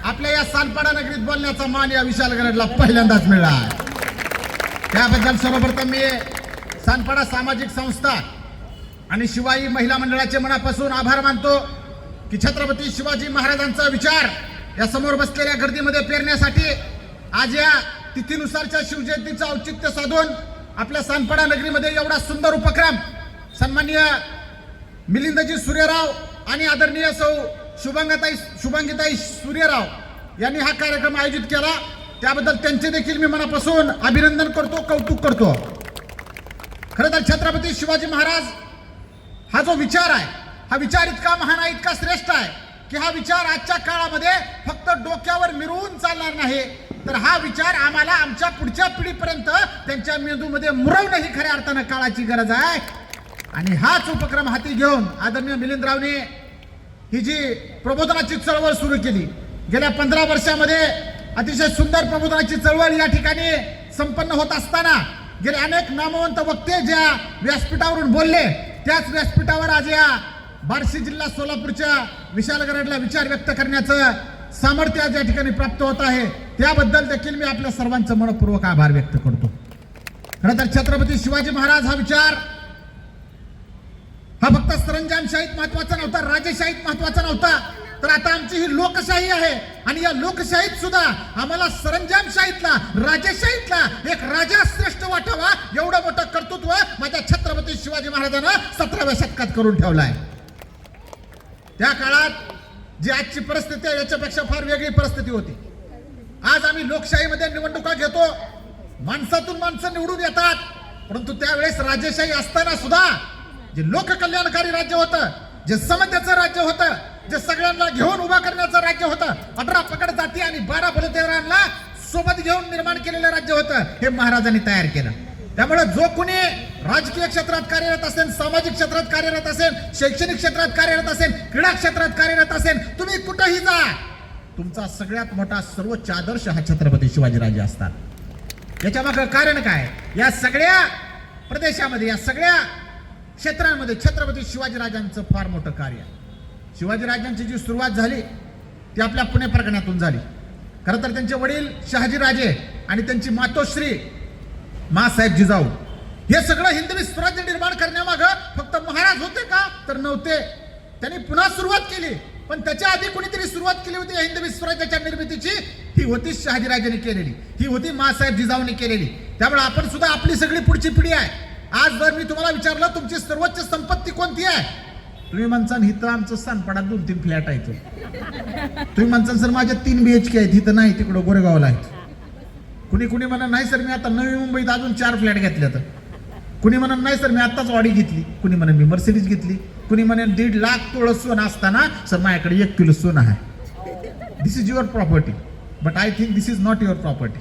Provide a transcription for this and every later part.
आपल्या या सानपाडा नगरीत बोलण्याचा मान या विशाल गरडला पहिल्यांदाच मिळाला। त्याबद्दल सर्वप्रथम मी सानपाडा सामाजिक संस्था आणि शिवाई महिला मंडळाचे मनापासून आभार मानतो की छत्रपती शिवाजी महाराजांचा विचार या समोर बसलेल्या गर्दीमध्ये पेरण्यासाठी आज या तिथीनुसारच्या शिवजयंतीचं औचित्य साधून आपल्या सानपाडा नगरीमध्ये एवढा सुंदर उपक्रम सन्माननीय मिलिंदजी सूर्यराव आणि आदरणीय सौ शुभांगीताई सूर्यराव यांनी हा कार्यक्रम आयोजित केला। त्याबद्दल त्यांचे देखील मी मनापासून अभिनंदन करतो, कौतुक करतो। खरं तर छत्रपती शिवाजी महाराज हा जो विचार आहे हा विचार इतका महान आहे, इतका श्रेष्ठ आहे की हा विचार आजच्या काळामध्ये फक्त डोक्यावर मिरवून चालणार नाही, तर हा विचार आम्हाला आमच्या पुढच्या पिढीपर्यंत त्यांच्या मेंदूमध्ये मुरवणं ही खऱ्या अर्थानं काळाची गरज आहे। आणि हाच उपक्रम हाती घेऊन आदरणीय मिलिंदरावने ही जी प्रबोधनाची चळवळ सुरू केली, गेल्या 15 वर्षामध्ये अतिशय सुंदर प्रबोधनाची चळवळ या ठिकाणी संपन्न होत असताना गेले अनेक नामवंत वक्ते ज्या व्यासपीठावरून बोलले त्याच व्यासपीठावर आज या बार्शी जिल्हा सोलापूरच्या विशाल गरडला विचार व्यक्त करण्याचं सामर्थ्य आज या ठिकाणी प्राप्त होत आहे। त्याबद्दल देखील मी आपल्या सर्वांचं मनपूर्वक आभार व्यक्त करतो। खरं तर छत्रपती शिवाजी महाराज हा विचार हा फक्त सरंजामशाहीत महत्वाचा नव्हता, राजेशाहीत महत्वाचा नव्हता, तर आता आमची ही लोकशाही आहे आणि या लोकशाहीत सुद्धा आम्हाला सरंजामशाहीतला राजेशाहीतला एक राजा श्रेष्ठ वाटावा एवढं मोठं कर्तृत्व माझ्या छत्रपती शिवाजी महाराजांना 17व्या शतकात करून ठेवलं आहे। त्या काळात जी आजची परिस्थिती आहे याच्यापेक्षा फार वेगळी परिस्थिती होती। आज आम्ही लोकशाहीमध्ये निवडणुका घेतो, माणसातून माणसं निवडून येतात, परंतु त्यावेळेस राजेशाही असताना सुद्धा जे लोककल्याणकारी राज्य होतं, जे समतेचं राज्य होतं, जे सगळ्यांना घेऊन उभा करण्याचं राज्य होतं, 18 पकड जाती आणि 12 बलुतेदारांना सोबत घेऊन निर्माण केलेलं राज्य होतं, हे महाराजांनी तयार केलं। त्यामुळे जो कोणी राजकीय क्षेत्रात कार्यरत असेल, सामाजिक क्षेत्रात कार्यरत असेल, शैक्षणिक क्षेत्रात कार्यरत असेल, क्रीडा क्षेत्रात कार्यरत असेल, तुम्ही कुठेही जा, तुमचा सगळ्यात मोठा सर्वोच्च आदर्श हा छत्रपती शिवाजीराजे असतात। याच्या मागे कारण काय? या सगळ्या प्रदेशामध्ये, या सगळ्या क्षेत्रांमध्ये छत्रपती शिवाजीराजांचं फार मोठं कार्य आहे। शिवाजीराजांची जी सुरुवात झाली ती आपल्या पुणे परगण्यातून झाली। खरं तर त्यांचे वडील शहाजीराजे आणि त्यांची मातोश्री मासाहेब जिजाऊ हे सगळं हिंदवी स्वराज्य निर्माण करण्यामागं फक्त महाराज होते का? तर नव्हते। त्यांनी पुन्हा सुरुवात केली, पण त्याच्या आधी कोणीतरी सुरुवात केली होती या हिंदवी स्वराज्याच्या निर्मितीची, ही होती शहाजीराजांनी केलेली, ही होती मासाहेब जिजाऊंनी केलेली। त्यामुळे आपण सुद्धा आपली सगळी पुढची पिढी आहे। आज जर मी तुम्हाला विचारलं तुमची सर्वोच्च संपत्ती कोणती आहे, तुम्ही म्हणसान हिथं आमचं सानपाडात 2-3 फ्लॅट आहेत, तुम्ही म्हणसान सर माझ्या 3 BHK आहेत, हिथं नाही, तिकडं गोरेगावला आहेत। कुणी कुणी म्हणा नाही सर मी आता नवी मुंबईत अजून 4 फ्लॅट घेतले, तर कुणी म्हणा नाही सर मी आत्ताच ऑडी घेतली, कुणी म्हणा मी मर्सिडीज घेतली, कुणी म्हणे 1.5 लाख तोळं सोनं असताना सर माझ्याकडे 1 किलो सोनं आहे। This is your property, but I think this is not your property,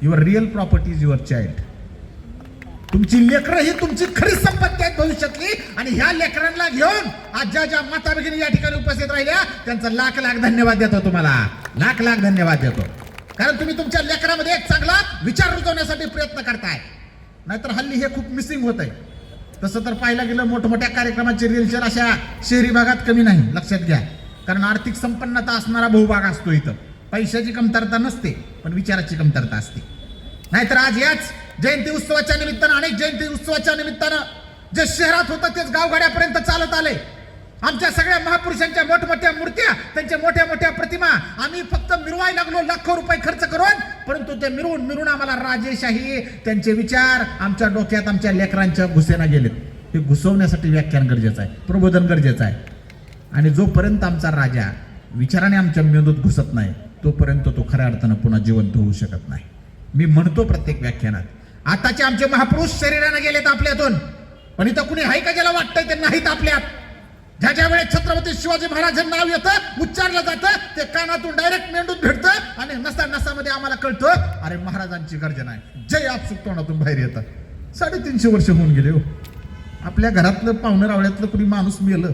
your real property is your child. तुमची लेकरं ही तुमची खरी संपत्ती आहे भविष्यातली, आणि ह्या लेकरांना घेऊन आज ज्या माता भगिनी या ठिकाणी उपस्थित राहिल्या त्यांचा लाख लाख धन्यवाद देतो, तुम्हाला लाख लाख धन्यवाद देतो, कारण तुम्ही तुमच्या लेकरामध्ये एक चांगला विचार रुजवण्यासाठी प्रयत्न करताय। नाहीतर हल्ली हे खूप मिसिंग होत आहे। तसं तर पाहायला गेलं मोठमोठ्या कार्यक्रमाचे रिलचर अशा शहरी भागात कमी नाही, लक्षात घ्या, कारण आर्थिक संपन्नता असणारा बहुभाग असतो, इथं पैशाची कमतरता नसते पण विचाराची कमतरता असते। नाहीतर आज याच जयंती उत्सवाच्या निमित्तानं, अनेक जयंती उत्सवाच्या निमित्तानं जे शहरात होतं तेच गावगाड्यापर्यंत चालत आले। आमच्या सगळ्या महापुरुषांच्या मोठमोठ्या मूर्त्या, त्यांच्या मोठ्या मोठ्या प्रतिमा आम्ही फक्त मिरवायला लागलो लाखो रुपये खर्च करून, परंतु ते मिरवून आम्हाला राजेशाही त्यांचे विचार आमच्या डोक्यात, आमच्या लेकरांच्या घुसेना गेलेत। हे घुसवण्यासाठी व्याख्यान गरजेचं आहे, प्रबोधन गरजेचं आहे, आणि जोपर्यंत आमचा राजा विचाराने आमच्या मेंदूत घुसत नाही तोपर्यंत तो खऱ्या अर्थानं पुन्हा जिवंत होऊ शकत नाही। मी म्हणतो प्रत्येक व्याख्यानात, आताचे आमचे महापुरुष शरीराने गेलेत आपल्यातून, पण इथं कुणी आहे का ज्याला वाटतंय ते नाहीत आपल्यात। ज्या वेळेस छत्रपती शिवाजी महाराजांचं नाव येतं, उच्चारलं जातं, ते कानातून डायरेक्ट मेंदूत भेटतं आणि नसामध्ये आम्हाला कळतं अरे महाराजांची गर्जना आहे, जय आपसुक तोंडातून बाहेर येतं। 350 वर्ष होऊन गेले हो। आपल्या घरातलं पाहुणं रावळ्यातलं कुणी माणूस मेलं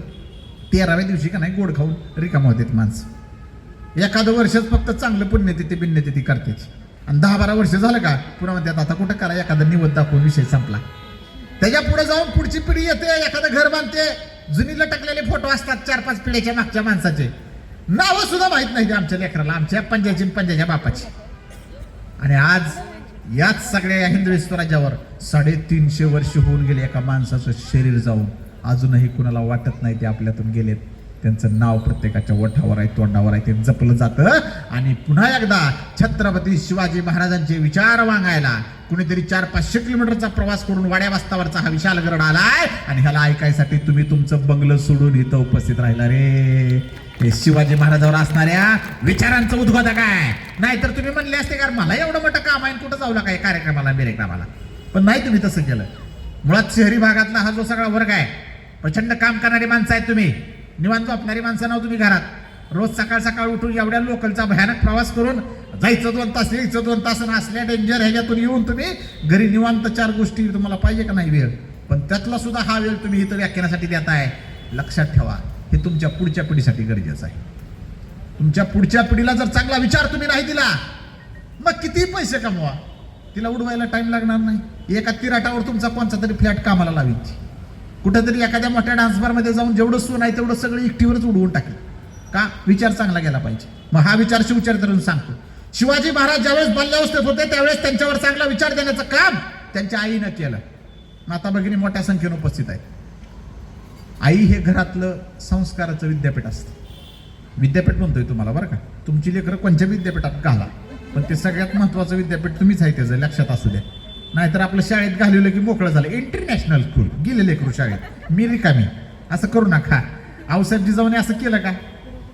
13व्या दिवशी का नाही गोड खाऊन रिकाम होते माणसं। एखादं वर्षच फक्त चांगलं पुण्यतिथी बिण्यतिथी करतेच, आणि 10-12 वर्ष झालं का पुन्हा म्हणतात आता कुठं करा, एखादा निवड दाखवून विषय संपला। त्याच्या पुढे जाऊन पुढची पिढी येते, एखादं घर बांधते, जुनी लटकलेले फोटो असतात 4-5 पिढ्याच्या मागच्या माणसाचे, नावं सुद्धा माहित नाही आमच्या लेकराला, आमच्या पंजाची पंजाच्या बापाची. आणि आज याच सगळ्या या हिंदवी स्वराज्यावर 350 वर्ष होऊन गेले एका माणसाचं शरीर जाऊन अजूनही कुणाला वाटत नाही ते आपल्यातून गेलेत. त्यांचं नाव प्रत्येकाच्या ओठावर आहे, तोंडावर आहे, ते जपलं जातं. आणि पुन्हा एकदा छत्रपती शिवाजी महाराजांचे विचार वांगायला कुणीतरी 400-500 किलोमीटरचा प्रवास करून वाड्या वास्तावरचा हा विशाल गड आलाय. आणि ह्याला ऐकायसाठी तुम्ही तुमचं बंगलं सोडून इथं उपस्थित राहिला रे. हे शिवाजी महाराजांवर असणाऱ्या विचारांचं उद्घाटक आहे. नाहीतर तुम्ही म्हणले असते का मला एवढं मोठं काम आहे, कुठं जाऊ नका कार्यक्रमाला कार्यक्रमाला. पण नाही, तुम्ही तसं केलं. मुळात शहरी भागातला हा जो सगळा वर्ग आहे, प्रचंड काम करणारी माणसं आहेत तुम्ही, निवांत झोपणारी माणसं नाव तुम्ही घरात. रोज सकाळ सकाळ उठून एवढ्या लोकलचा भयानक प्रवास करून जायचं 2 तास, यायचं 2 तास, असल्या डेंजर ह्याच्यातून येऊन तुम्ही घरी निवांत 4 गोष्टी तुम्हाला पाहिजे का नाही वेळ, पण त्यातला सुद्धा हा वेळ तुम्ही इथं व्याख्यानासाठी देताय. लक्षात ठेवा, हे तुमच्या पुढच्या पिढीसाठी गरजेचं आहे. तुमच्या पुढच्या पिढीला जर चांगला विचार तुम्ही नाही दिला, मग किती पैसे कमवा, तिला उडवायला टाइम लागणार नाही. एका तिराटावर तुमचा कोणता तरी फ्लॅट कामाला लावायची, कुठेतरी एखाद्या मोठ्या डान्स बारमध्ये जाऊन जेवढं सोन आहे तेवढं सगळं एकटीवरच उडवून टाकेल. का? विचार चांगला गेला पाहिजे. मग हा विचार शिवचरित्रातून सांगतो. शिवाजी महाराज ज्यावेळेस बाल्यावस्थेत होते त्यावेळेस त्यांच्यावर चांगला विचार देण्याचं काम त्यांच्या आईनं केलं. माता भगिनी मोठ्या संख्येने उपस्थित आहेत. आई हे घरातलं संस्काराचं विद्यापीठ असतं. विद्यापीठ म्हणतोय तुम्हाला बरं का, तुमची लेकरं कोणत्या विद्यापीठात घाला, पण ते सगळ्यात महत्वाचं विद्यापीठ तुम्हीच आहे, त्याचं लक्षात असू द्या. नाहीतर आपलं शाळेत घालवलं की मोकळं झालं. इंटरनॅशनल स्कूल गेले लेकरू शाळेत, मी रिकामी, असं करू नका. आऊसाहेब जिजाऊने असं केलं का?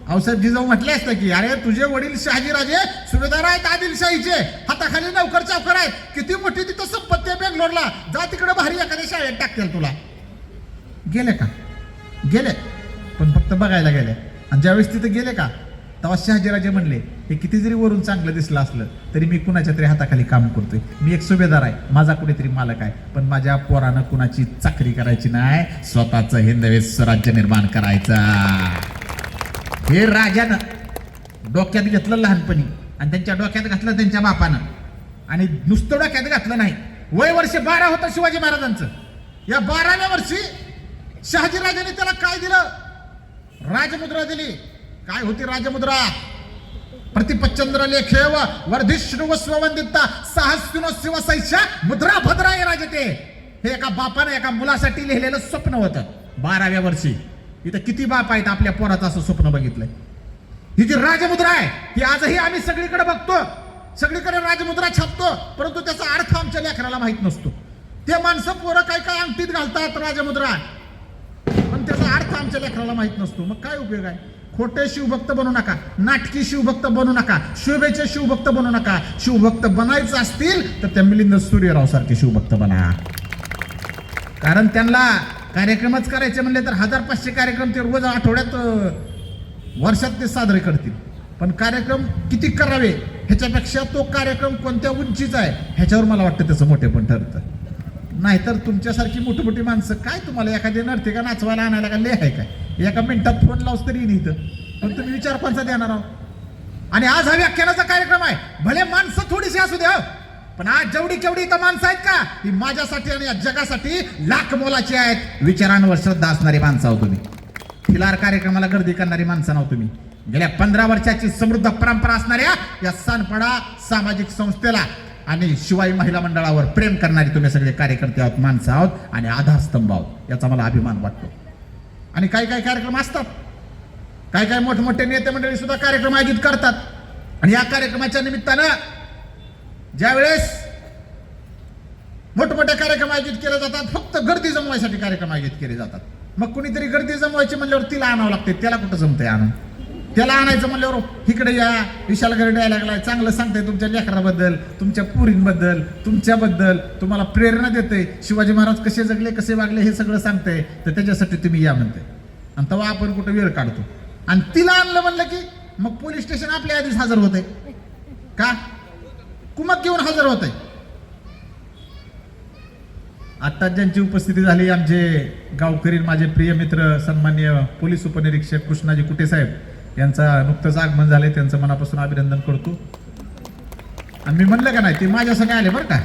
आऊसाहेब जिजाऊ म्हटले असतं की अरे तुझे वडील शहाजीराजे सुभेदार आहेत आदिलशाहीचे, हाताखाली नौकर चावकर आहेत, किती मोठी तिथं संपत्ती आहे बेंगलोरला, जा तिकडे भारी एखाद्या शाळेत टाकतील तुला. गेले का? गेले, पण फक्त बघायला गेले. आणि ज्यावेळेस तिथे गेले का तेव्हा शहाजीराजे म्हणले हे किती जरी वरून चांगलं दिसलं असलं तरी मी कुणाच्या तरी हाताखाली काम करतोय, मी एक सुभेदार आहे, माझा कुणीतरी मालक आहे, पण माझ्या पोरानं कुणाची चाकरी करायची नाही, स्वतःचं हिंदवी स्वराज्य निर्माण करायचं. हे राजानं डोक्यात घेतलं लहानपणी आणि त्यांच्या डोक्यात घातलं त्यांच्या बापानं. आणि नुसतं डोक्यात घातलं नाही, वय वर्ष 12 होतं शिवाजी महाराजांचं. या 12व्या वर्षी शहाजीराजांनी त्याला काय दिलं? राजमुद्रा दिली. काय होती राजमुद्रा? प्रतिपचंद्र लेखे व वर्धिष्णु व स्ववंदिता सहस्विनो शिवसैषा मुद्रा भद्राय राजते. हे एका बापानं एका मुलासाठी लिहिलेलं स्वप्न होतं 12व्या वर्षी. इथं किती बाप आहेत आपल्या पोराचं असं स्वप्न बघितलंय? ही जी राजमुद्रा आहे ही आजही आम्ही सगळीकडे बघतो, सगळीकडे राजमुद्रा छापतो, परंतु त्याचा अर्थ आमच्या लेकराला माहित नसतो. ते माणसं पोरं काय काय अंगठीत घालतात राजमुद्रा, पण त्याचा अर्थ आमच्या लेकराला माहित नसतो. मग काय उपयोग आहे? खोटे शिवभक्त बनू नका, नाटकी शिवभक्त बनू नका, शोभेचे शिवभक्त बनू नका. शिवभक्त बनायचं असतील तर त्या मिलिंद सूर्यराव सारखे शिवभक्त बना. कारण त्यांना कार्यक्रमच करायचे म्हणले तर 1000-500 कार्यक्रम ते रोज आठवड्यात वर्षात ते साजरे करतील. पण कार्यक्रम किती करावे ह्याच्यापेक्षा तो कार्यक्रम कोणत्या उंचीचा आहे ह्याच्यावर मला वाटतं त्याचं मोठेपण ठरतं. नाहीतर तुमच्यासारखी मोठी मोठी माणसं काय तुम्हाला एखादी नर्तिका नाचवायला आणायला का लय आहे काय? एका मिनिटात फोन लावस तरी नाही इथं, पण तुम्ही विचार कोणचा देणार आहोत? आणि आज हा व्याख्यानाचा कार्यक्रम आहे, भले माणसं थोडीशी असू द्या, पण आज जेवढी केवढी इथं माणसं आहेत का ही माझ्यासाठी आणि या जगासाठी लाख मोलाची आहेत. विचारांवर श्रद्धा असणारी माणसं आहोत तुम्ही. खिलार कार्यक्रमाला गर्दी करणारी माणसं नाव तुम्ही. गेल्या 15 वर्षाची समृद्ध परंपरा असणाऱ्या या सानपाडा सामाजिक संस्थेला आणि शिवाई महिला मंडळावर प्रेम करणारी तुम्ही सगळे कार्यकर्ते आहोत, माणसं आहोत आणि आधारस्तंभ आहोत. याचा मला अभिमान वाटतो. आणि काही काही कार्यक्रम असतात, काही काही मोठमोठे नेते मंडळी सुद्धा कार्यक्रम आयोजित करतात. आणि या कार्यक्रमाच्या निमित्तानं ज्यावेळेस मोठमोठे कार्यक्रम आयोजित केले जातात, फक्त गर्दी जमवायसाठी कार्यक्रम आयोजित केले जातात. मग कुणीतरी गर्दी जमवायची म्हणल्यावर तिला आणावं लागते. त्याला कुठं जमतंय आणून? त्याला आणायचं म्हणल्यावर इकडे या विशाल गड यायला लागलाय, चांगलं सांगताय तुमच्या लेकराबद्दल, तुमच्या पुरींबद्दल, तुमच्याबद्दल, तुम्हाला प्रेरणा देते. शिवाजी महाराज कसे जगले, कसे वागले हे सगळं सांगते, तर त्याच्यासाठी तुम्ही या म्हणते. आणि तेव्हा आपण कुठं वेळ काढतो. आणि तिला आणलं म्हणलं की मग पोलीस स्टेशन आपल्या आधीच हजर होते का? कुमक घेऊन हजर होते. आता ज्यांची उपस्थिती झाली आमचे गावकरी, माझे प्रिय मित्र, सन्माननीय पोलीस उपनिरीक्षक कृष्णाजी कुटे साहेब यांचा नुकतंच आगमन झाले, त्यांचं मनापासून अभिनंदन करतो. आणि मी म्हणलं का नाही ते माझ्या सगळे आले बरं का.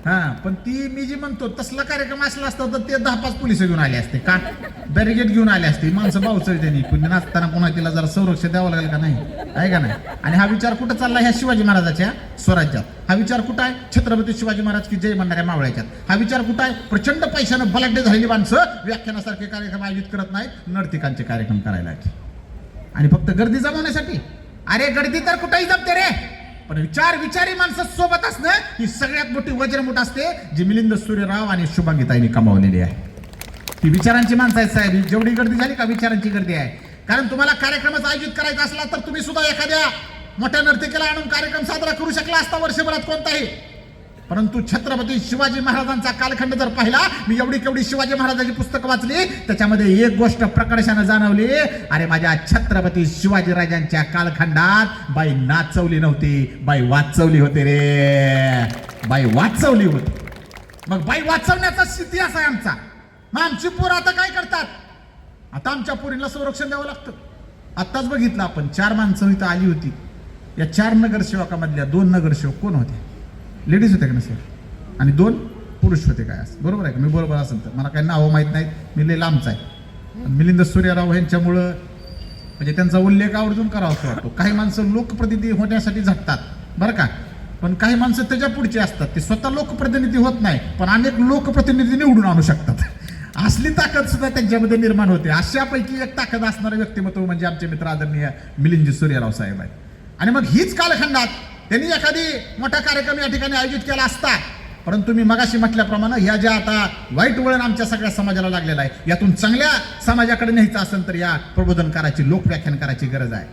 हा, पण ती मी जी म्हणतो तसला कार्यक्रम असला असता तर ते 10-5 पोलिस घेऊन आले असते का, बॅरिगेड घेऊन आले असते, माणसं बावचळी त्यांनी, कुणी नाचताना पुन्हा तिला जरा संरक्षण द्यावं लागेल का नाही, आहे का नाही. आणि हा विचार कुठं चालला ह्या शिवाजी महाराजाच्या स्वराज्यात, हा विचार कुठं आहे छत्रपती शिवाजी महाराज की जय म्हणणाऱ्या मावळ्याच्यात, हा विचार कुठं आहे प्रचंड पैशानं बलाढ्य झालेली माणसं व्याख्यानासारखे कार्यक्रम आयोजित करत नाहीत, नर्तिकांचे कार्यक्रम करायला आणि फक्त गर्दी जमवण्यासाठी. अरे गर्दी तर कुठेही जमते रे, पण विचारी माणसं सोबत असणं ही सगळ्यात मोठी वज्रमुठ असते जी मिलिंद सूर्यराव आणि शुभांगीताईंनी कमावलेली आहे. ती विचारांची माणसं आहेत साहेब. जेवढी गर्दी झाली का विचारांची गर्दी आहे. कारण तुम्हाला कार्यक्रमच आयोजित करायचा असला तर तुम्ही सुद्धा एखाद्या मोठ्या नर्तिकेला आणून कार्यक्रम साजरा करू शकला असता वर्षभरात कोणताही, परंतु छत्रपती शिवाजी महाराजांचा कालखंड जर पाहिला, मी एवढी केवढी शिवाजी महाराजांची पुस्तकं वाचली, त्याच्यामध्ये एक गोष्ट प्रकर्षानं जाणवली, अरे माझ्या छत्रपती शिवाजी राजांच्या कालखंडात बाई नाचवली नव्हती, बाई वाचवली होती रे, बाई वाचवली होती. मग बाई वाचवण्याचा इतिहास आहे आमचा. मग आमची पोरं आता काय करतात, आता आमच्या पोरींना संरक्षण द्यावं लागतं. आत्ताच बघितलं आपण 4 माणसं इथं आली होती, या 4 नगरसेवकामधल्या 2 नगरसेवक कोण होते, लेडीज होते का नसेल, आणि 2 पुरुष होते काय, असं बरोबर आहे का, मी बरोबर असेल तर मला काही नावं माहीत नाहीत, मी लय लांबचा आहे. मिलिंद सूर्यराव यांच्यामुळं म्हणजे त्यांचा उल्लेख आवर्जून करावा असं वाटतो. काही माणसं लोकप्रतिनिधी होण्यासाठी झटतात बरं का, पण काही माणसं त्याच्या पुढचे असतात, ते स्वतः लोकप्रतिनिधी होत नाही पण अनेक लोकप्रतिनिधी निवडून आणू शकतात. असली ताकद सुद्धा त्यांच्यामध्ये निर्माण होते. अशापैकी एक ताकद असणारं व्यक्तिमत्व म्हणजे आमचे मित्र आदरणीय मिलिंद सूर्यराव साहेब आहेत. आणि मग हीच कालखंडात त्यांनी एखादी मोठा कार्यक्रम या ठिकाणी आयोजित केला असता, परंतु मी मगाशी म्हटल्याप्रमाणे या ज्या आता वाईट वळण आमच्या सगळ्या समाजाला लागलेला आहे, यातून चांगल्या समाजाकडे न्यायचं असेल तर या प्रबोधन करायची, लोकव्याख्यान करायची गरज आहे.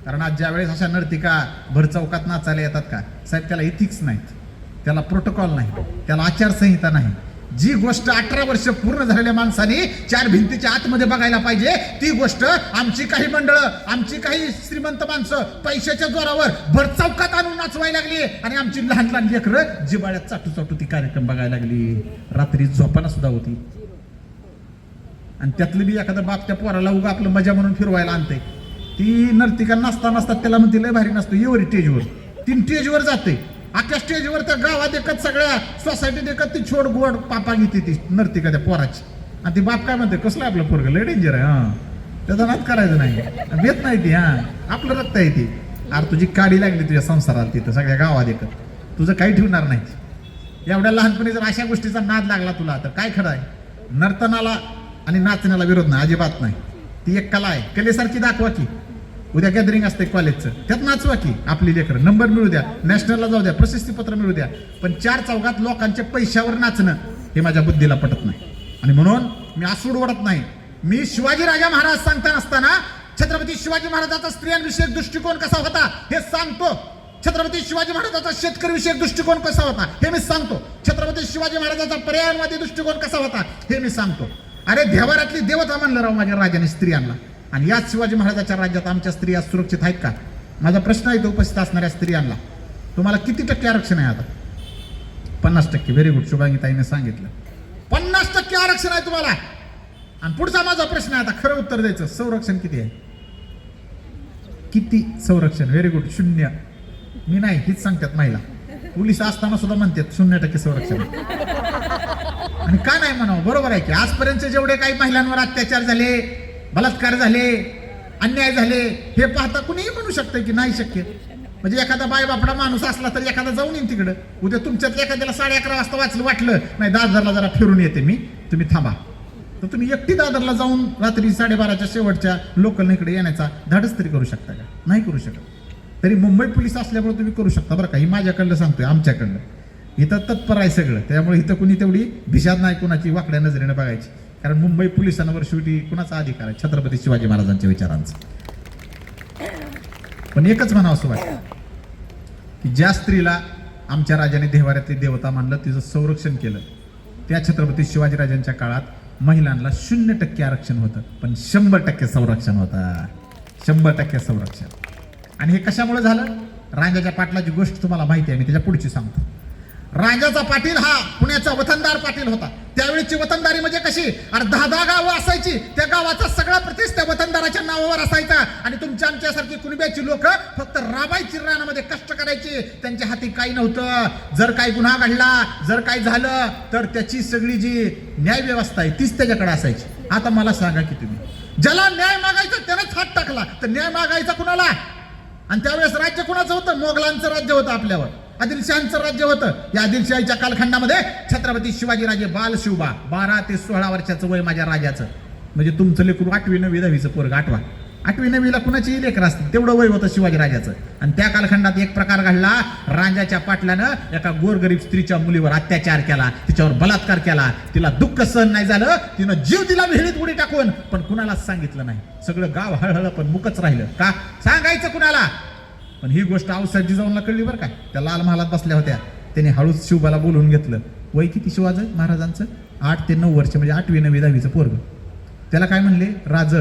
कारण आज ज्या वेळेस अशा नर्तिका भर चौकात नाचायला येतात का साहेब, त्याला इथिक्स नाहीत, त्याला प्रोटोकॉल नाही, त्याला आचारसंहिता नाही. जी गोष्ट 18 वर्ष पूर्ण झालेल्या माणसाने 4 भिंतीच्या आतमध्ये बघायला पाहिजे, ती गोष्ट आमची काही मंडळं, आमची काही श्रीमंत माणसं पैशाच्या जोरावर भर चौकात आणून नाचवायला लागली, आणि आमची लहान लहान लेकरं जिबाळ्यात चाटू चाटू ती कार्यक्रम बघायला लागली. रात्री झोपायला सुद्धा होती. आणि त्यातली बी एखादा बाप त्या पोराला उगा आपलं मजा म्हणून फिरवायला आणते, ती नर्तिका नसता त्याला म्हणते लय भारी नसतो, येवर स्टेजवर 3 स्टेजवर जाते, अख्ख्या स्टेजवर त्या गावात एकच सगळ्या सोसायटीत एकच ती छोड गोड पापा घेते ती नर्तिका त्या पोराची. आणि ती बाप काय म्हणते, कसलं आपलं पोरगं लय डेंजर आहे, हा त्याचा नाद करायचं नाही, भेट नाही ती, हा आपलं रक्त आहे ती. अरे तुझी काडी लागली तुझ्या संसाराला तिथं सगळ्या गावात एकच, तुझं काही ठेवणार नाही. एवढ्या लहानपणी जर अशा गोष्टीचा नाद लागला तुला तर काय खरं आहे. नर्तनाला आणि नाचण्याला विरोध नाही, अजिबात नाही. ती एक कला आहे, कलेसारखी दाखवा की. उद्या गॅदरिंग असते कॉलेजचं, त्यात नाचवा की आपली लेकरं, नंबर मिळू द्या, नॅशनलला जाऊ द्या, प्रशस्तीपत्र मिळू द्या, पण 4 चौघात लोकांच्या पैशावर नाचणं हे माझ्या बुद्धीला पटत नाही. आणि म्हणून मी आसूड ओढत नाही. मी शिवाजी राजा महाराज सांगता नसताना छत्रपती शिवाजी महाराजांचा स्त्रियांविषयक दृष्टिकोन कसा होता हे सांगतो. छत्रपती शिवाजी महाराजांचा शेतकरी विषयक दृष्टिकोन कसा होता हे मी सांगतो. छत्रपती शिवाजी महाराजांचा पर्यावरणवादी दृष्टिकोन कसा होता हे मी सांगतो. अरे देवारातली देवता म्हणलं राव माझ्या राजाने स्त्रियांना, आणि याच शिवाजी महाराजांच्या राज्यात आमच्या स्त्रिया सुरक्षित आहेत का? माझा प्रश्न आहे तो उपस्थित असणाऱ्या स्त्रियांना, तुम्हाला किती टक्के आरक्षण आहे आता? 50%. व्हेरी गुड, शुभांगीताईने सांगितलं 50% आरक्षण आहे तुम्हाला. आणि पुढचा माझा प्रश्न आहे आता, खरं उत्तर द्यायचं, संरक्षण किती आहे? किती संरक्षण? Very good, 0. मी नाही, हीच सांगतात महिला. पोलीस असताना सुद्धा म्हणतात 0% संरक्षण. आणि का नाही म्हणावं, बरोबर आहे की आजपर्यंत जेवढे काही महिलांवर अत्याचार झाले, बलात्कार झाले, अन्याय झाले, हे पाहता कुणीही म्हणू शकतं की नाही शक्य. म्हणजे एखादा बाय बापडा माणूस असला तर एखादा जाऊन येईन तिकडं. उद्या तुमच्यात एखाद्याला 11:30 वाजता वाटलं नाही दादरला जरा फिरून येते मी, तुम्ही थांबा, तर तुम्ही एकटी दादरला जाऊन रात्री 12:30च्या शेवटच्या लोकलने इकडे येण्याचा धाडस तरी करू शकता का? नाही करू शकत. तरी मुंबई पोलीस असल्यामुळे तुम्ही करू शकता बरं का. ही माझ्याकडलं सांगतोय, आमच्याकडलं इथं तत्पर आहे सगळं, त्यामुळे इथं कुणी तेवढी भिशाद नाही कुणाची वाकड्या नजरेने बघायची. कारण मुंबई पोलिसांवर शेवटी कुणाचा अधिकार आहे? छत्रपती शिवाजी महाराजांच्या विचारांचा. पण एकच म्हणावं असं वाटतं की ज्या स्त्रीला आमच्या राजाने देवाऱ्यातली देवता मानलं, तिचं संरक्षण केलं, त्या छत्रपती शिवाजीराजांच्या काळात महिलांना 0% आरक्षण होतं, पण 100% संरक्षण होतं. 100% संरक्षण. आणि हे कशामुळे झालं? राजाच्या पाटलाची गोष्ट तुम्हाला माहिती आहे, मी त्याच्या पुढची सांगतो. राजाचा पाटील हा पुण्याचा वतनदार पाटील होता. त्यावेळीची वतनदारी म्हणजे कशी, अरे 10-10 गावं असायची, त्या गावाचा सगळा प्रतिष्ठ त्या वतनदाराच्या नावावर असायचा. आणि तुमच्या आमच्यासारखी कुणब्याची लोक फक्त राबायची, रानामध्ये कष्ट करायची, त्यांच्या हाती काही नव्हतं. जर काही गुन्हा घडला, जर काही झालं तर त्याची सगळी जी न्याय व्यवस्था आहे तीच त्याच्याकडे असायची. आता मला सांगा की तुम्ही, ज्याला न्याय मागायचा त्यानेच हात टाकला, तर न्याय मागायचा कुणाला? आणि त्यावेळेस राज्य कुणाचं होतं? मोगलांचं राज्य होतं, आपल्यावर आदिलशहांचं राज्य होतं. या आदिलशाहीच्या कालखंडामध्ये छत्रपती शिवाजीराजे बालशिवबा 12 ते 16 वर्षाचं वय माझ्या राजाचं. म्हणजे तुमचं लेकरू 8वी 9वी 10वीचं पोरग 8वी 9वीला कुणाची लेकर असते तेवढं वय होतं शिवाजीराजाचं. आणि त्या कालखंडात एक प्रकार घडला, राजाच्या पाटलानं एका गोरगरीब स्त्रीच्या मुलीवर अत्याचार केला, तिच्यावर बलात्कार केला. तिला दुःख सहन नाही झालं, तिनं जीव दिला विहिरीत उडी टाकून, पण कुणालाच सांगितलं नाही. सगळं गाव हळहळ पण मुकच राहिलं. का सांगायचं कुणाला? पण ही गोष्ट औषध जिजाऊला कळली बरं का. त्या लाल महालात बसल्या होत्या, त्याने हळूच शिवबाला बोलवून घेतलं. वय किती शिवाजी महाराजांचं? 8 ते 9 वर्ष, म्हणजे 8वी 9वी 10वीचं पोरग. त्याला काय म्हणले, राज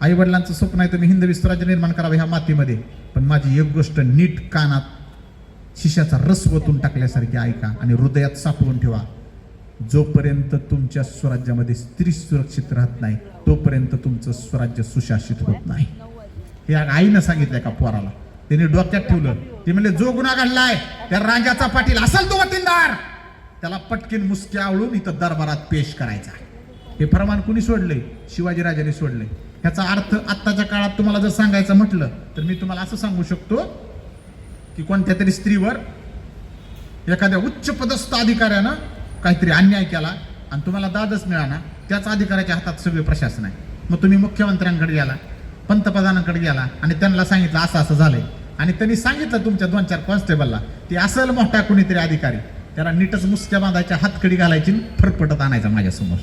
आई वडिलांचं स्वप्न आहे तुम्ही हिंदवी स्वराज्य निर्माण करावं ह्या मातीमध्ये, पण माझी एक गोष्ट नीट कानात शिशाचा रस ओतून टाकल्यासारखी ऐका आणि हृदयात साठवून ठेवा. जोपर्यंत तुमच्या स्वराज्यामध्ये स्त्री सुरक्षित राहत नाही तोपर्यंत तुमचं स्वराज्य सुशासित होत नाही. हे आईनं सांगितलं का पोराला, त्यांनी डोक्यात ठेवलं. ते म्हणले जो गुन्हा घडलाय त्या राजाचा पाटील असेल तो वतीनदार, त्याला पटकीन मुसके आवळून इथं दरबारात पेश करायचा. हे फरमान कुणी सोडलंय? शिवाजीराजांनी सोडलंय. ह्याचा अर्थ आत्ताच्या काळात तुम्हाला जर सांगायचं म्हटलं तर मी तुम्हाला असं सांगू शकतो की कोणत्या तरी स्त्रीवर एखाद्या उच्च पदस्थ अधिकाऱ्यानं काहीतरी अन्याय केला आणि तुम्हाला दादच मिळाला, त्याच अधिकाऱ्याच्या हातात सगळे प्रशासन आहे. मग तुम्ही मुख्यमंत्र्यांकडे गेला, पंतप्रधानांकडे गेला आणि त्यांना सांगितलं असं असं झालंय, आणि त्यांनी सांगितलं तुमच्या 2-4 कॉन्स्टेबलला, ते असेल मोठा कुणीतरी अधिकारी, त्याला नीटच मुसक्या बांधायच्या, हातकडी घालायची, फरफटत आणायचा माझ्यासमोर.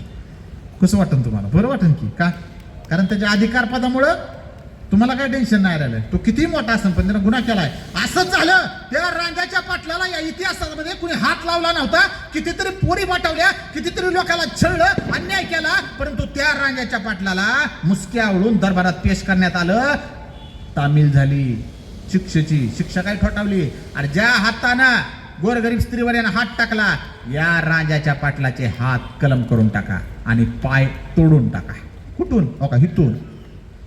कसं वाटन तुम्हाला? बरं वाटन की? का? कारण त्याच्या अधिकार पदामुळं तुम्हाला काय टेन्शन नाही राहिलं. तो किती मोठा असेल पण त्यानं गुन्हा केलाय. असंच झालं त्या राजाच्या पाटलाला. या इतिहासामध्ये कुणी हात लावला नव्हता. कितीतरी पोरी वाटवल्या, कितीतरी लोकांना छळलं, अन्याय केला, परंतु त्या राजाच्या पाटलाला मुसक्या आवळून दरबारात पेश करण्यात आलं. तामील झाली शिक्षेची. शिक्षा काय ठोठावली? अरे ज्या हातानं गोरगरीब स्त्रीवर यानं हात टाकला, या राजाच्या पाटलाचे हात कलम करून टाका आणि पाय तोडून टाका. कुठून? हो का, हिथून.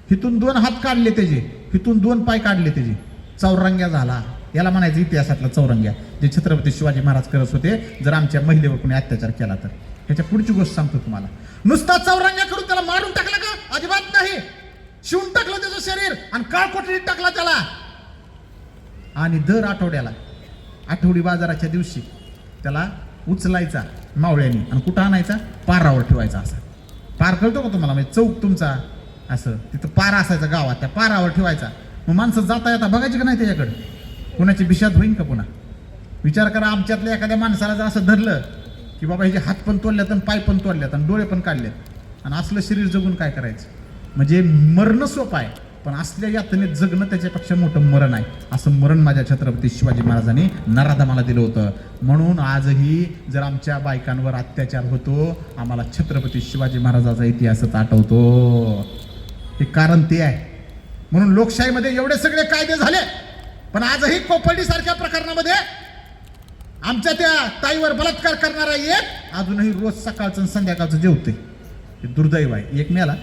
हिथून 2 हात काढले त्याचे, हिथून 2 पाय काढले त्याचे. चौरंग्या झाला. याला म्हणायचं इतिहासातला चौरंग्या, जे छत्रपती शिवाजी महाराज करत होते जर आमच्या महिलेवर कोणी अत्याचार केला तर. ह्याच्या पुढची गोष्ट सांगतो तुम्हाला. नुसता चौरंग्या करून त्याला मारून टाकला का? अजिबात नाही. शिवून टाकलं त्याचं शरीर आणि काळकोठडीत टाकला त्याला. आणि दर आठवड्याला, आठवडी बाजाराच्या दिवशी त्याला उचलायचा मावळ्यानी आणि कुठं आणायचा? पारावर ठेवायचा. असा पार कळतो का तुम्हाला? म्हणजे चौक तुमचा असं तिथं पारा असायचा गावात, त्या पारावर ठेवायचा. मग माणसं जाता येता बघायची का नाही त्याच्याकडे? कुणाची बिशात होईन का पुन्हा? विचार करा, आमच्यातल्या एखाद्या माणसाला जर असं धरलं की बाबा ह्याचे हात पण तोडल्यात आणि पाय पण तोडल्यात आणि डोळे पण काढलेत आणि असलं शरीर जगून काय करायचं? म्हणजे मरणं सोपं आहे, पण असल्या यातनेत जगणं त्याच्यापेक्षा मोठं मरण आहे. असं मरण माझ्या छत्रपती शिवाजी महाराजांनी नराधमाला दिलं होतं. म्हणून आजही जर आमच्या बायकांवर अत्याचार होतो, आम्हाला छत्रपती शिवाजी महाराजाचा इतिहासच आठवतो. हे कारण ते आहे. म्हणून लोकशाहीमध्ये एवढे सगळे कायदे झाले, पण आजही कोपर्डी सारख्या प्रकरणामध्ये आमच्या त्या ताईवर बलात्कार करणारा एक अजूनही रोज सकाळचं संध्याकाळचं जेवते. हे दुर्दैव आहे. एक मेला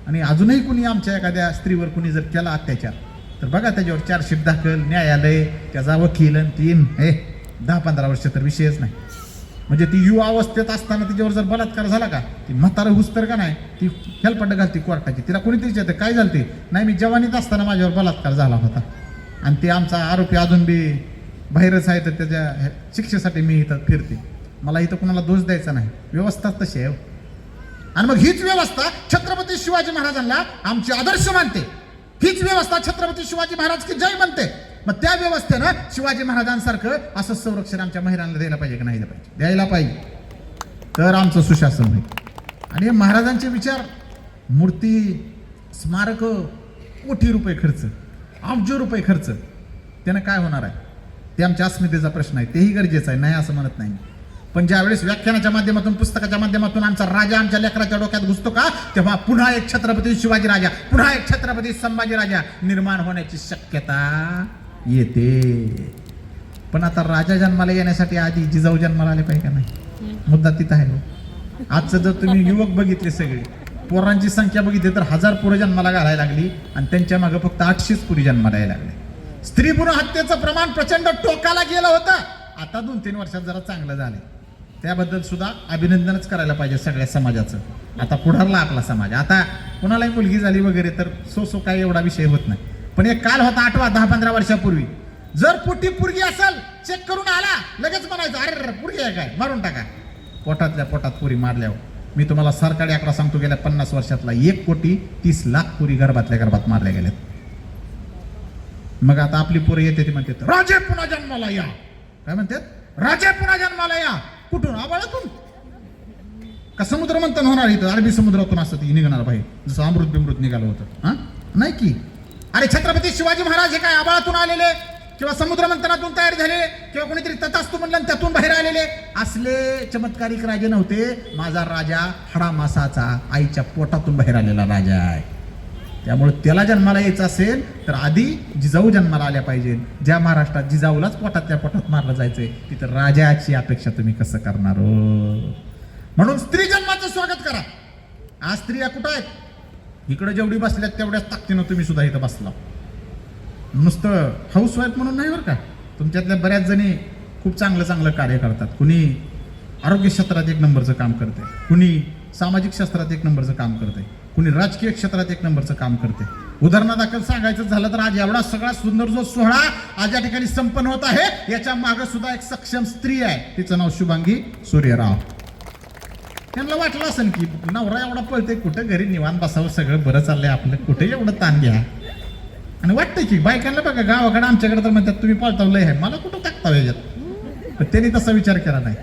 आणि अजूनही कुणी आमच्या एखाद्या स्त्रीवर कुणी जर केला अत्याचार तर बघा त्याच्यावर चार्जशीट दाखल, न्यायालय, त्याचा वकील, 10-15 वर्ष तर विषयच नाही. म्हणजे ती युवा अवस्थेत असताना तिच्यावर जर बलात्कार झाला का, ती म्हातारं हुस्तर का नाही, ती हेलपट घालती कोर्टाची. तिला कोणीतरी विचारते काय झालं ते? नाही, मी जवानीत असताना माझ्यावर बलात्कार झाला होता आणि ते आमचा आरोपी अजून बी बाहेरच आहे, तर त्याच्या शिक्षेसाठी मी इथं फिरते. मला इथं कुणाला दोष द्यायचा नाही. व्यवस्था तशी आहे. आणि मग हीच व्यवस्था छत्रपती शिवाजी महाराजांना आमचे आदर्श मानते. हीच व्यवस्था छत्रपती शिवाजी महाराज की जय म्हणते. मग त्या व्यवस्थेनं शिवाजी महाराजांसारखं असं संरक्षण आमच्या महिलांना द्यायला पाहिजे की नाही द्यायला पाहिजे? द्यायला पाहिजे, तर आमचं सुशासन होईल. आणि हे महाराजांचे विचार, मूर्ती, स्मारक, कोटी रुपये खर्च, अब्ज रुपये खर्च, त्यानं काय होणार आहे? ते आमच्या अस्मितेचा प्रश्न आहे. तेही गरजेचं आहे, नाही असं म्हणत नाही. पण ज्यावेळेस व्याख्यानाच्या माध्यमातून, पुस्तकाच्या माध्यमातून आमचा राजा आमच्या लेकराच्या डोक्यात घुसतो का, तेव्हा पुन्हा एक छत्रपती शिवाजी राजा, पुन्हा एक छत्रपती संभाजी राजा निर्माण होण्याची शक्यता येते. पण आता राजा जन्माला येण्यासाठी आधी जिजाऊ जन्माला आले पाहिजे का नाही? मुद्दा तिथं आहे. आजचं जर तुम्ही युवक बघितले सगळे, पोरांची संख्या बघितली तर 1000 पोरं जन्माला घालायला लागली आणि त्यांच्या मागे फक्त 800च पुरी जन्माला यायला लागले. स्त्री भ्रूण हत्येचं प्रमाण प्रचंड टोकाला गेलं होतं. आता 2-3 वर्षात जरा चांगलं झालंय. त्याबद्दल सुद्धा अभिनंदनच करायला पाहिजे सगळ्या समाजाचं. आता पुढारला आपला समाज. आता कुणालाही मुलगी झाली वगैरे तर सो काही एवढा विषय होत नाही. पण एक काल होता 10-15 वर्षापूर्वी, जर पोटी पुरगी असेल चेक करून आला लगेच म्हणायचं अरे पुरगी आहे काय, मारून टाका. पोटातल्या पोटात पुरी मारल्यावर मी तुम्हाला सरकारी आकडा सांगतो, गेल्या 50 वर्षातला 1,30,00,000 पुरी गर्भातल्या गर्भात मारल्या गेल्यात. मग आता आपली पोरं येते ती म्हणतात राजे पुन्हा जन्माला या. काय म्हणतात? राजे पुन्हा जन्माला या. कुठून? आबाळातून का समुद्र मंथन होणार इथं? अरबी समुद्रातून असतं ती निघणार बाहेर, जसं अमृत बिमृत निघालं होतं. हा नाही की अरे छत्रपती शिवाजी महाराज हे काय आबाळातून आलेले किंवा समुद्र मंथनातून तयार झाले किंवा कोणीतरी तथास्तु म्हणलं त्यातून बाहेर आलेले असले चमत्कारिक राजे नव्हते. माझा राजा हाडामासाचा आईच्या पोटातून बाहेर आलेला राजा आहे. त्यामुळे त्याला जन्माला यायचं असेल तर आधी जिजाऊ जन्माला आल्या पाहिजे. ज्या महाराष्ट्रात जिजाऊलाच पोटातल्या पोटात मारलं जायचंय तिथं राजाची अपेक्षा तुम्ही कसं करणार हो? म्हणून स्त्री जन्माचं स्वागत करा. आज स्त्रिया कुठं आहेत? इकडे जेवढी बसल्यात तेवढ्याच ताकदीनं तुम्ही सुद्धा इथं बसला. नुसतं हाऊसवाईफ म्हणून नाही बरं का. तुमच्यातल्या बऱ्याच जणी खूप चांगलं चांगलं कार्य करतात. कुणी आरोग्य क्षेत्रात 1 नंबरचं काम करते, कुणी सामाजिक क्षेत्रात 1 नंबरचं काम करते, कुणी राजकीय क्षेत्रात 1 नंबरचं काम करते. उदाहरणादाखल सांगायचं झालं तर आज एवढा सगळा सुंदर जो सोहळा आज या ठिकाणी संपन्न होत आहे याच्या मागे सुद्धा एक सक्षम स्त्री आहे. तिचं नाव शुभांगी सूर्यराव. त्यांना वाटलं असेल की नवरा एवढा पळते, कुठं घरी निवांत बसावं, सगळं बरं चाललंय आपलं, कुठे एवढं ताण घ्या. आणि वाटतंय की बायकांना बघा गावाकडे आमच्याकडे तर म्हणतात तुम्ही पळताव लय आहे, मला कुठं टाकताव याच्यात. पण त्यांनी तसा विचार केला नाही.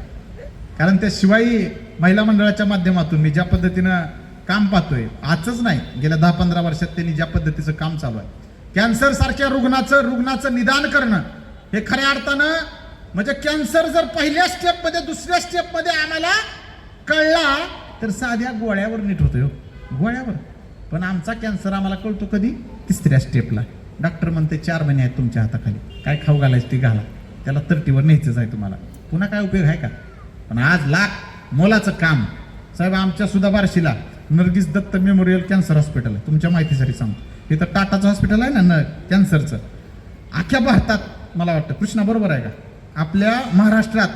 कारण त्या शिवाई महिला मंडळाच्या माध्यमातून मी ज्या पद्धतीनं काम पाहतोय, आजच नाही गेल्या 10-15 वर्षात त्यांनी ज्या पद्धतीचं काम चालू आहे, कॅन्सर सारख्या रुग्णाचं निदान करणं हे खऱ्या अर्थानं म्हणजे कॅन्सर जर पहिल्या स्टेपमध्ये दुसऱ्या स्टेपमध्ये आम्हाला कळला तर साध्या गोळ्यावर नीट होतोय हो, गोळ्यावर. पण आमचा कॅन्सर आम्हाला कळतो कधी? 3ऱ्या स्टेपला. डॉक्टर म्हणते 4 महिने आहेत तुमच्या हाताखाली, काय खाऊ घालायचं ते घाला, त्याला 30वर न्यायचंच आहे तुम्हाला, पुन्हा काय उपयोग आहे का? पण आज लाख मोलाचं काम साहेब आमच्या सुद्धा बार्शीला Nargis Dutt memorial cancer hospital आहे. तुमच्या माहितीसाठी सांगतो, हे तर टाटाचं हॉस्पिटल आहे ना कॅन्सरचं. अख्ख्या भारतात मला वाटतं कृष्णा बरोबर आहे का, आपल्या महाराष्ट्रात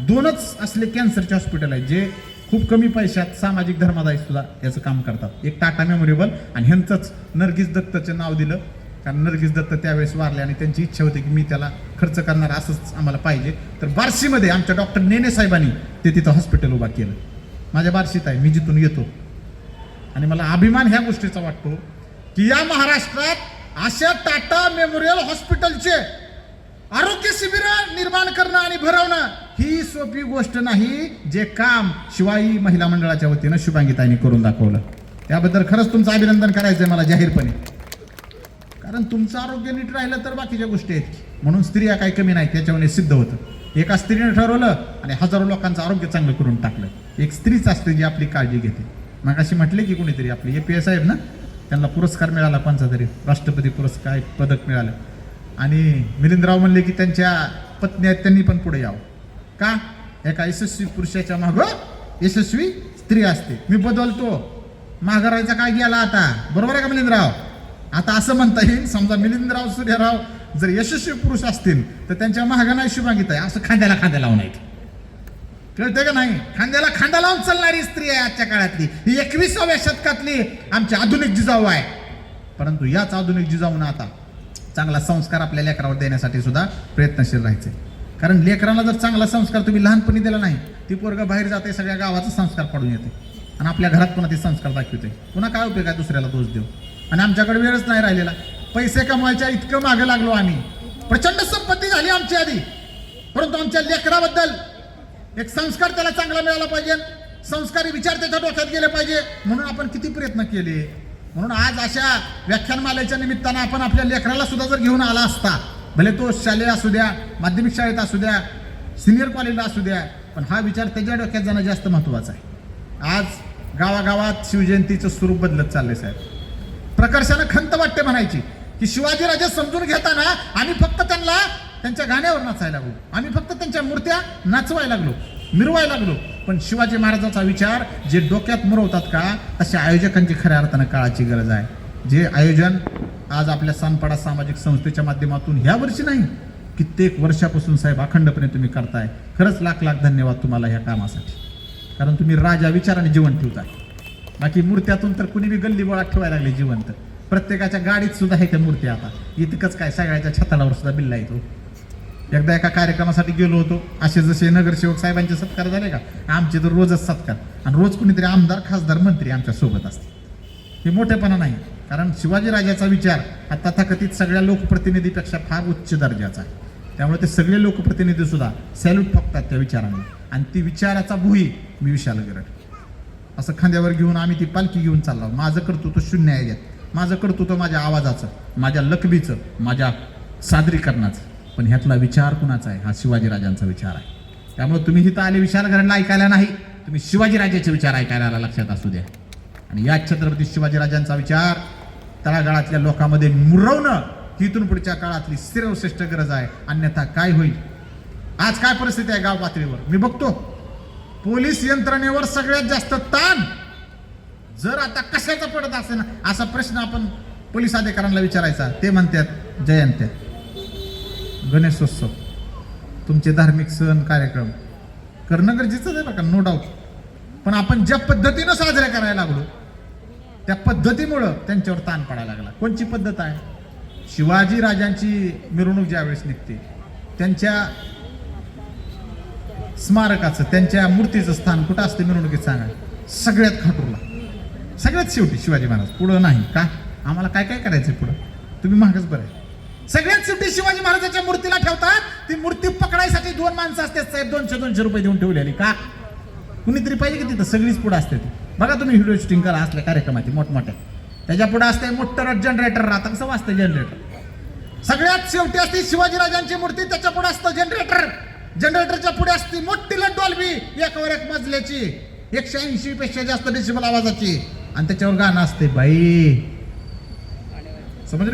2च असले कॅन्सरचे हॉस्पिटल आहेत जे खूप कमी पैशात सामाजिक धर्मादाय सुद्धा याचं काम करतात. एक टाटा मेमोरियल आणि ह्यांचंच नर्गिस दत्तचं नाव दिलं कारण नर्गिस दत्त त्यावेळेस वारले आणि त्यांची इच्छा होती की मी त्याला खर्च करणार असंच आम्हाला पाहिजे. तर बार्शीमध्ये आमच्या डॉक्टर नेने साहेबांनी ते तिथं हॉस्पिटल उभा केलं. माझ्या बार्शीत आहे, मी जिथून येतो. आणि मला अभिमान ह्या गोष्टीचा वाटतो की या महाराष्ट्रात अशा टाटा मेमोरियल हॉस्पिटलचे आरोग्य शिबिर निर्माण करणं आणि भरवणं ही सोपी गोष्ट नाही. जे काम शिवाई महिला मंडळाच्या वतीनं शुभांगीताईंनी करून दाखवलं त्याबद्दल खरंच तुमचं अभिनंदन करायचंय मला जाहीरपणे. कारण तुमचं आरोग्य नीट राहिलं तर बाकीच्या गोष्टी आहेत. म्हणून स्त्रिया काही कमी नाही, त्याच्यामुळे सिद्ध होतं. एका स्त्रीने ठरवलं आणि हजारो लोकांचं आरोग्य चांगलं करून टाकलं. एक स्त्रीच असते जी आपली काळजी घेते. मग अशी म्हटले की कोणीतरी आपले APS आहेत ना, त्यांना पुरस्कार मिळाला, कोणता तरी राष्ट्रपती पुरस्कार पदक मिळालं. आणि मिलिंदराव म्हणले की त्यांच्या पत्नी आहेत त्यांनी पण पुढे यावं. का? एका यशस्वी पुरुषाच्या मागं यशस्वी स्त्री असते. मी बदलतो, माघारायचा काय गेला आता, बरोबर आहे का मिलिंदराव? आता असं म्हणता येईल, समजा मिलिंदराव सूर्यराव जर यशस्वी पुरुष असतील तर त्यांच्या मागं नाही शुभांगीताई, असं खांद्याला खांद्या लावून आहेत. कळते का नाही? खांद्याला खांदा लावून चालणारी स्त्री आहे आजच्या काळातली. ही 21व्या शतकातली आमची आधुनिक जिजाऊ आहे. परंतु याच आधुनिक जिजाऊनं आता चांगला संस्कार आपल्या लेकरावर देण्यासाठी सुद्धा प्रयत्नशील राहायचे. कारण लेकरांना जर चांगला संस्कार तुम्ही लहानपणी दिला नाही, ती पोरगा बाहेर जाते, सगळ्या गावाचा संस्कार पडून येते आणि आपल्या घरात पुन्हा ती संस्कार दाखवते. पुन्हा काय उपयोग आहे दुसऱ्याला दोष देऊ? आणि आमच्याकडे वेळच नाही राहिलेला. पैसे कमवायच्या इतकं मागे लागलो आम्ही. प्रचंड संपत्ती झाली आमची आधी, परंतु आमच्या लेकराबद्दल एक संस्कार त्याला चांगला मिळाला पाहिजे, संस्कारी विचार त्याच्या डोक्यात गेले पाहिजे, म्हणून आपण किती प्रयत्न केले. म्हणून आज अशा व्याख्यानमालेच्या निमित्तानं आपण आपल्या लेकराला सुद्धा जर घेऊन आला असता, भले तो शालेय असू द्या, माध्यमिक शाळेत असू द्या, सिनियर कॉलेजला असू द्या, पण हा विचार त्याच्या डोक्यात जाणं जास्त महत्वाचं आहे. आज गावागावात शिवजयंतीचं स्वरूप बदलत चाललंय साहेब. प्रकर्षानं खंत वाटते म्हणायची की शिवाजीराजे समजून घेताना आम्ही फक्त त्यांना त्यांच्या गाण्यावर नाचायला लागलो, आम्ही फक्त त्यांच्या मूर्त्या नाचवायला लागलो, मिरवायला लागलो. पण शिवाजी महाराजांचा विचार जे डोक्यात मुरवतात का, तशा आयोजकांची खऱ्या अर्थानं काळाची गरज आहे. जे आयोजन आज आपल्या सानपाडा सामाजिक संस्थेच्या माध्यमातून ह्या वर्षी नाही, कित्येक वर्षापासून साहेब अखंडपणे तुम्ही करताय. खरंच लाख लाख धन्यवाद तुम्हाला ह्या कामासाठी. कारण तुम्ही राजा विचाराने जीवन ठेवताय. बाकी मूर्त्यातून तर कुणी बी गल्ली बोळात ठेवायला लागले जिवंत. प्रत्येकाच्या गाडीत सुद्धा आहे त्या मूर्त्या. आता इतकंच काय, सगळ्याच्या छतालावर सुद्धा बिल्ला येतो. एकदा एका कार्यक्रमासाठी गेलो होतो, असे जसे नगरसेवक साहेबांचे सत्कार झाले का, आमचे तर रोजच सत्कार. आणि रोज कुणीतरी आमदार, खासदार, मंत्री आमच्या सोबत असते. हे मोठेपणा नाही, कारण शिवाजी राजाचा विचार हा तथाकथित सगळ्या लोकप्रतिनिधीपेक्षा फार उच्च दर्जाचा आहे. त्यामुळे ते सगळे लोकप्रतिनिधी सुद्धा सॅल्यूट ठोकतात त्या विचाराने. आणि ती विचाराचा भुई मी विशाल गरड असं खांद्यावर घेऊन आम्ही ती पालखी घेऊन चाललो. माझं कर्तृत्व शून्य आहे यात. माझं कर्तृत्व माझ्या आवाजाचं, माझ्या लकबीचं, माझ्या सादरीकरणाचं. पण ह्यातला विचार कुणाचा आहे? हा शिवाजीराजांचा विचार आहे. त्यामुळे तुम्ही इथं आले विशाल गरडला ऐकायला नाही, तुम्ही शिवाजीराजाचे विचार ऐकायला आला, लक्षात असू द्या. आणि याच छत्रपती शिवाजीराजांचा विचार तळागाळातल्या लोकांमध्ये मुरवणं ही इथून पुढच्या काळातली सर्वश्रेष्ठ गरज आहे. अन्यथा काय होईल? आज काय परिस्थिती आहे गाव पातळीवर मी बघतो. पोलीस यंत्रणेवर सगळ्यात जास्त ताण जर आता कशाचा पडत असेल ना, असा प्रश्न आपण पोलीस अधिकाऱ्यांना विचारायचा. ते म्हणतात जयंत्या, गणेशोत्सव, तुमचे धार्मिक सण कार्यक्रम करणं गरजेचं आहे बरं का, नो डाऊट. पण आपण ज्या पद्धतीनं साजरे करायला लागलो त्या पद्धतीमुळं त्यांच्यावर ताण पडायला लागला. कोणची पद्धत आहे? शिवाजी राजांची मिरवणूक ज्यावेळेस निघते, त्यांच्या स्मारकाचं, त्यांच्या मूर्तीचं स्थान कुठं असते मिरवणुकीत सांगा? सगळ्यात खाटूरला, सगळ्यात शेवटी शिवाजी महाराज. पुढं नाही का? आम्हाला काय काय करायचंय पुढं? तुम्ही महागच बरं आहे. सगळ्यात शेवटी शिवाजी महाराजांच्या मूर्तीला ठेवतात. ती मूर्ती पकडायसाठी 2 माणसं असतात साहेब, 200-200 रुपये देऊन ठेवलेली. का? कुणीतरी पाहिजे की तिथं सगळीच पुढं असते. ती बघा तुम्ही व्हिडिओ शूटिंग करा असल्या कार्यक्रमाची मोठमोठ्या, त्याच्या पुढे असते मोठं जनरेटर. राहतं कसं वाजतं जनरेटर? सगळ्यात शेवटी असते शिवाजीराजांची मूर्ती, त्याच्या पुढे असतं जनरेटर. जनरेटरच्या पुढे असते मोठी डॉल्बी, एकावर एक मजल्याची, 180 पेक्षा जास्त डेसिबल आवाजाची, आणि त्याच्यावर गाणं असते. बाई समज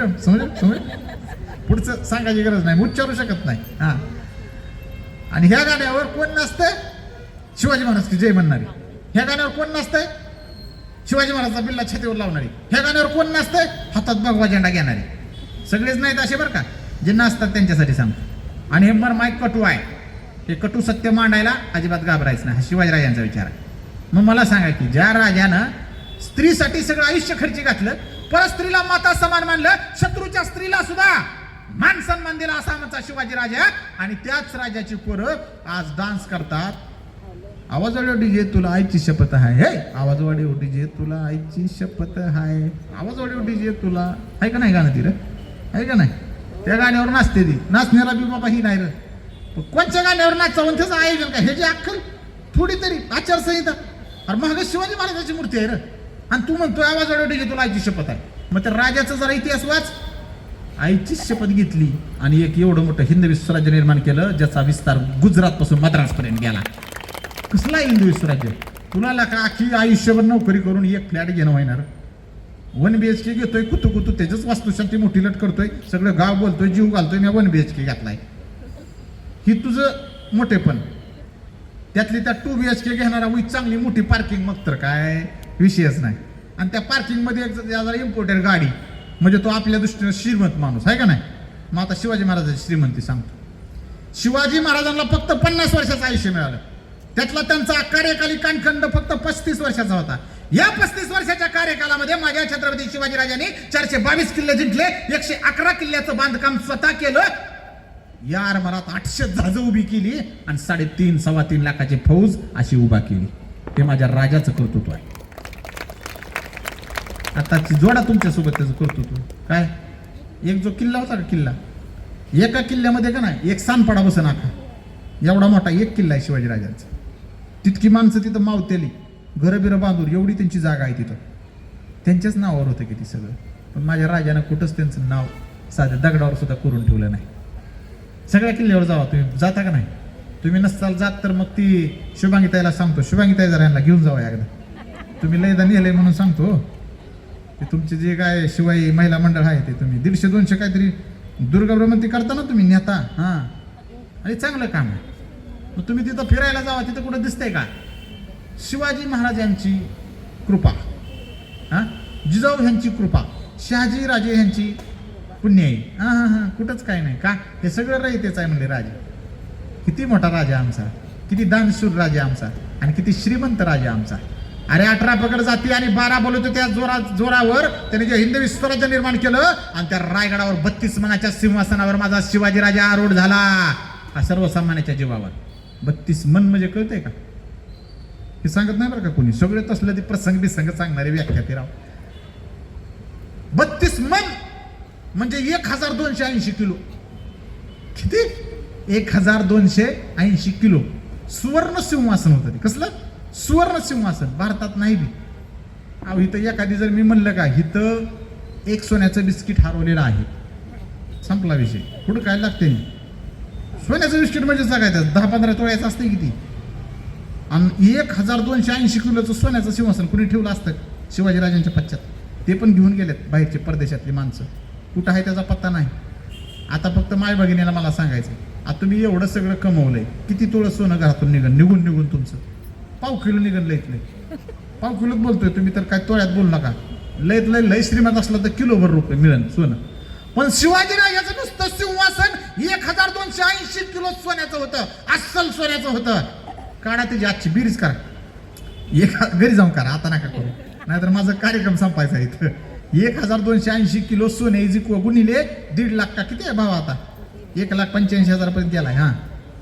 पुढचं सांगायची गरज नाही, उच्चारू शकत नाही. हा, आणि ह्या गाण्यावर कोण नसतंय? शिवाजी महाराज की जय म्हणणारी. ह्या गाण्यावर कोण नसतंय? शिवाजी महाराजचा बिल्ला छातीवर लावणारी. ह्या गाण्यावर कोण नसतंय? हातात भगवा झेंडा घेणारी. सगळेच नाहीत असे बरं का, जे नसतात त्यांच्यासाठी सांगतो. आणि हे माईक कटू आहे, हे कटू सत्य मांडायला अजिबात घाबरायचं नाही. हा शिवाजीराजांचा विचार आहे. मग मला सांगा की ज्या राजानं स्त्रीसाठी सगळं आयुष्य खर्ची घातलं, परस्त्रीला माता समान मानलं, शत्रूच्या स्त्रीला सुद्धा मान सन्मान दिला, असा आमचा शिवाजी राजा. आणि त्याच राजाची पोरं आज डान्स करतात. आवाज वाढव डीजे तुला आईची शपथ आहे. हे आवाज वाढव डीजे तुला आईची शपथ आहे. आवाज वाढव डीजे तुला आहे का नाही गाणं ती रे? आहे का नाही? त्या गाण्यावर नाचते ती. नाचण्याला बी बाबा ही नाही रे. कोणत्या गाण्यावर नाचावं त्याचं आयोजन काय? हे जे अक्कल थोडी तरी आचारसंहिता. अरे महाग शिवाजी महाराजांची मूर्ती आहे रे, आणि तू म्हणतोय आवाज वाढव डीजे तुला आईची शपथ आहे. मग त्या राजाचा जरा इतिहास वाच. आईची शपथ घेतली आणि एक एवढं मोठं हिंद विश्वराज्य निर्माण केलं, ज्याचा विस्तार गुजरात पासून मद्रास पर्यंत गेला. कसला हिंदू विश्वराज्य? कुणाला का अख्खी आयुष्यभर नोकरी करून एक फ्लॅट घेणं होणार? 1 BHK घेतोय, कुतू त्याच वास्तुशांती मोठी लट करतोय, सगळं गाव बोलतोय, जीव घालतोय, मी 1 BHK घेतलाय. ही तुझं मोठेपण. त्यातली त्या 2 BHK घेणारा उई चांगली मोठी पार्किंग, मग तर काय विषयच नाही. आणि त्या पार्किंग मध्ये एक जरा इम्पोर्टेड गाडी, म्हणजे तो आपल्या दृष्टीने श्रीमंत माणूस आहे का नाही? मग आता शिवाजी महाराजांची श्रीमंती सांगतो. शिवाजी महाराजांना फक्त 50 वर्षाचं आयुष्य मिळालं. त्यातला त्यांचा कार्यकाली कालखंड फक्त 35 वर्षाचा होता. या 35 वर्षाच्या कार्यकालामध्ये माझ्या छत्रपती शिवाजीराजांनी 422 किल्ले जिंकले, 111 किल्ल्याचं बांधकाम स्वतः केलं. या आरमारात 800 जहाजं उभी केली आणि 3.5-3.25 लाखाची फौज अशी उभा केली. हे माझ्या राजाचं कर्तृत्व आहे. आताची जोडा तुमच्या सोबत त्याचं कर्तृत्व काय? एक जो किल्ला होता का, किल्ला एका किल्ल्यामध्ये का नाही एक सानपाडा बसन आखा, एवढा मोठा एक किल्ला आहे शिवाजीराजांचा. तितकी माणसं तिथं मावतेली, घरं बिरं बांधून, एवढी त्यांची जागा आहे तिथं. त्यांच्याच नावावर होतं की ती सगळं. पण माझ्या राजानं कुठंच त्यांचं नाव साधं दगडावर सुद्धा करून ठेवलं नाही. सगळ्या किल्ल्यावर जावा. तुम्ही जाता का नाही? तुम्ही नसताल जात तर मग ती शुभांगीताईला सांगतो, शुभांगीताई जरा यांना घेऊन जावा एकदा. तुम्ही लयदा नेलंय म्हणून सांगतो. ते तुमचे जे काय शिवाई महिला मंडळ आहे ते तुम्ही 150-200 काहीतरी दुर्गाभ्रमंती करता ना तुम्ही, नेता. हां, आणि चांगलं काम आहे. मग तुम्ही तिथं फिरायला जावा, तिथं कुठं दिसतंय का शिवाजी महाराज यांची कृपा, हां, जिजाऊ यांची कृपा, शहाजी राजे यांची पुण्याई. हां हां हां, कुठंच काय नाही का. हे सगळं रयतेच आहे म्हणले राजे. किती मोठा राजा आमचा, किती दानशूर राजा आमचा, आणि किती श्रीमंत राजा आमचा. अरे 18 पकड जाती आणि 12 बोलवतो त्या जोरावर त्याने जे हिंदवी स्वराज्य निर्माण केलं, आणि त्या रायगडावर 32 मनाच्या सिंहासनावर माझा शिवाजी राजा आरूढ झाला सर्वसामान्याच्या जीवावर. 32 मन म्हणजे कळतंय का, हे सांगत नाही बरं का कोणी. सगळे तसलं ते प्रसंग बिसंग सांगणारे व्याख्या ते राव. 32 मन म्हणजे 1280 किलो. किती? 1280 किलो सुवर्ण सिंहासन होतं. ते कसलं सुवर्ण सिंहासन, भारतात नाही बी. अहो इथं एखादी जर मी म्हणलं का इथं एक सोन्याचं बिस्किट हरवलेलं आहे, संपला विषय. कुठं काय लागते सोन्याचं बिस्किट म्हणजे सांगायचं 10-15 तोळ्याचं असतं किती. आणि 1280 किलोचं सोन्याचं सिंहासन कुणी ठेवलं असतं शिवाजीराजांच्या पश्चात. ते पण घेऊन गेलेत बाहेरचे परदेशातली माणसं. कुठं आहे त्याचा पत्ता नाही. आता फक्त माय भगिनीला मला सांगायचं, आता तुम्ही एवढं सगळं कमवलंय, किती तोळं सोनं घरातून निघून तुमचं 1/2 किलो निघणं इथलं. 1/2 किलोत बोलतोय तुम्ही, तर काय तोळ्यात बोलू नका. लय श्रीमंत असलं तर किलोभर रुपये मिळेल सोनं. पण शिवाजीराजाचं नुसतं सिंहासन 1280 किलो सोन्याचं होतं, अस्सल सोन्याचं होतं. काढा त्याची आजची बिरीज करा, घरी जाऊन करा, आता नका करू, नाहीतर माझा कार्यक्रम संपायचा आहे इथं. 1280 किलो सोने गुणिले 1.5 लाख का किती आहे भाव आता, 1,85,000 पर्यंत गेलाय. हा,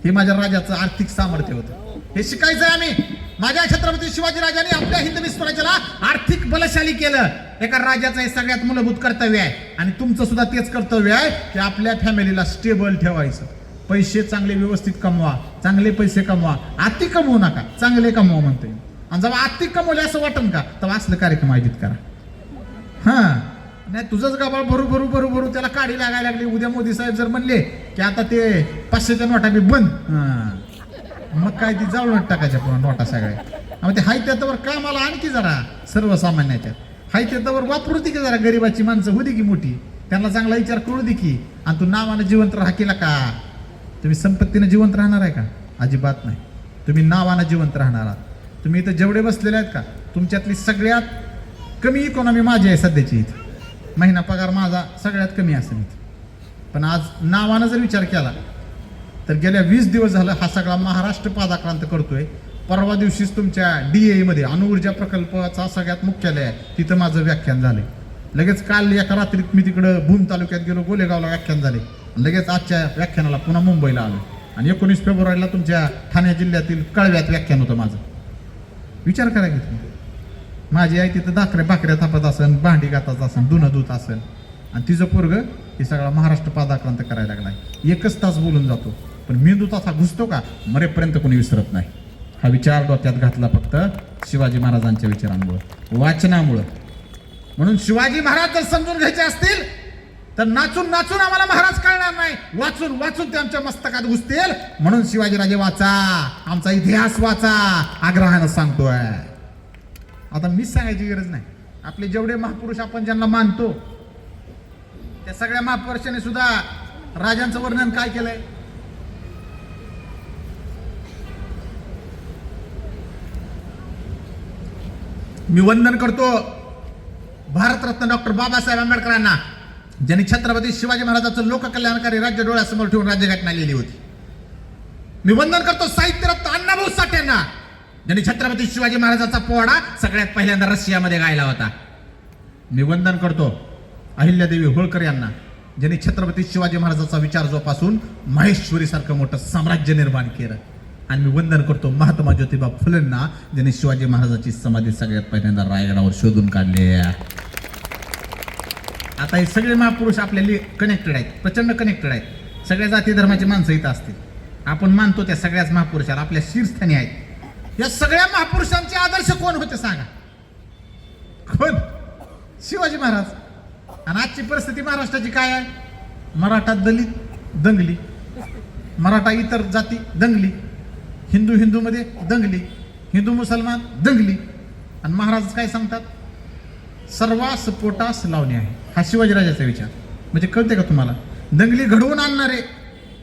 हे माझ्या राजाचं आर्थिक सामर्थ्य होतं. हे शिकायचं आहे आम्ही. माझ्या छत्रपती शिवाजीराजांनी आपल्या हिंदवी स्वराज्याला आर्थिक बलशाली केलं. एका राजाचं हे सगळ्यात मूलभूत कर्तव्य आहे, आणि तुमचं सुद्धा तेच कर्तव्य आहे की आपल्या फॅमिलीला स्टेबल ठेवायचं. पैसे चांगले व्यवस्थित कमवा, चांगले पैसे कमवा, अति कमवू नका, चांगले कमवा म्हणतोय. आणि जेव्हा अति कमवले असं वाटन का, तेव्हा असलं कार्यक्रम आयोजित करा. हा, नाही तुझंच गाबाळ भरू त्याला काढी लागायला लागली. उद्या मोदी साहेब जर म्हणले की आता ते 500च्या नोटा बी बंद, मग काय ती जाळून टाकायच्या पुन्हा नोटा सगळ्या. ते हाय त्याच्यावर कामाला आणखी जरा सर्वसामान्याच्या हाय त्याच्यावर वापरू दे की जरा. गरीबाची माणसं होती की मोठी, त्यांना चांगला विचार करू दे की. आणि तू नावानं जिवंत राहा केला का? तुम्ही संपत्तीनं जिवंत राहणार आहे का? अजिबात नाही. तुम्ही नावानं जिवंत राहणार आहात. तुम्ही इथं जेवढे बसलेले आहेत का, तुमच्यातली सगळ्यात कमी इकॉनॉमी माझी आहे सध्याची. इथं महिना पगार माझा सगळ्यात कमी असेल इथं. पण आज नावानं जर विचार केला तर गेल्या 20 दिवस झालं हा सगळा महाराष्ट्र पादाक्रांत करतोय. परवा दिवशीच तुमच्या DAE मध्ये अणुऊर्जा प्रकल्पाचा सगळ्यात मुख्यालय आहे, तिथं माझं व्याख्यान झालंय. लगेच काल एका रात्रीत मी तिकडं भूम तालुक्यात गेलो, गोलेगावला व्याख्यान झाले. लगेच आजच्या व्याख्यानाला पुन्हा मुंबईला आलो. आणि 19 फेब्रुवारीला तुमच्या ठाणे जिल्ह्यातील कळव्यात व्याख्यान होतं माझं. विचार करा की तुम्ही. माझी आई तिथं भाकऱ्या थापत असन, भांडी घातत असन, धुणं धुत असेल, आणि तिचं पोरगं हे सगळा महाराष्ट्र पादाक्रांत करायला लागलाय. 1 तास बोलून जातो, पण मेंदू तसा घुसतो का मरेपर्यंत कोणी विसरत नाही. हा विचार डोक्यात घातला फक्त शिवाजी महाराजांच्या विचारांमुळे, वाचनामुळं. म्हणून शिवाजी महाराज जर समजून घ्यायचे असतील तर नाचून आम्हाला महाराज कळणार नाही, वाचून ते आमच्या मस्तकात घुसतील. म्हणून शिवाजीराजे वाचा, आमचा इतिहास वाचा, आग्रहानं सांगतोय. आता मीच सांगायची गरज नाही. आपले जेवढे महापुरुष आपण ज्यांना मानतो त्या सगळ्या महापुरुषांनी सुद्धा राजांचं वर्णन काय केलंय? मी वंदन करतो भारतरत्न डॉक्टर बाबासाहेब आंबेडकरांना, ज्यांनी छत्रपती शिवाजी महाराजांचं लोककल्याणकारी राज्य डोळ्यासमोर ठेवून राज्यघटना लिहिली होती. मी वंदन करतो साहित्यरत्न अण्णाभाऊ साठेंना, ज्यांनी छत्रपती शिवाजी महाराजांचा पोवाडा सगळ्यात पहिल्यांदा रशियामध्ये गायला होता. मी वंदन करतो अहिल्यादेवी होळकर यांना, ज्यांनी छत्रपती शिवाजी महाराजांचा विचार जोपासून माहेश्वरी सारखं मोठं साम्राज्य निर्माण केलं. आणि मी वंदन करतो महात्मा ज्योतिबा फुलेंना, ज्यांनी शिवाजी महाराजांची समाधी सगळ्यात पहिल्यांदा रायगडावर शोधून काढली. आता हे सगळे महापुरुष आपल्याला कनेक्टेड आहेत, प्रचंड कनेक्टेड आहेत. सगळ्या जाती धर्माची माणसं इथं असतील. आपण मानतो त्या सगळ्याच महापुरुषाला आपल्या शीर्षस्थानी आहेत. या सगळ्या महापुरुषांचे आदर्श कोण होते सांगा? कोण? शिवाजी महाराज. आणि आजची परिस्थिती महाराष्ट्राची काय आहे? मराठा दलित दंगली, मराठा इतर जाती दंगली, हिंदू मध्ये दंगली, हिंदू मुसलमान दंगली. आणि महाराज काय सांगतात? सर्वास पोटास लावणे आहे. हा शिवाजीराजाचा विचार. म्हणजे कळते का तुम्हाला? दंगली घडवून आणणारे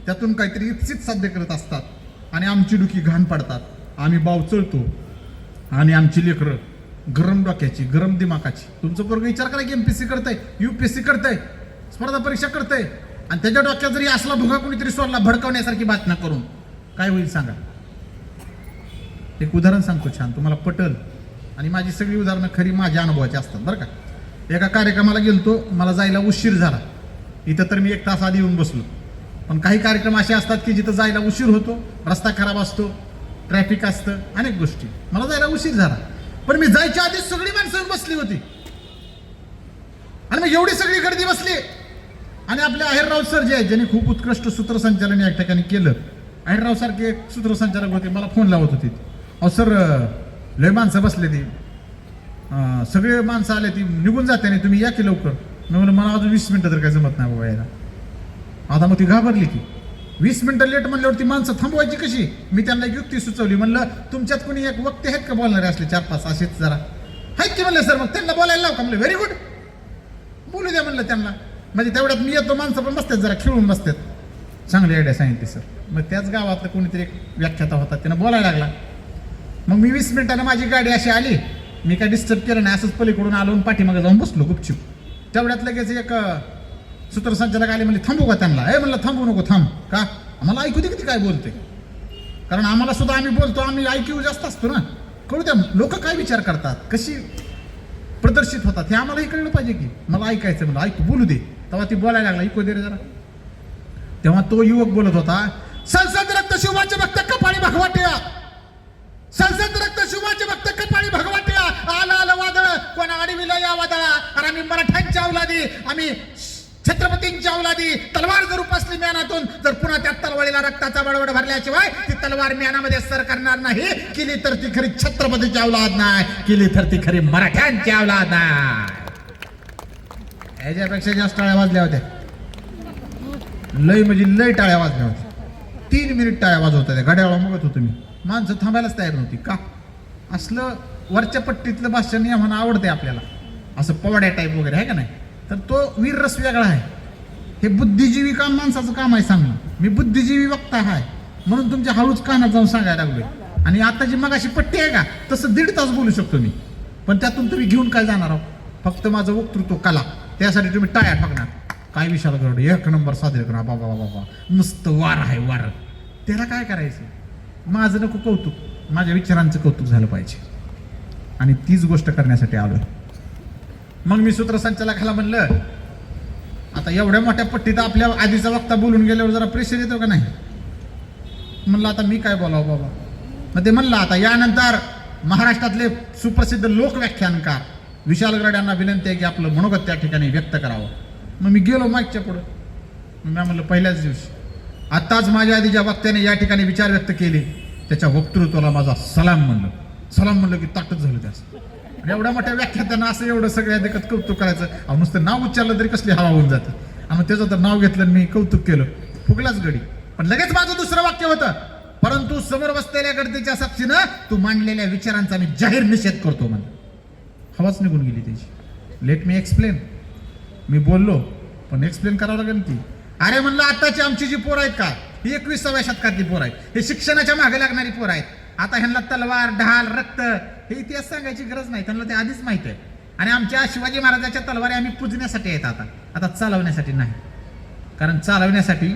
त्यातून काहीतरी इप्सित साध्य करत असतात आणि आमची डुकी घाण पडतात. आम्ही बाव चळतो आणि आमची लेकरं गरम डोक्याची, गरम दिमागाची. तुमचं पोरगं विचार करा की एमपीएससी करतंय, यूपीएससी करतंय, स्पर्धा परीक्षा करतंय आणि त्याच्या डोक्यात जरी असला भुगा कोणीतरी सोडला भडकवण्यासारखी बातम्या करून, काय होईल सांगा? एक उदाहरण सांगतो छान, तुम्हाला पटल. आणि माझी सगळी उदाहरणं खरी माझ्या अनुभवाची असतात बरं का. एका कार्यक्रमाला गेलतो, मला जायला उशीर झाला. इथं तर मी 1 तास आधी येऊन बसलो, पण काही कार्यक्रम असे असतात की जिथं जायला उशीर होतो, रस्ता खराब असतो, ट्रॅफिक असतं, अनेक गोष्टी. मला जायला उशीर झाला, पण मी जायच्या आधी सगळी माणसं येऊन बसली होती आणि मग एवढी सगळी गर्दी बसली. आणि आपले अहिरराव सर जे आहेत, ज्यांनी खूप उत्कृष्ट सूत्रसंचालन या ठिकाणी केलं, अहिरराव सारखे एक सूत्रसंचालक होते, मला फोन लावत होते. अहो सर, लय माणसं बसले, ती सगळे माणसं आले, ती निघून जाते नाही, तुम्ही या की लवकर. मी म्हणलं मला अजून 20 मिनिटं तर काय जमत नाही बाबा यायला. आता मग ती घाबरली की 20 मिनिटं लेट म्हणल्यावरती माणसं थांबवायची कशी. मी त्यांना एक युक्ती सुचवली, म्हणलं तुमच्यात कोणी एक वक्ते आहेत का बोलणारे असले 4-5 असेच जरा आहेत की. म्हणलं सर मग त्यांना बोलायला लाव का. म्हणलं व्हेरी गुड, बोलू द्या म्हणलं त्यांना. म्हणजे तेवढ्यात मी येतो, माणसं पण बसतात जरा खेळून बसतात. चांगली आयडिया सांगितली सर. मग त्याच गावातलं कोणीतरी एक व्याख्याता होता, त्यानं बोलायला लागला. मग मी 20 मिनिटानं माझी गाडी अशी आली, मी काय डिस्टर्ब केलं नाही, असंच पलीकडून आलो आणि पाठीमागे जाऊन बसलो गुपचूप. तेवढ्यात लगेच एक सूत्रसंचालक आले, म्हणजे थांबू का त्यांना. म्हणलं थांबू नको, थांब का, आम्हाला ऐकू दे किती काय बोलते. कारण आम्हाला सुद्धा आम्ही बोलतो, आम्ही IQ जास्त असतो ना, कळू द्या लोक काय विचार करतात, कशी प्रदर्शित होतात हे आम्हालाही कळलं पाहिजे की. मला ऐकायचं, म्हणलं ऐकू, बोलू दे. तेव्हा ती बोलायला लागला, ऐकू दे रे जरा. तेव्हा तो युवक बोलत होता, संसद रक्त शिवाचे भक्त कपाळी भगवाट्या, संसद रक्त शिवाचे भक्त कपाळी भगवाट्या. आला आलं वादळ, कोणा आडविला या वादळा. अरे आम्ही मराठ्यांच्या अवलादी, आम्ही छत्रपतींच्या अवलादी. तलवार जर उपसली म्यानातून, जर पुन्हा त्या तलवारीला रक्ताचा बडबड भरल्याशिवाय ती तलवार म्यानामध्ये सर करणार नाही. केली तर ती खरी छत्रपतीची अवलाद नाही, केली तर ती खरी मराठ्यांची अवलाद नाही. याच्यापेक्षा जास्त टाळ्या वाजल्या होत्या, लय म्हणजे लय टाळ्या वाजल्या होत्या. 3 मिनिट टाळ्या वाजवत होत्या, घड्याळा बघत होतो मी. माणसं थांबायलाच तयार नव्हती. का? असलं वरच्या पट्टीतलं भाषण या म्हणा आवडते आपल्याला, असं पवाड्या टाईप वगैरे आहे का नाही. तर तो वीर रस वेगळा आहे. हे बुद्धिजीवी काम माणसाचं काम आहे सांगणं. मी बुद्धिजीवी वक्ता आहे म्हणून तुमच्या हळूच कानात जाऊन सांगायला लागलोय. आणि आता जी मगाशी पट्टी आहे का, तसं 1.5 तास बोलू शकतो मी, पण त्यातून तुम्ही घेऊन काय जाणार आहोत. फक्त माझं वक्तृत्व कला, त्यासाठी तुम्ही टाळ्या ठोकणार. काय विशाल गरड 1 नंबर सादर करा, बाबा बाबा बाबा नुसतं वार आहे वार. त्याला काय करायचं. माझं नको कौतुक, माझ्या विचारांचं कौतुक झालं पाहिजे. आणि तीच गोष्ट करण्यासाठी आलोय. मग मी सूत्रसंचालकाला म्हणलं, आता एवढ्या मोठ्या पट्टीत आपल्या आधीचा वक्ता बोलून गेल्यावर जरा प्रेशर येतो का नाही. म्हणलं आता मी काय बोलावं बाबा. मग ते म्हणलं, आता यानंतर महाराष्ट्रातले सुप्रसिद्ध लोकव्याख्यानकार विशाल गरड यांना विनंती आहे की आपलं मनोगत त्या ठिकाणी व्यक्त करावं. मग मी गेलो मागच्या पुढं. मी म्हणलं पहिल्याच दिवशी, आत्ताच माझ्या आधी ज्या वक्त्याने या ठिकाणी विचार व्यक्त केले त्याच्या वक्तृत्वाला माझा सलाम म्हणलं. सलाम म्हणलं की ताकद झालं त्यास. आणि एवढ्या मोठ्या व्याख्यात्यानं असं एवढं सगळ्या देखत कौतुक करायचं. अहो नुसतं नाव उच्चारलं तरी कसली हवा होऊन जाते. आणि त्याचं तर नाव घेतलं मी कौतुक केलं, फुगलाच गडी. पण लगेच माझं दुसरं वाक्य होतं, परंतु समोर बसलेल्या गर्दीच्या साक्षीनं तू मांडलेल्या विचारांचा मी जाहीर निषेध करतो म्हणलं. हवाच निघून गेली त्याची. Let me explain. मी बोललो पण एक्सप्लेन करावं लागेल की. अरे म्हणलं आताची आमची जी पोरं आहेत का, ही 21व्या शतकातली पोरं आहेत. हे शिक्षणाच्या मागे लागणारी पोरं आहेत. आता ह्यांना तलवार, ढाल, रक्त हे इतिहास सांगायची गरज नाही, त्यांना ते आधीच माहिती आहे. आणि आमच्या शिवाजी महाराजांच्या तलवारी आम्ही पूजण्यासाठी आहेत, आता चालवण्यासाठी नाही. कारण चालवण्यासाठी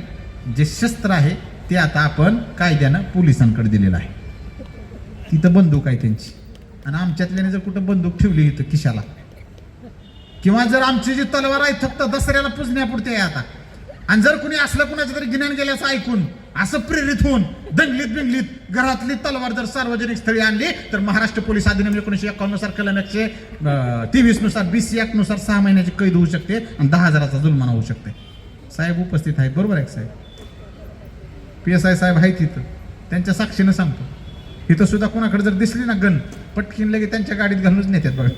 जे शस्त्र आहे ते आता आपण कायद्यानं पोलिसांकडे दिलेलं आहे. तिथं बंदूक आहे त्यांची. आणि आमच्यातल्याने जर कुठं बंदूक ठेवली इथं खिशाला, किंवा जर आमची जी तलवार आहे फक्त दसऱ्याला पूजण्यापुरती आहे आता, आणि जर कुणी असलं कुणाचं तरी गिन्यान गेल्याचं ऐकून असं प्रेरित होऊन दंगलीत बिंगलीत घरातली तलवार जर सार्वजनिक स्थळी आणली तर महाराष्ट्र पोलीस अधिनियम 1951 नुसार कलम 123 नुसार BC ऍक्ट नुसार 6 महिन्याची कैद होऊ शकते आणि 10,000चा जुर्माना होऊ शकते. साहेब उपस्थित आहेत बरोबर आहे साहेब. PSI साहेब आहेत इथं, त्यांच्या साक्षीनं सांगतो. इथं सुद्धा कोणाकडे जर दिसली ना गन, पटकीन लगे त्यांच्या गाडीत घालूनच नेतात बघा.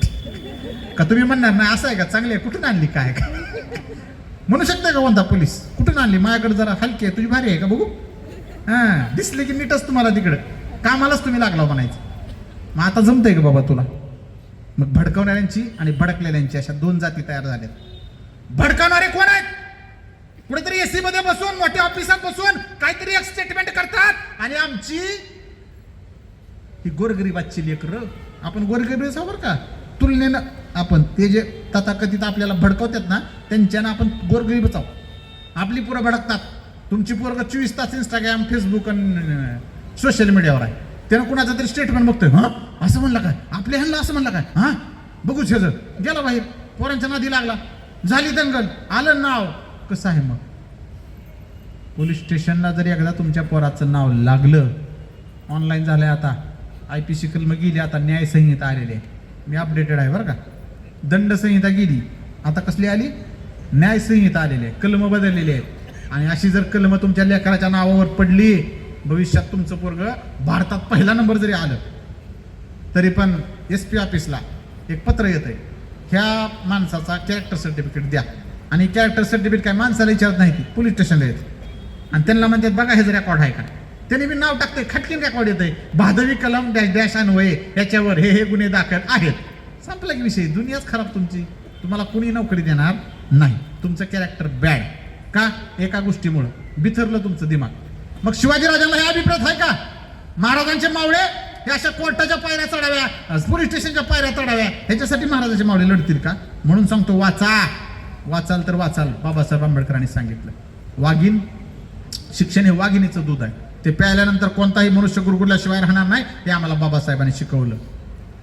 का तुम्ही म्हणणार नाही असं आहे का, चांगली आहे, कुठून आणली काय का म्हणू शकते का कोणता पोलीस, कुठून आणली, माझ्याकडे जरा हलकी आहे, तुझी भारी आहे का बघू. हां दिसली की नीटच तुम्हाला तिकडं कामालाच तुम्ही लागला म्हणायचं. मग आता जमतंय का बाबा तुला. मग भडकवणाऱ्यांची आणि भडकलेल्यांची अशा 2 जाती तयार झाल्यात. भडकवणारे कोण आहेत, कुठेतरी एसी मध्ये बसून मोठ्या ऑफिसात बसून काहीतरी एक स्टेटमेंट करतात आणि आमची ही गोरगरिबाची लेकरं, आपण गोरगरीब बरं का, तुलनेनं आपण ते जे तथाकथित आपल्याला भडकवतात ना त्यांच्यानं आपण गोरगरीबच आहोत. आपली पोरं भडकतात. तुमची पोरं 24 तास इंस्टाग्राम फेसबुक आणि सोशल मीडियावर आहे. त्यानं कुणाचं तरी स्टेटमेंट बघतोय, हा असं म्हणलं काय, आपल्या ह्यांना असं म्हणलं काय, हा बघूच ह्याचं गेला बाहेर, पोरांच्या नादी लागला, झाली दंगल, आलं नाव. कसं आहे मग पोलीस स्टेशनला जरी एकदा तुमच्या पोराचं नाव लागलं, ऑनलाईन झालंय आता, IPC कलम गेली, आता न्यायसंहिता आलेली आहे, मी अपडेटेड आहे बरं का. दंड संहिता गेली, आता कसली आली, न्यायसंहिता आलेली आहे, कलम बदललेली आहेत. आणि अशी जर कलम तुमच्या लेकराच्या नावावर पडली, भविष्यात तुमचं पोरग भारतात पहिला नंबर जरी आलं तरी पण SP ऑफिसला एक पत्र येतंय, ह्या माणसाचा कॅरेक्टर सर्टिफिकेट द्या. आणि कॅरेक्टर सर्टिफिकेट काय माणसाला विचारत नाही, ती पोलीस स्टेशनला येते आणि त्यांना म्हणतात बघा हे जर रेकॉर्ड आहे का. त्याने मी नाव टाकतंय, खटकीन रेकॉर्ड येतंय, भादवी कलम डॅश अन्वये याच्यावर हे गुन्हे दाखल आहेत. संपला की विषय. दुनियाच खराब तुमची, तुम्हाला कुणी नोकरी देणार नाही. तुमचं कॅरेक्टर बॅड का, एका गोष्टीमुळं बिथरलं तुमचं दिमाग. मग शिवाजीराजांना हे अभिप्राय आहे का महाराजांचे मावळे हे अशा कोर्टाच्या पायऱ्या चढाव्या, पोलीस स्टेशनच्या पायऱ्या चढाव्या, ह्याच्यासाठी महाराजांचे मावळे लढतील का. म्हणून सांगतो वाचाल तर वाचाल. बाबासाहेब आंबेडकरांनी सांगितलं वाघीण शिक्षण हे वाघिणीचं दूध आहे, ते प्यायल्यानंतर कोणताही मनुष्य गुरगुरल्याशिवाय राहणार नाही, हे आम्हाला बाबासाहेबांनी शिकवलं.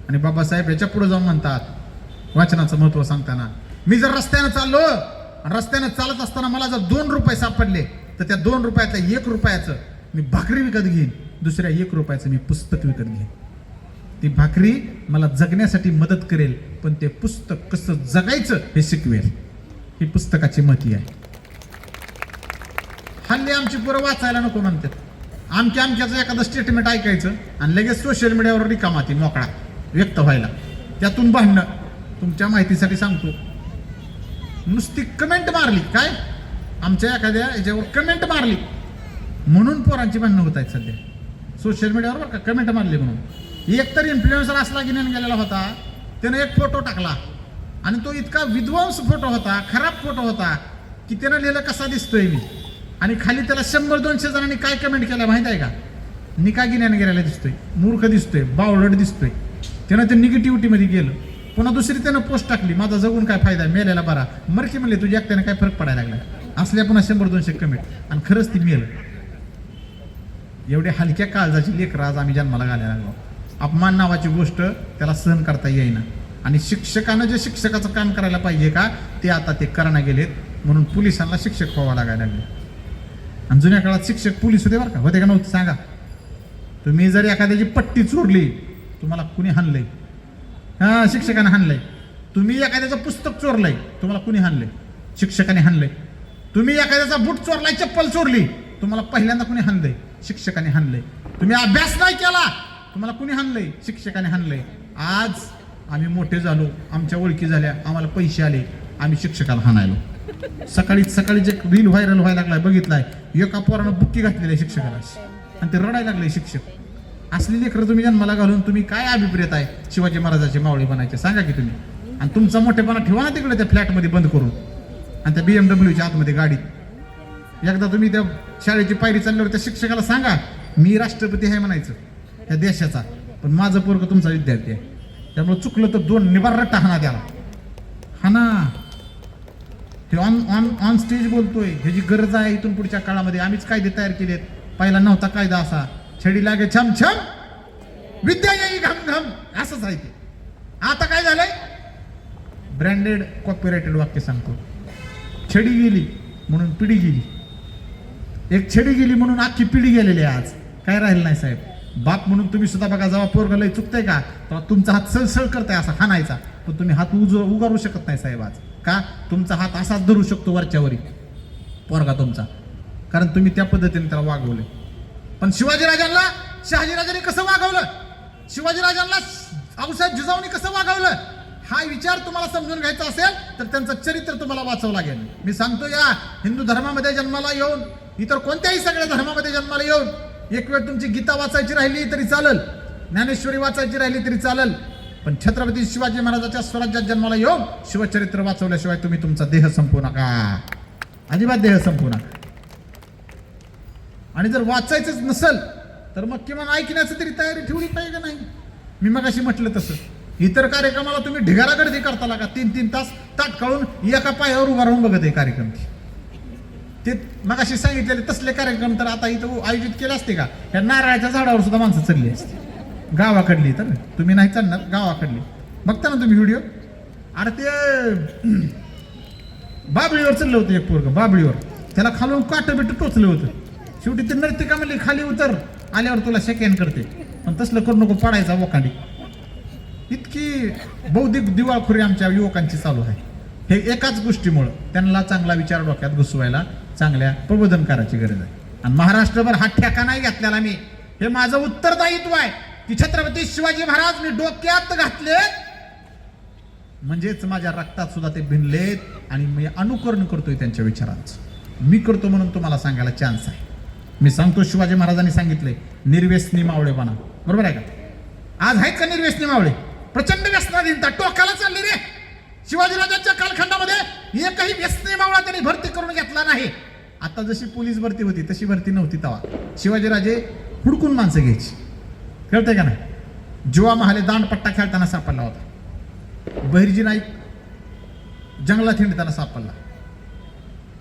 आणि बाबासाहेब याच्या पुढे जाऊन म्हणतात वाचनाचं महत्व सांगताना, मी जर रस्त्यानं चाललो, रस्त्यानं चालत असताना मला जर 2 रुपये सापडले तर त्या 2 रुपयातल्या 1 रुपयाचं मी भाकरी विकत घेईन, दुसऱ्या 1 रुपयाचं मी पुस्तक विकत घेईन. ती भाकरी मला जगण्यासाठी मदत करेल, पण ते पुस्तक कसं जगायचं हे शिकवेल. ही पुस्तकाची महती आहे. हल्ली आमची पोरं वाचायला नको म्हणतात, आमच्याचं एखादं स्टेटमेंट ऐकायचं आणि लगेच सोशल मीडियावर रिकामाती मोकळा व्यक्त व्हायला, त्यातून भांडणं. तुमच्या माहितीसाठी सांगतो, नुसती कमेंट मारली काय, आमच्या एखाद्या याच्यावर कमेंट मारली म्हणून पोरांची भांडणं होत आहेत सध्या सोशल मीडियावर बरं का. कमेंट मारली म्हणून. एक तर इन्फ्लुएन्सर असला गिन्यान गेलेला होता, त्यानं एक फोटो टाकला आणि तो इतका विध्वंस फोटो होता, खराब फोटो होता की त्यानं लिहिलं कसा दिसतोय मी, आणि खाली त्याला 100-200 जणांनी काय कमेंट केल्या माहित आहे का, निका गिन्यान गेलेला दिसतोय, मूर्ख दिसतोय, बावळट दिसतोय. त्यानं ते निगेटिव्हिटीमध्ये गेलं. पुन्हा दुसरी त्यानं पोस्ट टाकली, माझा जगून काय फायदा, मेलेला बरा, मरकी म्हणले तुझ्या एकट्याने काय फरक पडायला लागला. असल्या पुन्हा 100-200 कमेंट, आणि खरंच ती मेलं. एवढ्या हलक्या काळजाची लेकरं आज आम्ही जन्माला घालायला लागलो. अपमान नावाची गोष्ट त्याला सहन करता येईना. आणि शिक्षकानं जे शिक्षकाचं काम करायला पाहिजे का, ते आता ते करणं गेलेत. म्हणून पोलिसांना शिक्षक व्हावं लागायला लागले. आणि जुन्या काळात शिक्षक पोलीस होते बरं का, होते का नव्हते सांगा. तुम्ही जर एखाद्याची पट्टी चोरली, तुम्हाला कुणी हाणलंय, हा शिक्षकाने हाणलंय. तुम्ही एखाद्याचं पुस्तक चोरलंय, तुम्हाला कुणी हाणलंय, शिक्षकाने हाणलंय. तुम्ही एखाद्याचा बूट चोरलाय, चप्पल चोरली, तुम्हाला पहिल्यांदा कुणी हाणलंय, शिक्षकाने हाणलंय. तुम्ही अभ्यास नाही केला, तुम्हाला कुणी हाणलंय, शिक्षकाने हाणलंय. आज आम्ही मोठे झालो, आमच्या ओळखी झाल्या, आम्हाला पैसे आले, आम्ही शिक्षकाला हाणायलो. सकाळी जे रील व्हायरल व्हायला लागलाय बघितलाय, एका पोरानं बुक्की घातलेली आहे शिक्षकाला आणि ते रडायला लागले शिक्षक. असली लेकरं तुम्ही जन्माला घालून तुम्ही काय अभिप्रेत आहे शिवाजी महाराजाचे मावळे बनायचे सांगा की तुम्ही. आणि तुमचा मोठेपणा ठेवा ना तिकडे त्या फ्लॅटमध्ये बंद करून आणि त्या BMWच्या आतमध्ये गाडीत. एकदा तुम्ही त्या शाळेची पायरी चालल्यावर त्या शिक्षकाला सांगा मी राष्ट्रपती आहे म्हणायचं त्या देशाचा, पण माझं पोरग तुमचा विद्यार्थी आहे, त्यामुळे चुकलं तर 2 निबार रट्टा हाना द्याला. हाना ते ऑन स्टेज बोलतोय, ह्याची गरज आहे इथून पुढच्या काळामध्ये. आम्हीच कायदे तयार केलेत. पहिला नव्हता कायदा असा, छडी लागे छम छम विद्या येई घम घम, असंच आहे ते. आता काय झालंय, ब्रँडेड कॉपीराइटेड वाक्य सांगतो. छडी गेली म्हणून पिढी गेली, एक छडी गेली म्हणून अख्खी पिढी गेलेली आहे. आज काय राहिलं नाही साहेब. बाप म्हणून तुम्ही सुद्धा बघा, जेव्हा पोरग लय चुकतंय का तेव्हा तुमचा हात सळसळ करताय असा हाणायचा, पण तुम्ही हात उगारू शकत नाही साहेब आज. का, तुमचा हात असाच धरू शकतो वरच्यावरी पोरगा तुमचा, कारण तुम्ही त्या पद्धतीने त्याला वागवले. पण शिवाजीराजांना शहाजीराजांनी कसं वागवलं, शिवाजीराजांना आऊसाहेब जिजाऊंनी कसं वागवलं, हा विचार तुम्हाला समजून घ्यायचा असेल तर त्यांचं चरित्र तुम्हाला वाचावं लागेल. मी सांगतो, या हिंदू धर्मामध्ये जन्माला येऊन, इतर कोणत्याही सगळ्या धर्मामध्ये जन्माला येऊन, एक वेळ तुमची गीता वाचायची राहिली तरी चालेल, ज्ञानेश्वरी वाचायची राहिली तरी चालेल, पण छत्रपती शिवाजी महाराजांच्या स्वराज्यात जन्माला येऊन शिवचरित्र वाचवल्याशिवाय तुम्ही तुमचा देह संपवू नका. अजिबात देह संपू नका. आणि जर वाचायचंच नसल तर मग किमान ऐकण्याचं तरी तयारी ठेवली पाहिजे का नाही. मी मगाशी म्हटलं तसं इतर कार्यक्रमाला तुम्ही ढिगारा गर्दी करता का 3-3 तास ताटकाळून एका पायावर उभा राहून बघत आहे कार्यक्रम. ते मगाशी सांगितलेले तसले कार्यक्रम तर आता इथं आयोजित केले असते का. या नारळाच्या झाडावर सुद्धा माणसं चढली असते गावाकडली. तर तुम्ही नाही चढणार गावाकडली. बघता ना तुम्ही व्हिडिओ. अरे ते बाबळीवर चढलं होतं एक पोरग बाबळीवर. त्याला खालून काट बिट टोचलं होतं. शेवटी ते नर्तिका म्हणली खाली उतर आल्यावर तुला सेकंड करते. पण तसलं करू नको पडायचा वखांडी. इतकी बौद्धिक दिवाळखोरी आमच्या युवकांची चालू आहे. हे एकाच गोष्टीमुळं त्यांना चांगला विचार डोक्यात घुसवायला चांगल्या प्रबोधनकाराची गरज आहे. आणि महाराष्ट्रभर हा ठेका नाही घेतलेला मी. हे माझं उत्तरदायित्व आहे की छत्रपती शिवाजी महाराज मी डोक्यात घातले म्हणजेच माझ्या रक्तात सुद्धा ते भिनलेत आणि मी अनुकरण करतोय त्यांच्या विचारांचं. मी करतो म्हणून तुम्हाला सांगायला चान्स आहे. मी सांगतो शिवाजी महाराजांनी सांगितले निर्व्यसनी मावळेपणा. बरोबर आहे का. आज आहेत का निर्व्यसनी मावळे. प्रचंड व्यसनाधीनता टोकाला चालली रे. शिवाजीराजांच्या कालखंडामध्ये एकही व्यसनी मावळा त्यांनी भरती करून घेतला नाही. आता जशी पोलीस भरती होती तशी भरती नव्हती तेव्हा. शिवाजीराजे हुडकून माणसं घ्यायची. कळतंय का नाही. जीवा महाले दांडपट्टा खेळताना सापडला होता. बहिर्जी नाईक जंगलात हिंडताना सापडला.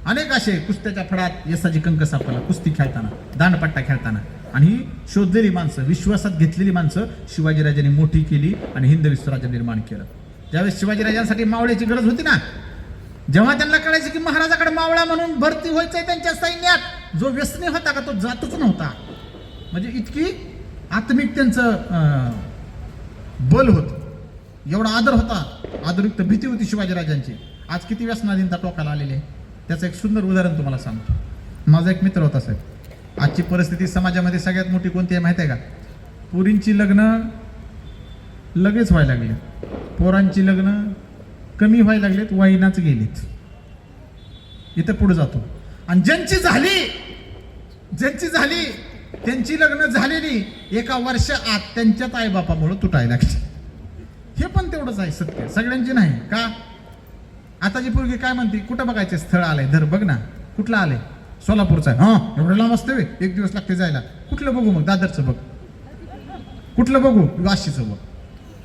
अनेक असे कुस्त्याच्या फडात यसाजी कंक सापडला कुस्ती खेळताना दांडपट्टा खेळताना. आणि ही शोधलेली माणसं विश्वासात घेतलेली माणसं शिवाजीराजांनी मोठी केली आणि हिंदवी स्वराज्य निर्माण केलं. ज्यावेळेस शिवाजीराजांसाठी मावळ्याची गरज होती ना जेव्हा त्यांना कळायचं की महाराजाकडे मावळा म्हणून भरती व्हायचंय त्यांच्या सैन्यात जो व्यसनी होता का तो जातच नव्हता. म्हणजे इतकी आत्मिक त्यांचं बल होतं. एवढा आदर होता. आदरयुक्त भीती होती शिवाजीराजांची. आज किती व्यसनाधीनता टोकाला आलेली आहे. त्याचं एक सुंदर उदाहरण तुम्हाला सांगतो. माझा एक मित्र होता साहेब. आजची परिस्थिती समाजामध्ये सगळ्यात मोठी कोणती आहे माहिती आहे का. पोरींची लग्न लगेच व्हायला लागली. पोरांची लग्न कमी व्हायला लागलेत वाईनाच गेलीत. इथं पुढे जातो. आणि ज्यांची झाली त्यांची लग्न झालेली एका वर्षाआत त्यांच्याच आईबापामुळे तुटायला लागली. हे पण तेवढंच आहे सत्य. सगळ्यांची नाही का. आताची पोरगी काय म्हणते कुठं बघायचे स्थळ आलंय धर बघ ना. कुठलं आलंय सोलापूरचं आहे. हां एवढं लांब असते एक दिवस लागते जायला. कुठलं बघू मग दादरचं बघ. कुठलं बघू वाशीचं बघ.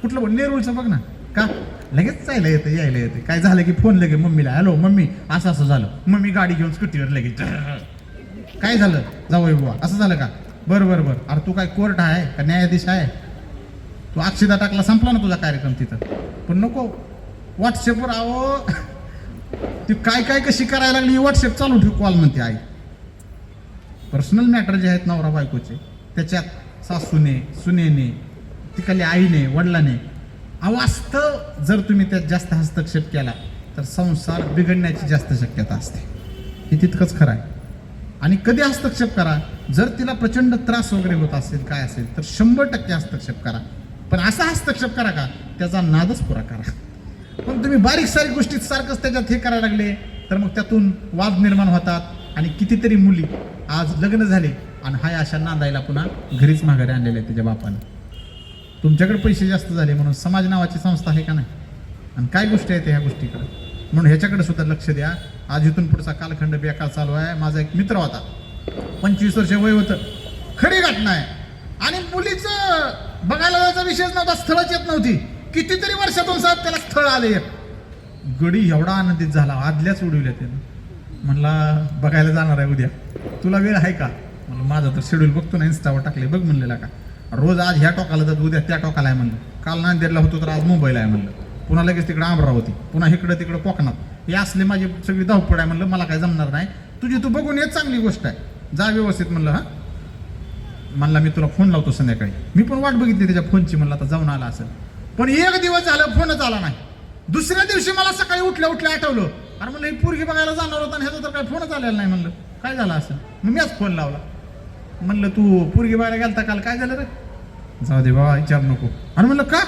कुठलं बघ नेरूळचं बघ ना. का लगेच यायला येतं. काय झालं की फोन लगे मम्मीला हॅलो मम्मी असं असं झालं. मम्मी गाडी घेऊन स्कूटीवर लगेच काय झालं जाऊ बुवा असं झालं का. बरं अरे तू काय कोर्ट आहे का न्यायाधीश आहे. तू अक्षदा टाकला संपला ना तुझा कार्यक्रम तिथं. पण नको व्हॉट्सअपवर आहो ती काय कशी करायला लागली. व्हॉट्सअप चालू ठेव कॉल म्हणते आई. पर्सनल मॅटर जे आहेत नवरा बायकोचे त्याच्यात सासूने सुनेने तिकडल्या आईने वडिलाने अवास्तव जर तुम्ही त्यात जास्त हस्तक्षेप केला तर संसार बिघडण्याची जास्त शक्यता असते. हे तितकंच खरं आहे. आणि कधी हस्तक्षेप करा जर तिला प्रचंड त्रास वगैरे होत असेल काय असेल तर 100% हस्तक्षेप करा. पण असा हस्तक्षेप करा का त्याचा नादच पुरा करा. पण तुम्ही बारीक सारीक गोष्टीत सारखंच त्याच्यात हे करायला लागले तर मग त्यातून वाद निर्माण होतात. आणि कितीतरी मुली आज लग्न झाले आणि हाय अशा नांदायला पुन्हा घरीच माघारी आणलेले आहेत त्याच्या बापानं. तुमच्याकडे पैसे जास्त झाले म्हणून समाज नावाची संस्था आहे का नाही. आणि काय गोष्टी आहेत ह्या गोष्टीकडे म्हणून ह्याच्याकडे सुद्धा लक्ष द्या. आज इथून पुढचा कालखंड बेकार चालू आहे. माझा एक मित्र होता 25 वर्ष वय होतं. खरी घटना आहे. आणि मुलीचं बघायला जायचा विषयच नव्हता. स्थळच येत नव्हती. कितीतरी वर्षातून साहेब त्याला स्थळ आले. गडी एवढा आनंदित झाला आदल्याच उडविल्या त्यानं. म्हणला बघायला जाणार आहे उद्या तुला वेळ आहे का. म्हणलं माझं तर शेड्यूल बघतो ना इंस्टावर टाकले बघ म्हणलेला का. रोज आज ह्या टोकाला जात उद्या त्या टोकाला आहे म्हणलं. काल नांदेडला होतो तर आज मुंबईला आहे म्हणलं. पुन्हा लगेच तिकडं अमरावती पुन्हा इकडं तिकडं कोकणात. हे असले माझी सगळी धावपळ आहे म्हणलं. मला काय जमणार नाही. तुझी तू बघून ये चांगली गोष्ट आहे. जा व्यवस्थित म्हणलं. हां म्हणला मी तुला फोन लावतो संध्याकाळी. मी पण वाट बघितली त्याच्या फोनची. म्हणलं आता जाऊन आला असेल. पण एक दिवस झालं फोनच आला नाही. दुसऱ्या दिवशी मला सकाळी उठल्या आठवलं अरे म्हणलं ही पोरगी बघायला जाणार होता आणि ह्याचा तर काय फोनच आलेला नाही. म्हणलं काय झालं असेल. मग मीच फोन लावला. म्हणलं तू पोरगी बघायला गेलता काल काय झालं रे. जाऊ दे बाबा विचार नको. अरे म्हणलं का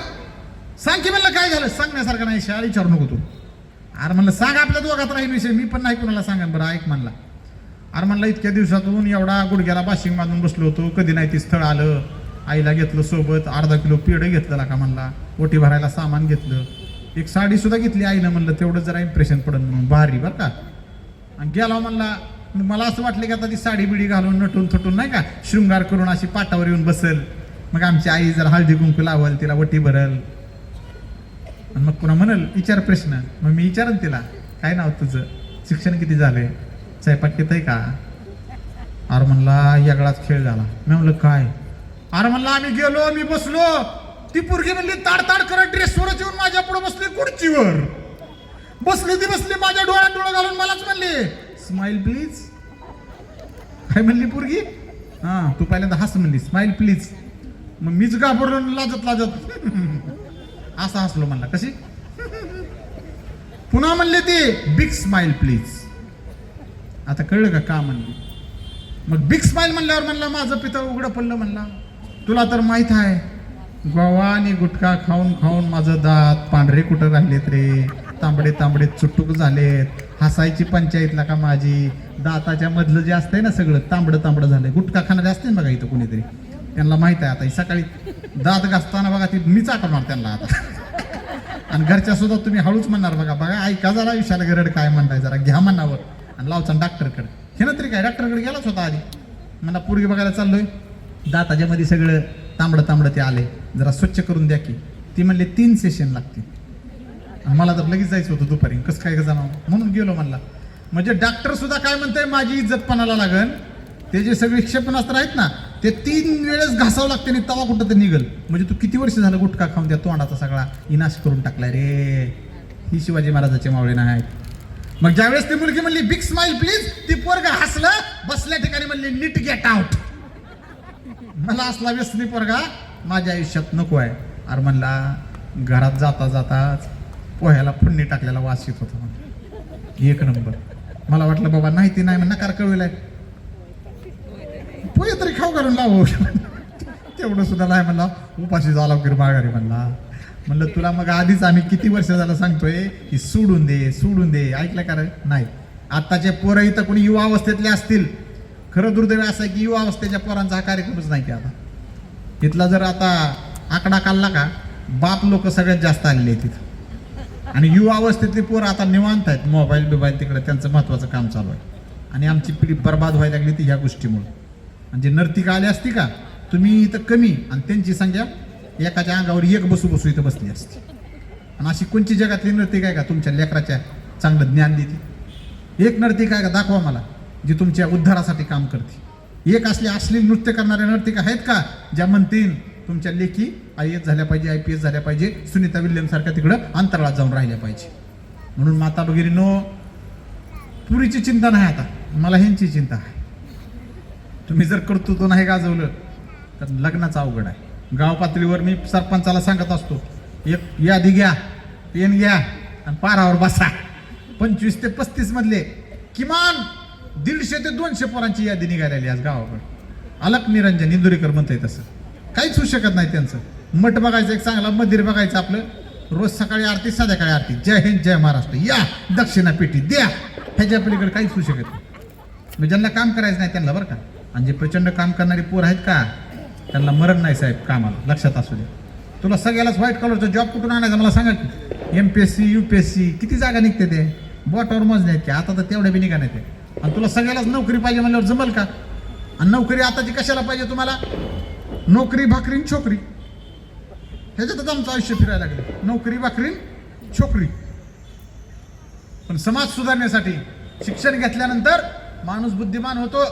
सांग की. म्हणलं काय झालं. सांगण्यासारखं नाही शाळा विचारू नको तू. अरे म्हणलं सांग आपल्या दोघात राहील विषय. मी पण नाही कुणाला सांगा. बरं ऐक म्हणला. अरे म्हणलं इतक्या दिवसातून एवढा गुडघ्याला बाशिंग बांधून बसलो होतो कधी नाही ती स्थळ आलं. आईला घेतलं सोबत अर्धा किलो पेढं घेतलं का म्हणला. ओटी भरायला सामान घेतलं. एक साडी सुद्धा घेतली आईनं. म्हणलं तेवढं जरा इम्प्रेशन पडत म्हणून भारी बरं का. आणि गेला म्हणला. मला असं वाटलं की आता ती साडी बिडी घालून नटून थटून नाही का शृंगार करून अशी पाटावर येऊन बसल. मग आमची आई जर हळदी कुंकू लावल, तिला वटी भरल आणि मग पुन्हा म्हणल विचार प्रश्न. मग मी विचारन तिला, काय नाव तुझं, शिक्षण किती झालंय, स्वयंपाक येतंय का. अरे म्हणला यागळाच खेळ झाला. मी म्हणलं काय. अरे म्हणला आम्ही गेलो, मी बसलो, ती पोरगी म्हणली ताडताड करत ड्रेसवरच येऊन माझ्या पुढे बसली, खुर्चीवर बसली. ती बसली माझ्या डोळ्यात डोळा घालून मलाच म्हणली स्माइल प्लीज. काय म्हणली पोरगी. हा तू पहिल्यांदा हस म्हणली स्माइल प्लीज. मग मीच घाबरलो लाजत लाजत असा हसलो. म्हणला कशी. पुन्हा म्हणली ती बिग स्माइल प्लीज. आता कळलं का म्हणली. मग बिग स्माइल म्हणल्यावर म्हणला माझं पितळ उघडं पडलं. म्हणला तुला तर माहित आहे गोवा आणि गुटखा खाऊन खाऊन माझं दात पांढरे कुठं राहिलेत रे, तांबडे तांबडे चुटूक झालेत. हसायची पंचायतला का माझी. दाताच्या मधलं जे असतंय ना सगळं तांबडं तांबडं झालंय. गुटखा खाणारे असते ना बघा इथं कोणीतरी, त्यांना माहित आहे. आता ही सकाळी दात घासताना बघा ती मीच आठवणार त्यांना आता. आणि घरच्या सुद्धा तुम्ही हळूच म्हणणार बघा बघा ऐका जरा विशाल गरड काय म्हणताय, जरा घ्या म्हणावर आणि लावचा डॉक्टरकडे. हे ना तरी काय डॉक्टरकडे गेलाच होता आधी. मला पोरगी बघायला चाललोय, दाताच्या मध्ये सगळं तांबडं तांबडं ते आले, जरा स्वच्छ करून द्या की. ती म्हणले 3 सेशन लागतील. मला तर लगेच जायचं होतं दुपारी, कसं काय जाणार म्हणून गेलो. म्हणला म्हणजे डॉक्टर सुद्धा काय म्हणतंय माझी इज्जतपणाला लागन. ते जे सगळे क्षेपणास्त्र आहेत ना ते 3 वेळेस घासावं लागते आणि तवा कुठं तर निघल. म्हणजे तू किती वर्ष झालं गुटखा खाऊन त्या तोंडाचा सगळा विनाश करून टाकलाय रे. ही शिवाजी महाराजाचे मावळे नाहीत. मग ज्यावेळेस ती मुलगी म्हणली बिग स्माइल प्लीज, ती पोरगा हसलं, बसल्या ठिकाणी म्हणली नीट गेट आउट. मला असला व्यसनी पोरगा माझ्या आयुष्यात नको आहे. अरे म्हणला घरात जाता जाताच पोह्याला फुडणी टाकलेला वास येत होता. एक नंबर. मला वाटलं बाबा नाही ती नाही नकार कळविलाय, पोहे तरी खाऊ घालून लावू. तेवढं सुद्धा नाही म्हणला, उपाशी झाला वगैरे माघारी. म्हणलं तुला मग आधीच आम्ही किती वर्ष झालं सांगतोय की सोडून दे सोडून दे, ऐकलं का रे. नाही. आत्ताचे पोरं इथं कोणी युवा अवस्थेतले असतील, खरं दुर्दैव असं आहे की युवा अवस्थेच्या पोरांचा हा कार्यक्रमच नाही की आता. तिथला जर आता आकडा काढला का बाप लोक सगळ्यात जास्त आलेले आहेत तिथं. आणि युवा अवस्थेतली पोरं आता निवांत आहेत, मोबाईल बिबाईल तिकडे त्यांचं महत्वाचं काम चालू आहे. आणि आमची पिढी बर्बाद व्हायला लागली ती ह्या गोष्टीमुळे. म्हणजे नर्तिका आली असती का तुम्ही इथं कमी आणि त्यांची संख्या एकाच्या अंगावर एक बसू बसू इथं बसली असती. आणि अशी कोणची जगातली नर्तिका आहे का तुमच्या लेकराच्या चांगलं ज्ञान देते. एक नर्तिका आहे का दाखवा मला जी तुमच्या उद्धारासाठी काम करते. एक असले अश्लील नृत्य करणाऱ्या नर्तिका आहेत का ज्या म्हणतील तुमच्या लेखी IAS झाल्या पाहिजे, IPS झाल्या पाहिजे, सुनीता विल्यम सारख्या तिकडं अंतराळात जाऊन राहिल्या पाहिजे. म्हणून माता भगिनीनो पुरीची चिंता नाही, आता मला ह्यांची चिंता आहे. तुम्ही जर कर्तृत्व नाही गाजवलं तर लग्नाचा अवघड आहे. गाव पातळीवर मी सरपंचाला सांगत असतो एक यादी घ्या, पेन घ्या आणि पारावर बसा. 25 ते 35 मधले किमान 150 ते 200 पोरांची यादी निघालेली आज गावाकडे. अलक निरंजन इंदुरीकर म्हणतंय तसं काहीच होऊ शकत नाही त्यांचं. मठ बघायचं एक चांगला, मंदिर बघायचं आपलं, रोज सकाळी आरती संध्याकाळी आरती, जय हिंद जय महाराष्ट्र, या दक्षिणा पेटी द्या. ह्याच्या पलीकडे काहीच होऊ शकत नाही. म्हणजे ज्यांना काम करायचं नाही त्यांना बरं का. आणि जे प्रचंड काम करणारी पोर आहेत का त्यांना मरण नाही साहेब कामाला, लक्षात असू द्या. तुला सगळ्यालाच व्हाईट कलरचा जॉब कुठून आणायचा मला सांगा की. MPSC UPSC किती जागा निघते ते बोटावर मोजणे आहेत की. आता तर तेवढ्या बी निघा नाही ते. आणि तुला सगळ्यालाच नोकरी पाहिजे म्हणल्यावर जमल का. आणि नोकरी आताची कशाला पाहिजे तुम्हाला, नोकरी भाकरी छोकरी, ह्याच्यातच आमचं आयुष्य फिरायला लागले. नोकरी भाकरी छोकरी. पण समाज सुधारण्यासाठी शिक्षण घेतल्यानंतर माणूस बुद्धिमान होतो.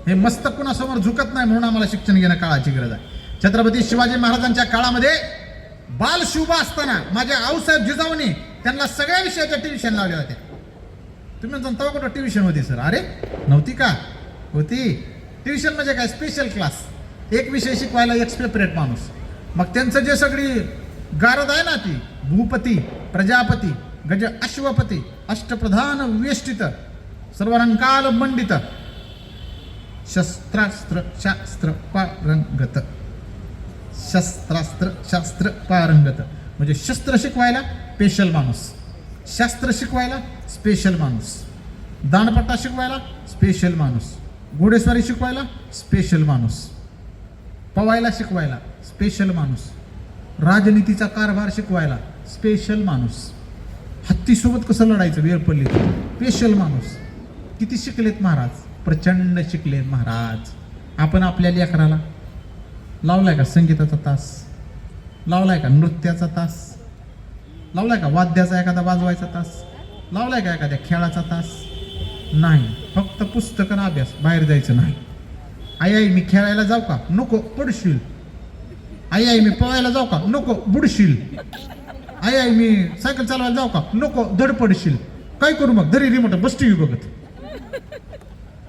हे मस्तक कुणासमोर झुकत नाही, म्हणून आम्हाला शिक्षण घेणं काळाची गरज आहे. छत्रपती शिवाजी महाराजांच्या काळामध्ये बालशुभा असताना माझ्या आऊसाहेब जिजाऊनी त्यांना सगळ्या विषयाच्या ट्युशन लावल्या होत्या. तुम्ही म्हणता कुठं ट्युशन होती सर. अरे नव्हती का, होती. ट्युशन म्हणजे काय, स्पेशल क्लास. एक विषय शिकवायला एक सेपरेट माणूस. मग त्यांचं जे सगळी गारद आहे ना ती भूपती प्रजापती गज अश्वपती अष्टप्रधान वेष्टित सर्वरंकाल मंडित शस्त्रास्त्र शास्त्र पारंगत. शस्त्रास्त्र शास्त्र पारंगत म्हणजे शस्त्र शिकवायला स्पेशल माणूस, शास्त्र शिकवायला स्पेशल माणूस, दांडपट्टा शिकवायला स्पेशल माणूस, घोडेस्वारी शिकवायला स्पेशल माणूस, पवायला शिकवायला स्पेशल माणूस, राजनीतीचा कारभार शिकवायला स्पेशल माणूस, हत्तीसोबत कसं लढायचं वेळ पडली स्पेशल माणूस. किती शिकलेत महाराज, प्रचंड शिकलेत महाराज. आपण आपल्या लेकराला लावलाय का संगीताचा तास, लावलाय का नृत्याचा तास, लावलाय का वाद्याचा एखादा वाजवायचा तास, लावलाय का एखाद्या खेळाचा तास? नाही. फक्त पुस्तक आणि अभ्यास, बाहेर जायचं नाही. आई मी खेळायला जाऊ का? नको, पडशील. आई मी पळायला जाऊ का? नको, बुडशील. आई मी सायकल चालवायला जाऊ का? नको, धड पडशील. काय करू मग? धरी रिमोट, बस टीव्ही बघत.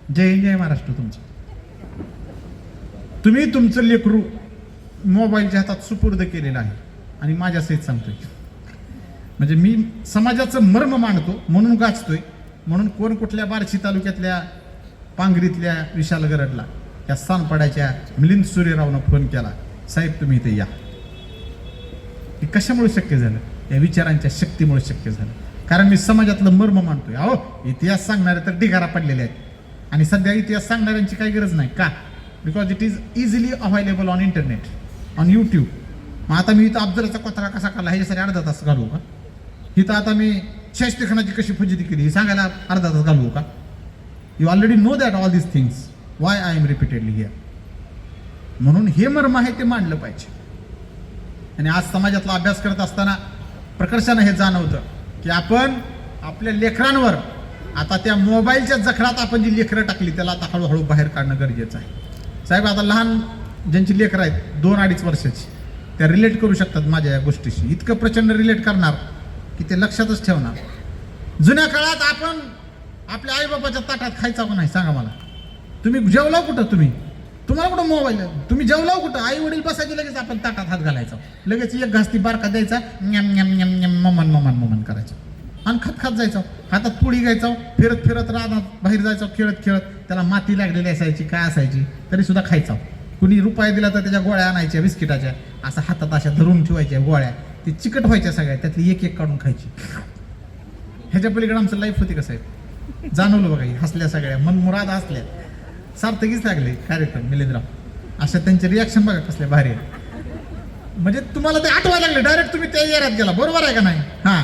जय हिंद, जय महाराष्ट्र. तुम्ही तुमचं लेकरू मोबाईलच्या हातात सुपूर्द केलेलं आहे. आणि माझ्या सहित सांगतोय, म्हणजे मी समाजाचं मर्म मांडतो म्हणून गाजतोय. म्हणून कोण कुठल्या बार्शी तालुक्यातल्या पांगरीतल्या विशाल गरडला, या सानपाड्याच्या मिलिंद सूर्यरावनं फोन केला, साहेब तुम्ही इथे या. हे कशामुळे शक्य झालं? या विचारांच्या शक्तीमुळे शक्य झालं. कारण मी समाजातलं मर्म मांडतोय. अहो, इतिहास सांगणारे तर ढिगारा पडलेले आहेत. आणि सध्या इतिहास सांगणाऱ्यांची काही गरज नाही. का? Because it is easily available on internet, on YouTube. मग आता मी इथं अफजलाचा कोथळा कसा काढला ह्याच्यासाठी अर्धा तास घालवू का? इथं आता मी शाहिस्तेखानाची कशी फजिती केली हे सांगायला अर्धा तास घालवू का? You already know that all this things, why I am repeatedly here. म्हणून हे मर्म आहे ते मांडलं पाहिजे. आणि आज समाजातला अभ्यास करत असताना प्रकर्षानं हे जाणवतं की आपण आपल्या लेकरांवर आता त्या मोबाईलच्या जखरात आपण जी लेकरं टाकली त्याला आता हळूहळू बाहेर काढणं गरजेचं आहे. साहेब, आता लहान ज्यांची लेकरं आहेत 2-2.5 वर्षाची, त्या रिलेट करू शकतात माझ्या या गोष्टीशी. इतकं प्रचंड रिलेट करणार की ते लक्षातच ठेवणार. जुन्या काळात आपण आपल्या आईबापाच्या ताटात खायचा का नाही सांगा मला? तुम्ही जेवलाव कुठं? तुम्हाला कुठं मोबाईल? तुम्ही जेवलाव कुठं? आई वडील बसायचे, लगेच आपण ताटात हात घालायचा, लगेच एक घासती बारका द्यायचा, न्याम न्याम न्याम न्याम ममन ममन ममन करायचं आणि खात जायचं. हातात पोळी घ्यायचं, फिरत फिरत रानात बाहेर जायचं, खेळत खेळत. त्याला माती लागलेली असायची, काय असायची तरी सुद्धा खायचा. कुणी रुपया दिला तर त्याच्या गोळ्या आणायच्या बिस्किटाच्या, असं हातात अशा धरून ठेवायच्या गोळ्या, ते चिकट व्हायच्या सगळ्या, त्यातली एक एक काढून खायची. ह्याच्या पलीकडे आमचं लाईफ होती कसं आहे जाणवलं बघा. हसल्या सगळ्या, मनमुराद हसल्या, सार्थकीच लागले कार्यक्रम मिलिंदराव. अशा त्यांचे रिॲक्शन बघा कसल्या भारी आहे. म्हणजे तुम्हाला ते आठवायला लागले, डायरेक्ट तुम्ही त्या एरियात गेला. बरोबर आहे का नाही? हा,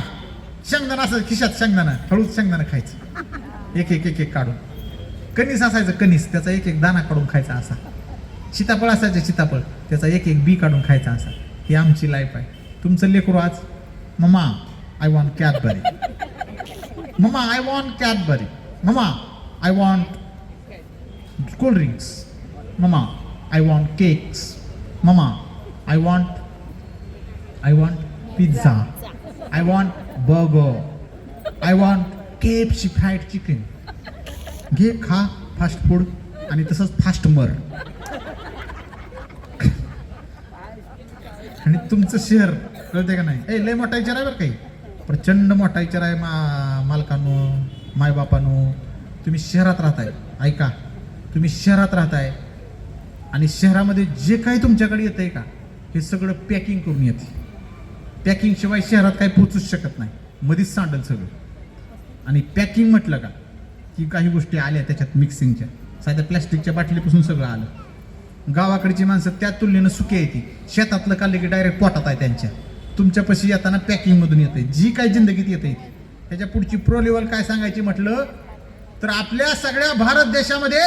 शेंगदाणा असं खिशात, शेंगदाणा हळूच शेंगदाणा खायचं, एक एक एक एक काढून. कणीस असायचं, कणीस त्याचा एक एक दाना काढून खायचा असा. सीताफळ असायचं, सीताफळ त्याचा एक एक बी काढून खायचा असा. ही आमची लाईफ आहे. तुमचं लेकरू आज, mamma I want Cadbury, mamma I want Cadbury, mamma I want cold drinks, mamma I want cakes, mamma I want pizza, I want burger, I want KFC fried chicken. घे, खा फास्ट फूड आणि तसंच fast मर. आणि तुमचं शहर कळते का नाही? लय मोठा विचार आहे बरं काही, प्रचंड मोठा विचार आहे. मालकांनो, मायबापांनो, तुम्ही शहरात राहताय. ऐका, तुम्ही शहरात राहताय आणि शहरामध्ये जे काही तुमच्याकडे येतंय का हे सगळं पॅकिंग करून येते. पॅकिंग शिवाय शहरात काही पोचूच शकत नाही, मध्येच सांडल सगळं. आणि पॅकिंग म्हटलं का की काही गोष्टी आल्या त्याच्यात मिक्सिंगच्या, साध्या प्लॅस्टिकच्या बाटलीपासून सगळं आलं. गावाकडची माणसं त्या तुलनेनं सुखी येते. शेतातलं काढले की डायरेक्ट पोटात आहे त्यांच्या. तुमच्यापाशी येताना पॅकिंगमधून येते. जी काही जिंदगीत येते त्याच्या पुढची प्रो लेवल काय सांगायची म्हटलं तर आपल्या सगळ्या भारत देशामध्ये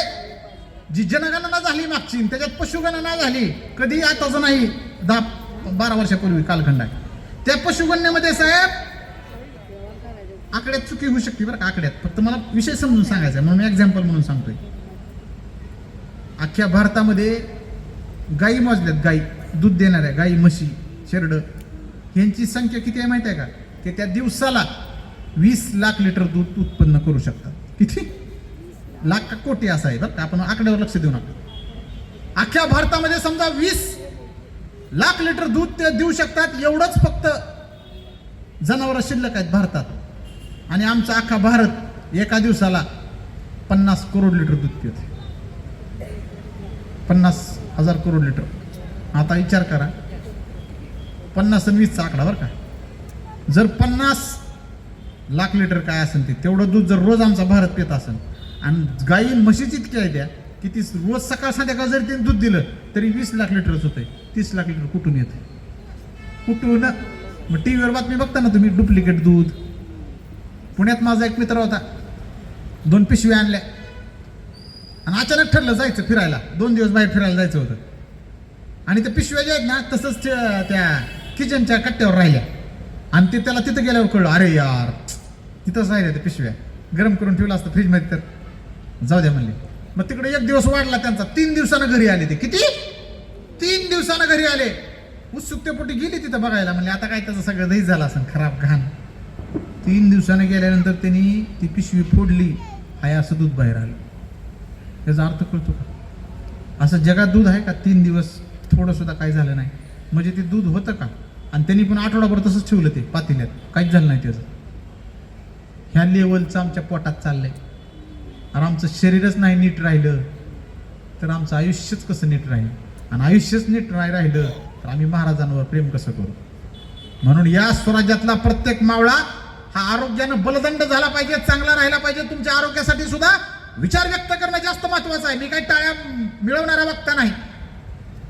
जी जनगणना झाली मागची, त्याच्यात पशुगणना झाली कधी, आताच नाही, 10-12 वर्षापूर्वी कालखंड आहे. त्या पशुगणनेमध्ये साहेब आकड्यात चुकी होऊ शकते बरं का, आकड्यात. फक्त मला विषय समजून सांगायचा म्हणून मी एक्झाम्पल म्हणून सांगतोय. अख्ख्या भारतामध्ये गायी मोजल्यात, गायी दूध देणाऱ्या गायी, म्हशी, शेरड, ह्यांची संख्या किती आहे माहिती आहे का? की त्या दिवसाला 20 लाख लिटर दूध उत्पन्न करू शकतात. किती लाख का कोटी असं आहे बरं का, आपण आकड्यावर लक्ष देऊ नका. अख्ख्या भारतामध्ये समजा 20 लाख लिटर दूध ते देऊ शकतात. एवढंच फक्त जनावर शिल्लक आहेत भारतात. आणि आमचा अख्खा भारत एका दिवसाला 50 करोड लिटर दूध पिते. 50,000 करोड लिटर. आता विचार करा, 50 आणि 20चा आकडा बरं का. जर 50 लाख लिटर काय असेल ते तेवढं दूध जर रोज आमचा भारत पित असेल आणि गाई म्हशीच इतक्या आहे त्या की ती रोज सकाळ संध्याकाळ जरी ते दूध दिलं तरी 20 लाख लिटरच होतंय. 30 लाख लिटर कुठून येते? कुठून? मग टी व्हीवर बातमी बघता ना तुम्ही, डुप्लिकेट दूध. पुण्यात माझा एक मित्र होता, 2 पिशव्या आणल्या आणि अचानक ठरलं जायचं फिरायला. 2 दिवस बाहेर फिरायला जायचं होतं आणि त्या पिशव्या ज्या आहेत ना तसंच त्या किचनच्या कट्ट्यावर राहिल्या आणि ते त्याला तिथं गेल्यावर कळलं, अरे यार तिथंच राहिल्या त्या पिशव्या. गरम करून ठेवलं असतं फ्रीजमध्ये तर जाऊ द्या म्हणले. मग तिकडे 1 दिवस वाढला त्यांचा. 3 दिवसानं घरी आले ते. किती? 3 दिवसानं घरी आले. उत्सुकतेपोटी गेली तिथं बघायला. म्हणले आता काय त्याचं सगळं दही झालं असं खराब घाण. 3 दिवसानं गेल्यानंतर त्यांनी ती पिशवी फोडली. हाय असं दूध बाहेर आलं. त्याचा अर्थ कळतो का? असं जगात दूध आहे का 3 दिवस थोडं सुद्धा काही झालं नाही? म्हणजे ते दूध होतं का? आणि त्यांनी पण आठवडाभर तसंच ठेवलं ते पातेल्यात, काहीच झालं नाही त्याचं. ह्या लेवलचं आमच्या पोटात चाललंय. आणि आमचं शरीरच नाही नीट राहिलं तर आमचं आयुष्यच कसं नीट राहील? आणि आयुष्यच नीट नाही राहिलं तर आम्ही महाराजांवर प्रेम कसं करू? म्हणून या स्वराज्यातला प्रत्येक मावळा हा आरोग्यानं बलदंड झाला पाहिजे, चांगला राहिला पाहिजे. तुमच्या आरोग्यासाठी सुद्धा विचार व्यक्त करणं जास्त महत्वाचं आहे. मी काही टाळ्या मिळवणारा वक्ता नाही.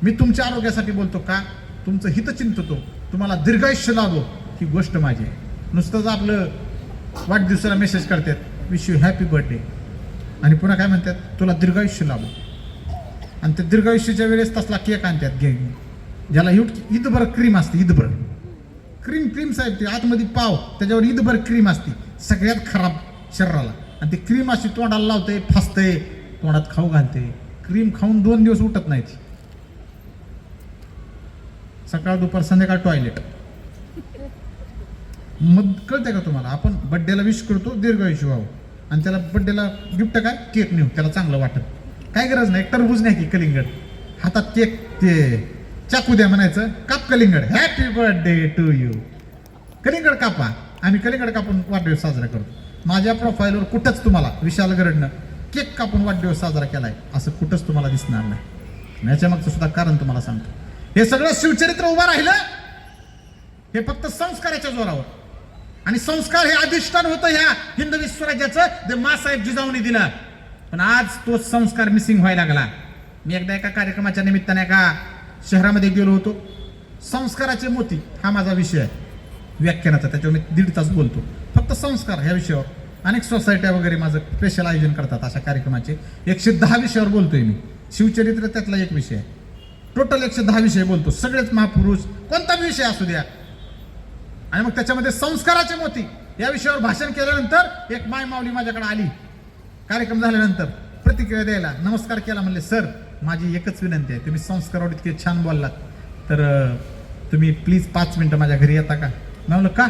मी तुमच्या आरोग्यासाठी बोलतो का? तुमचं हित चिंततो, तुम्हाला दीर्घायुष्य लाभो ही गोष्ट माझी आहे. नुसतंच आपलं वाढदिवसाला मेसेज करतात, विश यू हॅपी बर्थडे, आणि पुन्हा काय म्हणतात, तुला दीर्घायुष्य लाभो. आणि ते दीर्घायुष्याच्या वेळेस तसला केक आणतात ज्याला ईदभर क्रीम असते. ईदभर क्रीम साहेब, ते आतमध्ये पाव, त्याच्यावर ईदभर क्रीम असते, सगळ्यात खराब शरीराला. आणि ती क्रीम अशी तोंडाला लावते, फासते, तोंडात खाऊ घालते. क्रीम खाऊन 2 दिवस उठत नाही ती. सकाळ दुपार संध्याकाळ टॉयलेट. मग कळते का तुम्हाला? आपण बड्डेला विश करतो दीर्घायुष्य व्हावं आणि त्याला बड्डेला गिफ्ट काय? केक नेऊ, त्याला चांगलं वाटत. काय गरज नाही. टरबूज नाही की कलिंगड, हातात केक, ते चाकू द्या म्हणायचं, काप कलिंगड, हॅपी बर्थडे टू यू. कलिंगड कापा. आम्ही कलिंगड कापून वाढदिवस साजरा करतो. माझ्या प्रोफाईलवर कुठंच तुम्हाला विशाल गरडनं केक कापून वाढदिवस साजरा केलाय असं कुठंच तुम्हाला दिसणार नाही. याच्या मागचं सुद्धा कारण तुम्हाला सांगतो. हे सगळं शिवचरित्र उभं राहिलं हे फक्त संस्काराच्या जोरावर. आणि संस्कार हे अधिष्ठान होतं ह्या हिंदवी स्वराज्याचं, ते मासाहेब जिजाऊने दिलं. पण आज तोच संस्कार मिसिंग व्हायला लागला. मी एकदा एका कार्यक्रमाच्या निमित्ताने एका शहरामध्ये गेलो होतो. संस्काराचे मोती हा माझा विषय आहे व्याख्यानाचा, त्याच्यावर मी 1.5 तास बोलतो फक्त संस्कार ह्या विषयावर. अनेक सोसायट्या वगैरे माझं स्पेशल आयोजन करतात अशा कार्यक्रमाचे. 110 विषयावर बोलतोय मी. शिवचरित्र त्यातला एक विषय आहे. टोटल 110 विषय बोलतो, सगळेच महापुरुष, कोणता विषय असू द्या. आणि मग त्याच्यामध्ये संस्काराचे मोती या विषयावर भाषण केल्यानंतर एक माय माऊली माझ्याकडे आली. कार्यक्रम झाल्यानंतर प्रतिक्रिया द्यायला. नमस्कार केला. म्हणले, सर माझी एकच विनंती आहे, तुम्ही संस्कारावर इतके छान बोललात तर तुम्ही प्लीज 5 मिनिटं माझ्या घरी येता का? मी म्हणलं का?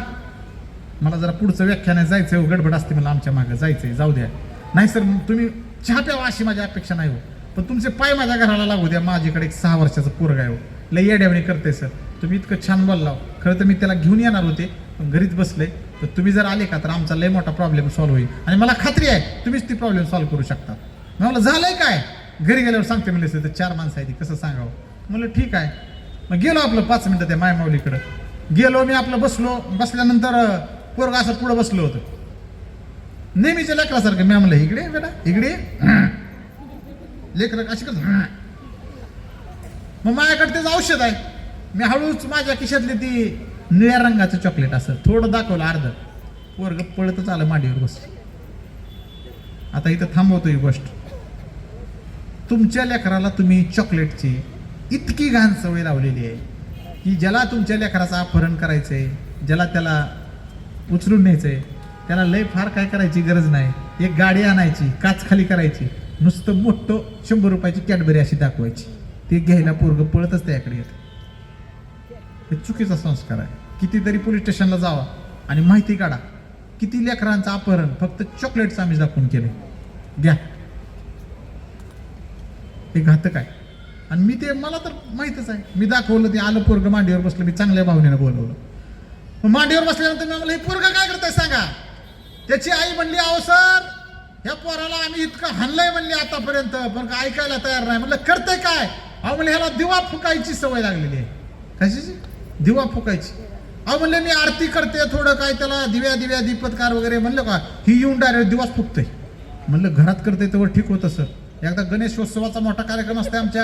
मला जरा पुढचं व्याख्यान जायचं, गडबड असते मला, आमच्या मागं जायचंय. जाऊ द्या. नाही सर तुम्ही चहा प्यावा अशी माझी अपेक्षा नाही हो, पण तुमचे पाय माझ्या घराला लागू द्या. माझ्याकडे एक 6 वर्षाचं पोरग आहे हो, लई येड्यावणी करते सर. तुम्ही इतकं छान बोलला. खरं तर मी त्याला घेऊन येणार होते पण घरीच बसले. तर तुम्ही जर आले का तर आमचा लय मोठा प्रॉब्लेम सॉल्व्ह होईल आणि मला खात्री आहे तुम्हीच ती प्रॉब्लेम सॉल्व्ह करू शकता. मला झालंय काय? घरी गेल्यावर सांगते म्हणले, तर 4 माणसं आहे ती, कसं सांगावं? म्हणलं ठीक आहे. मग गेलो आपलं 5 मिनिटं त्या मायमाऊलीकडं गेलो. मी आपलं बसलो. बसल्यानंतर पोरग असं पुढं बसलो होतं नेहमीच्या लेकरासारखं. मी म्हणलं, इकडे बेटा इकडे. लेकर अशी कसं? मग माझ्याकडे त्याचं औषध आहे. मी हळूच माझ्या खिशातली ती निळ्या रंगाचं चॉकलेट असं थोडं दाखवलं, अर्ध. पोरग पळतच आलं मांडीवर बसलं. आता इथं थांबवतो ही गोष्ट. तुमच्या लेकराला तुम्ही चॉकलेटची इतकी घाण सवय लावलेली आहे की ज्याला तुमच्या लेकराचं अपहरण करायचंय, ज्याला त्याला उचलून न्यायचंय, त्याला लय फार काय करायची गरज नाही. एक गाडी आणायची, काच खाली करायची, नुसतं मोठं 100 रुपयाची कॅडबरी अशी दाखवायची, ते घ्यायला पोरग पळतच त्याकडे येतं. हे चुकीचा संस्कार आहे. कितीतरी पोलीस स्टेशनला जावा आणि माहिती काढा किती लेकरांचं अपहरण फक्त चॉकलेटचं आम्ही दाखवून केले. घ्या, हे घातक आहे. आणि मी ते मला तर माहितच आहे. मी दाखवलं, ते आलं पोरग मांडीवर बसलं. मी चांगल्या भावनेनं बोलवलं. मांडीवर बसल्यानंतर मी म्हणलं, हे पोरग काय करताय सांगा? त्याची आई म्हणली, अहो सर ह्या पोराला आम्ही इतकं हाणलंय म्हणली आतापर्यंत, पण ऐकायला तयार नाही. म्हणलं करते काय? अहो म्हणले, ह्याला दिवा फुकायची सवय लागलेली आहे. कशाची? दिवा फुकायची. अहो म्हणले, मी आरती करते थोडं काय त्याला दिव्या दीपत्कार वगैरे. म्हणलं का? ही येऊन डायरेक्ट दिवाच फुकते. म्हणलं घरात करते तेव्हा ठीक होतं सर. एकदा गणेशोत्सवाचा मोठा कार्यक्रम असते आमच्या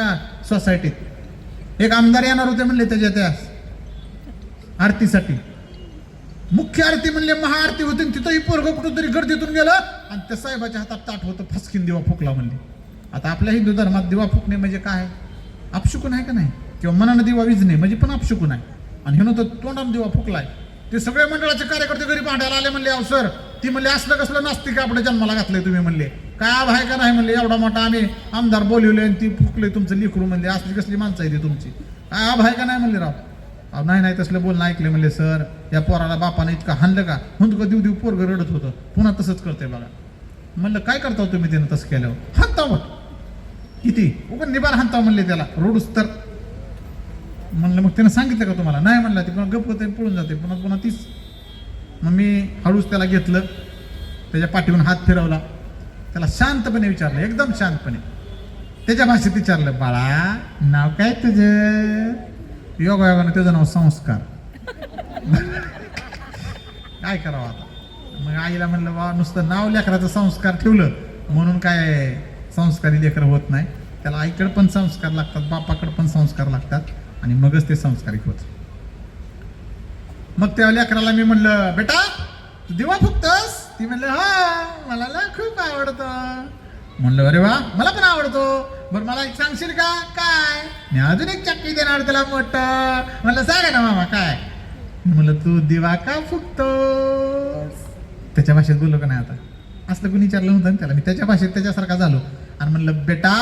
सोसायटीत. एक आमदार येणार होते म्हणले त्याच्या त्या आरतीसाठी. मुख्य आरती म्हणले, महाआरती होती, तिथंही पोरग कुठंतरी गर्दीतून गेलं आणि त्या साहेबाच्या हातात ताट होतं, फसकीन दिवा फुकला म्हणले. आता आपल्या हिंदू धर्मात दिवा फुकणे म्हणजे काय, अपशुकून आहे का नाही, किंवा मनानं दिवा विजणे म्हणजे पण अपशुकून आहे. आणि हे तर तोंडानं दिवा फुकलाय. ते सगळे मंडळाचे कार्यकर्ते घरी भांडायला आले, म्हणले अहो सर, ती म्हणले असलं कसलं नास्तिक आपल्या जन्माला घातलंय तुम्ही, म्हणले काय आभ आहे का नाही, म्हणले एवढा मोठा आम्ही आमदार बोलवले आणि ती फुकले तुमचं लेकरू, म्हणले असली कसली माणसं आहे ती तुमची, काय आभ आहे का नाही, म्हणले राव. अहो नाही तसलं बोलणं ऐकलं, म्हणले सर या पोराला बापानं इतकं हाणलं का, हुंदकं देऊ देऊ पोरग रडत होतं, पुन्हा तसंच करते बघा. म्हणलं काय करता तुम्ही त्यानं तसं केल्यावर, हाणता मग किती उगा निबार हाणता म्हणले त्याला रोडूस तर. म्हणलं मग त्यानं सांगितलं का तुम्हाला, नाही म्हणला, ती पुन्हा गप्प होते पळून जाते, पुन्हा तीच. मग मी हळूच त्याला घेतलं, त्याच्या पाठीवरून हात फिरवला, त्याला शांतपणे विचारलं, एकदम शांतपणे त्याच्या भाषेत विचारलं, बाळा नाव काय तुझं, योगायोगानं त्याचं नाव संस्कार. काय करावं आता. मग आईला म्हणलं बा नुसतं नाव लेकराचं संस्कार ठेवलं म्हणून काय संस्कारी लेकर होत नाही, त्याला आईकडे पण संस्कार लागतात, बापाकडे पण संस्कार लागतात, आणि मगच ते संस्कारिक होत. मग त्या लेकराला मी म्हणलं, बेटा तू दिवा फुकतोस, ती म्हणलं हा मला ना खूप आवडतं. म्हणलं अरे वा मला पण आवडतो, बरं मला एक सांगशील का, काय, मी अजून एक चक्की देणार त्याला मोठं. म्हणलं सांगा ना मामा काय. म्हणलं तू दिवा का फुकतोस. त्याच्या भाषेत बोललो का नाही, आता असलं कोणी विचारलं होतं ना त्याला, मी त्याच्या भाषेत त्याच्यासारखा झालो आणि म्हणलं बेटा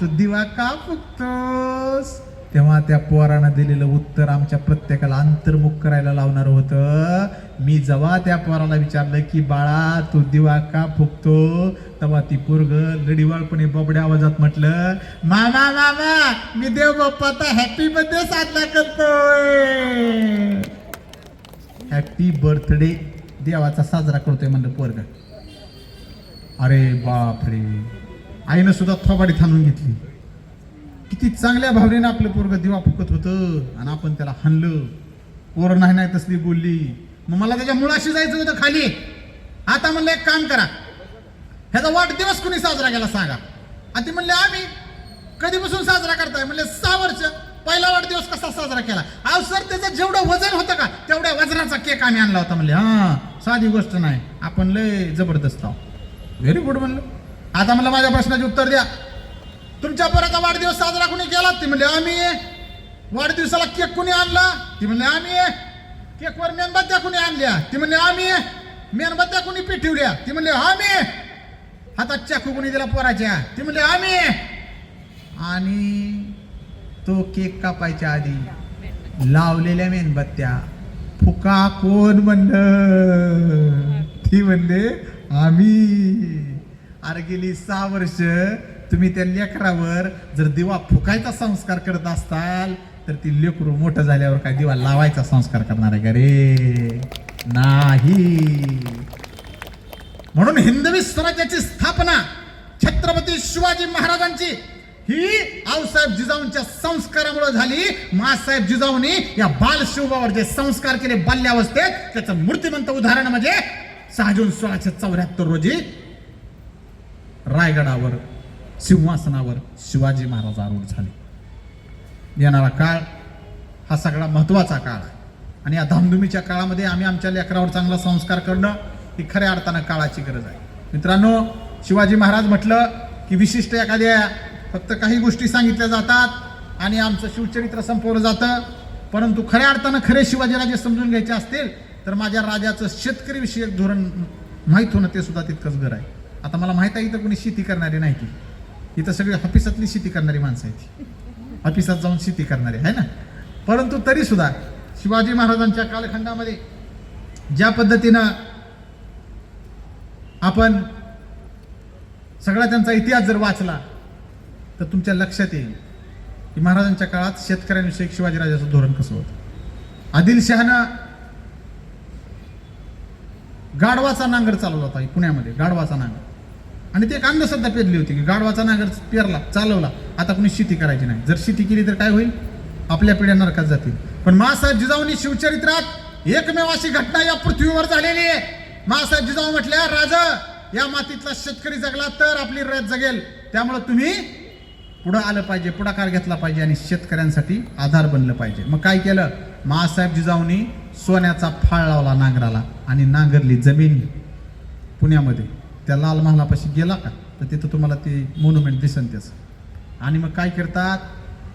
तू दिवा का फुकतोस. तेव्हा त्या पोरानं दिलेलं उत्तर आमच्या प्रत्येकाला अंतर्मुख करायला लावणार होतं. मी जेव्हा त्या पोराला विचारलं की बाळा तू दिवा का फुकतो, तेव्हा ती पोरग लढीवाळपणे बबड्या आवाजात म्हटलं, मामा मामा मी देव बाप्पाचा हॅपी बर्थडे साजरा करतोय. हॅपी बर्थडे देवाचा साजरा करतोय म्हणलं पोरग. अरे बापरे, आईनं सुद्धा थोबाडी थांबून घेतली. किती चांगल्या भावनेनं आपलं पोरग दिवा फुकत होतं आणि आपण त्याला हाणलं. पोरं नाही तसली बोलली. मग मला त्याच्या मुळाशी जायचं होतं खाली. आता म्हणलं एक काम करा, ह्याचा वाढदिवस कुणी साजरा केला सांगा. आणि ती म्हणले आम्ही. कधीपासून साजरा करताय, म्हणले 6 वर्ष. पहिला वाढदिवस कसा साजरा केला. अहो सर त्याचं जेवढं वजन होतं का तेवढ्या वजनाचा केक आम्ही आणला होता. म्हणले हा साधी गोष्ट नाही, आपण लय जबरदस्त आहोत. व्हेरी गुड म्हणलं. आता मला माझ्या प्रश्नाचे उत्तर द्या, तुमच्या पोराचा वाढदिवस साजरा कुणी केला. ती म्हणले आम्ही. वाढदिवसाला केक कुणी आणला. ती म्हणले आम्ही. केकवर मेणबत्त्या कुणी आणल्या. ती म्हणले आम्ही. मेणबत्त्या कुणी पिठवल्या. ती म्हणले आम्ही. हातात चाकू कुणी दिला पोराच्या. ती म्हणले आम्ही. आणि तो केक कापायच्या आधी लावलेल्या मेणबत्त्या फुका कोण म्हणलं. ती म्हणले आम्ही. अरे गेली 6 वर्ष तुम्ही त्या लेकरावर जर दिवा फुकायचा संस्कार करत असताल तर ती लेकरू मोठं झाल्यावर काय दिवा लावायचा संस्कार करणार आहे का रे. नाही. म्हणून हिंदवी स्वराज्याची स्थापना छत्रपती शिवाजी महाराजांची ही आऊसाहेब जिजाऊंच्या संस्कारामुळे झाली. मासाहेब जिजाऊंनी या बाल शिवबावर जे संस्कार केले बाल्यावस्थेत, त्याचं मूर्तिमंत उदाहरण म्हणजे 6 जून 1674 रोजी रायगडावर सिंहासनावर शिवाजी महाराज आरूढ झाले. येणारा काळ हा सगळा महत्वाचा काळ आहे आणि या धामधुमीच्या काळामध्ये आम्ही आमच्या लेकरावर चांगला संस्कार करणं ही खऱ्या अर्थानं काळाची गरज आहे. मित्रांनो, शिवाजी महाराज म्हटलं की विशिष्ट एखाद्या फक्त काही गोष्टी सांगितल्या जातात आणि आमचं शिवचरित्र संपवलं जातं. परंतु खऱ्या अर्थानं खरे शिवाजीराजे समजून घ्यायचे असतील तर माझ्या राजाचं शेतकरी विषयक धोरण माहीत होणं ते सुद्धा तितकंच गरज आहे. आता मला माहित आहे इथं कोणी शेती करणारी नाही की, इथं सगळी ऑफिसातली शेती करणारी माणसं आहेत, ऑफिसात जाऊन शेती करणारी आहे ना. परंतु तरी सुद्धा शिवाजी महाराजांच्या कालखंडामध्ये ज्या पद्धतीनं आपण सगळा त्यांचा इतिहास जर वाचला तर तुमच्या लक्षात येईल की महाराजांच्या काळात शेतकऱ्यांविषयी शिवाजीराजाचं धोरण कसं होतं. आदिलशहानं गाढवाचा नांगर चालवला होता पुण्यामध्ये, गाढवाचा नांगर. आणि ते एक अंधश्रद्धा पेरली होती की गाढवाचा नांगर पेरला चालवला आता कोणी शेती करायची नाही. जर शेती केली तर काय होईल, आपल्या पिढ्या नरकात जातील. पण मासाहेब जिजाऊंनी शिवचरित्रात एकमेव अशी घटना या पृथ्वीवर झालेली आहे. मासाहेब जिजाऊ म्हटल्या, राजा या मातीतला शेतकरी जगला तर आपली रयत जगेल, त्यामुळे तुम्ही पुढं आलं पाहिजे, पुढाकार घेतला पाहिजे आणि शेतकऱ्यांसाठी आधार बनलं पाहिजे. मग काय केलं, मासाहेब जिजाऊंनी सोन्याचा फाळ लावला नांगराला आणि नांगरली जमीन. पुण्यामध्ये त्या लाल महालापाशी गेला का तर तिथं तुम्हाला ते मोन्युमेंट दिसन त्याचं. आणि मग काय करतात,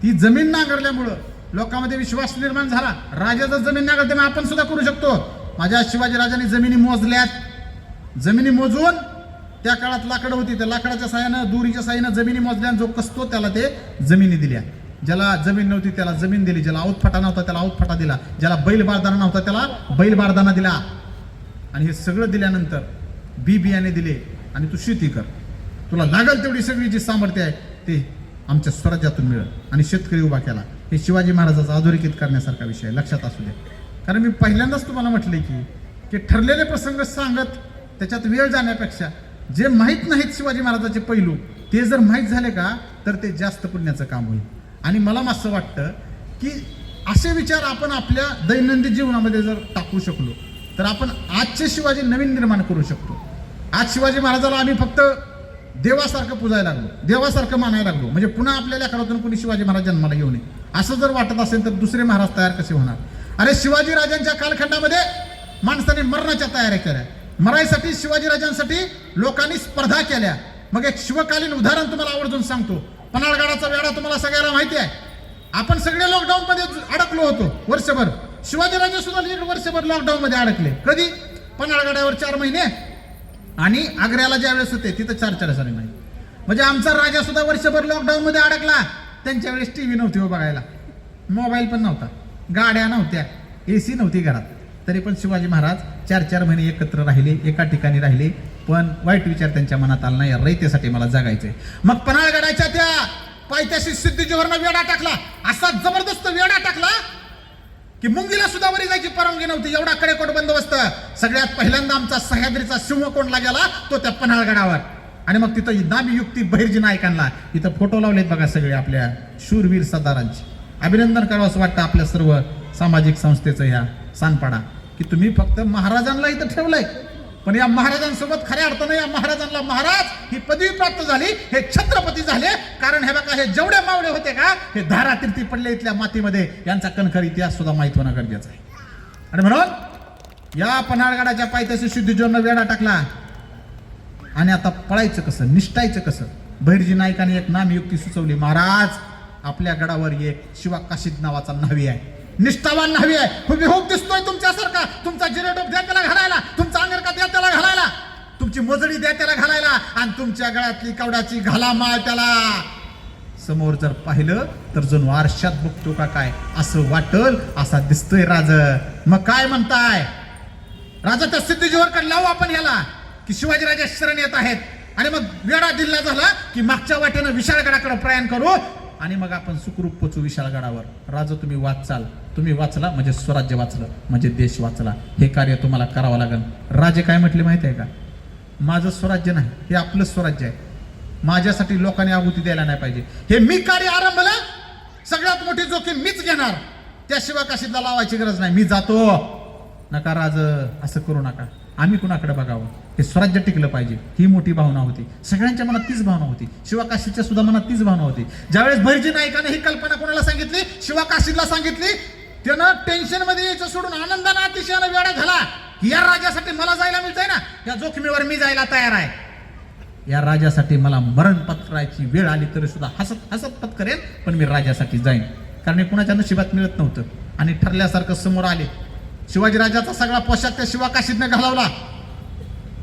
ती जमीन नांगरल्यामुळं लोकांमध्ये विश्वास निर्माण झाला. राजा जर जमीन नांगरते मग आपण सुद्धा करू शकतो. माझ्या शिवाजीराजांनी जमिनी मोजल्यात. जमिनी मोजून त्या काळात लाकडं होती, त्या लाकडाच्या साह्यानं दोरीच्या साह्यानं जमिनी मोजल्या. जो कसतो त्याला ते जमिनी दिल्या. ज्याला जमीन नव्हती त्याला जमीन दिली. ज्याला औतफाटा नव्हता त्याला औतफाटा दिला. ज्याला बैल बारदाना नव्हता त्याला बैल बारदाना दिला. आणि हे सगळं दिल्यानंतर बी बियाणे दिले आणि तू शेती कर. तुला लागल तेवढी सगळी जी सामर्थ्य आहे ते आमच्या स्वराज्यातून मिळेल. आणि शेतकरी उभा केला. हे शिवाजी महाराजाचा अधोरेखित करण्यासारखा विषय लक्षात असू दे. कारण मी पहिल्यांदाच तुम्हाला म्हटले की ठरलेले प्रसंग सांगत त्याच्यात वेळ जाण्यापेक्षा जे माहीत नाहीत शिवाजी महाराजाचे पैलू ते जर माहीत झाले का तर ते जास्त पुण्याचं काम होईल. आणि मला असं वाटतं की असे विचार आपण आपल्या दैनंदिन जीवनामध्ये जर टाकू शकलो तर आपण आजचे शिवाजी नवीन निर्माण करू शकतो. आज शिवाजी महाराजाला आम्ही फक्त देवासारखं पूजायला लागलो, देवासारखं मानायला लागलो, म्हणजे पुन्हा आपल्या लेकरातून कोणी शिवाजी महाराज जन्माला येऊ नये असं जर वाटत असेल तर दुसरे महाराज तयार कसे होणार. अरे शिवाजी राजांच्या कालखंडामध्ये माणसाने मरणाच्या तयाऱ्या केल्या. मरायसाठी शिवाजीराजांसाठी लोकांनी स्पर्धा केल्या. मग एक शिवकालीन उदाहरण तुम्हाला आवर्जून सांगतो. पन्हाळगडाचा वेढा तुम्हाला सगळ्याला माहिती आहे. आपण सगळे लॉकडाऊन मध्ये अडकलो होतो वर्षभर. शिवाजीराजे सुद्धा वर्षभर लॉकडाऊन मध्ये अडकले. कधी? पन्हाळगडावर 4 महिने आणि आग्र्याला ज्या वेळेस होते तिथं 4 महिने. म्हणजे आमचा राजा सुद्धा वर्षभर लॉकडाऊन मध्ये अडकला. त्यांच्या वेळेस टीव्ही नव्हती हो बघायला, मोबाईल पण नव्हता, गाड्या नव्हत्या, AC नव्हती घरात. तरी पण शिवाजी महाराज 4 महिने एकत्र राहिले, एका ठिकाणी राहिले. पण वाईट विचार त्यांच्या मनात आला नाही, रयतेसाठी मला जगायचंय. मग पन्हाळगडाच्या त्या पायथ्याशी सिद्धीजोहरनं वेढा टाकला. असा जबरदस्त वेढा टाकला की मुंगीला सुद्धा वरी जायची परवानगी नव्हती. एवढा कडेकोट बंदोबस्त. सगळ्यात पहिल्यांदा आमचा सह्याद्रीचा सिंह कोंडला गेला तो त्या पन्हाळगडावर. आणि मग तिथं नामी युक्ती बहिर्जी नायकांना इथं फोटो लावलेत बघा सगळे आपल्या शूरवीर सरदारांची. अभिनंदन करावं असं वाटतं आपल्या सर्व सामाजिक संस्थेचं ह्या सानपाडा की तुम्ही फक्त महाराजांना इथं ठेवलंय. पण या महाराजांसोबत खऱ्या अर्थानं या महाराजांना महाराज ही पदवी प्राप्त झाली, हे छत्रपती झाले. कारण हे बघा हे जेवढे मावळे होते का हे धारातीर्थी पडले इथल्या मातीमध्ये. यांचा कणखर इतिहास सुद्धा माहित होणं गरजेचं आहे. आणि म्हणून या पन्हाळगडाच्या पायथ्याशी सिद्धीजोहरनं वेढा टाकला. आणि आता पळायचं कसं, निष्ठायचं कसं? बहिर्जी नायकाने एक नामयुक्ती सुचवली. महाराज आपल्या गडावर एक शिवा काशीद नावाचा न्हावी आहे, निष्ठावान न्हावी आहे. हुबेहूब दिसतोय तुमच्यासारखा. तुमचा जिरेटोप द्या त्याला घालायला, तुमचा अंगरका द्या त्याला घालायला, तुमची मोजडी द्या त्याला घालायला, आणि तुमच्या गळ्यातली कवड्याची घाला माळ त्याला. समोर जर पाहिलं तर जणू आरशात बघतो का काय असं वाटल, असा दिसतोय राज. मग काय म्हणताय राजा? त्या सिद्धीजोहरकडे लावू आपण याला की शिवाजीराजे शरण येत आहेत. आणि मग वेढा दिल्ला झाला की मागच्या वाटेनं विशाळगडाकडे प्रयाण करू आणि मग आपण सुखरूप पोचू विशाळगडावर. राजा तुम्ही वाचाल, तुम्ही वाचला म्हणजे स्वराज्य वाचलं, म्हणजे देश वाचला. हे कार्य तुम्हाला करावं लागेल. राजे काय म्हटले माहिती आहे का? माझं स्वराज्य नाही, हे आपलं स्वराज्य आहे. माझ्यासाठी लोकांनी आहुती द्यायला नाही पाहिजे. हे मी कार्य आरंभलं, सगळ्यात मोठी जोखीम मीच घेणार. त्या शिवा काशीदला लावायची गरज नाही, मी जातो. नका राज असं करू नका. आम्ही कुणाकडे बघावं? हे स्वराज्य टिकलं पाहिजे, ही मोठी भावना होती. सगळ्यांच्या मनात तीच भावना होती. शिवा काशीदच्या सुद्धा मनात तीच भावना होती. ज्यावेळेस बहिर्जी नायकाने ही कल्पना कोणाला सांगितली? शिवा काशीदला सांगितली. त्यानं टेन्शन मध्ये यायचं सोडून आनंदाने अतिशयाने वेळा झाला की या राजासाठी मला जायला मिळतंय ना, या जोखमीवर मी जायला तयार आहे. या राजासाठी मला मरण पत्करायची वेळ आली तरी सुद्धा हसत हसत पत्करेन, पण मी राजासाठी जाईन. कारण हे कुणाच्या नशिबात मिळत नव्हतं. आणि ठरल्यासारखं समोर आले. शिवाजी राजाचा सगळा पोशाख त्या शिवा काशीदने घालवला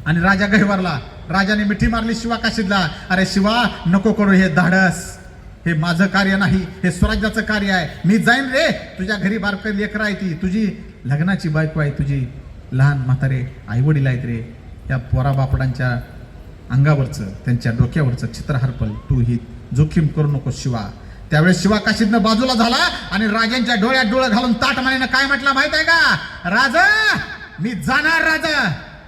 आणि राजा गहिवरला. राजाने मिठी मारली शिवा काशीदला. अरे शिवा नको करू हे धाडस, हे माझं कार्य नाही, हे स्वराज्याचं कार्य आहे. मी जाईन रे. तुझ्या घरी बारकं लेकर आहे, ती तुझी लग्नाची बायको आहे, तुझी लहान म्हातारे आई वडील आहेत रे. या पोरा बापडांच्या अंगावरचं, त्यांच्या डोक्यावरचं चित्र हरपल. तू ही जोखीम करू नको शिवा. त्यावेळेस शिवा काशीदनं बाजूला झाला आणि राजांच्या डोळ्यात डोळं घालून ताटमानेनं काय म्हटलं माहित आहे का? राजा मी जाणार. राजा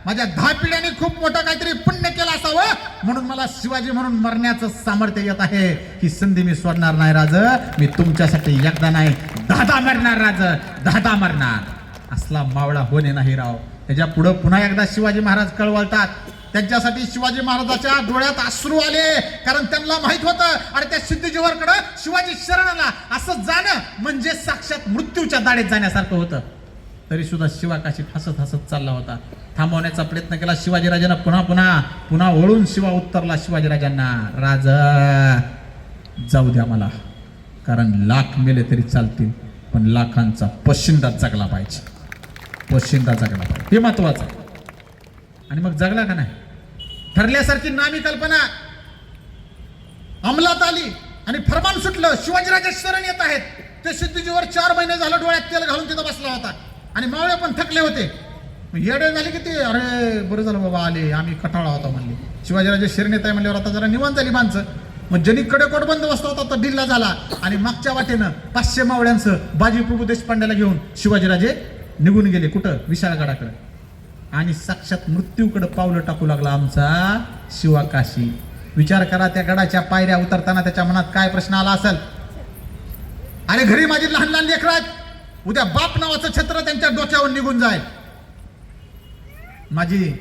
माझ्या 10 पिढ्यांनी खूप मोठं काहीतरी पुण्य केलं असावं म्हणून मला शिवाजी म्हणून मरण्याचं सामर्थ्य येत आहे. ही संधी मी सोडणार नाही राजा. मी तुमच्यासाठी एकदा नाही 10दा मरणार राजा, 10दा मरणार. असला मावळा होणे नाही राव. त्याच्या पुढं पुन्हा एकदा शिवाजी महाराज कळवळतात. त्यांच्यासाठी शिवाजी महाराजाच्या डोळ्यात अश्रू आले. कारण त्यांना माहित होतं आणि त्या सिद्धीजोहरकडे शिवाजी शरण आला असं जाणं म्हणजे साक्षात मृत्यूच्या दाढेत जाण्यासारखं होतं. तरी सुद्धा शिवा काशीत हसत हसत चालला होता. थांबवण्याचा प्रयत्न केला शिवाजीराजांना, पुन्हा वळून शिवा उत्तरला शिवाजीराजांना, राजा जाऊ द्या मला, कारण लाख मेले तरी चालतील पण लाखांचा पोशिंदा जगला पाहिजे, पोशिंदा जगला पाहिजे, हे महत्वाचं. आणि मग जगला का नाही? ठरल्यासारखी नामी कल्पना अंमलात आली आणि फरमान सुटलं. शिवाजीराजे शरण येत आहेत. ते सिद्धीजीवर 4 महिने झालं डोळ्यात तेल घालून तिथं बसला होता आणि मावळे पण थकले होते. येडे झाले की ते, अरे बरं झालं बाबा आले, आम्ही कटाळा होता म्हणले. शिवाजीराजे शरण येत आहे म्हणल्यावर आता जरा निवांत झाली माणसं. मग ज्यांनी कडेकोट बंद बसला होता तर ढिल्ला झाला आणि मागच्या वाटेनं 500 मावळ्यांचं बाजीप्रभू देशपांड्याला घेऊन शिवाजीराजे निघून गेले. कुठं? विशाळगडाकडे. आणि साक्षात मृत्यूकडे पावलं टाकू लागला आमचा शिवा काशी. विचार करा, त्या गडाच्या पायऱ्या उतरताना त्याच्या मनात काय प्रश्न आला असेल? अरे घरी माझी लहान लहान लेकरं आहेत, उद्या बाप नावाचं छत्र त्यांच्या डोक्यावर निघून जाईल. माझी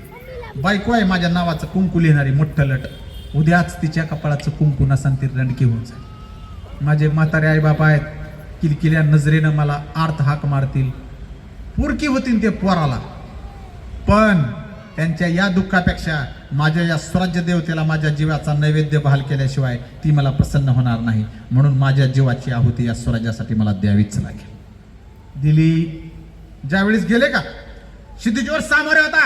बायको आहे माझ्या नावाचं कुंकू लिहिणारी मोठं लट, उद्याच तिच्या कपाळाचं कुंकू नसन ती रणकी होऊन जाईल. माझे म्हातारे आई बाबा आहेत, किलकिल्या नजरेनं मला आर्थ हाक मारतील, पुरकी होतील ते पोराला. पण त्यांच्या या दुःखापेक्षा माझ्या या स्वराज्य देवतेला माझ्या जीवाचा नैवेद्य बहाल केल्याशिवाय ती मला प्रसन्न होणार नाही. म्हणून माझ्या जीवाची आहुती या स्वराज्यासाठी मला द्यावीच लागेल. दिली. ज्यावेळेस गेले का सिद्धीजीवर सामोरे होता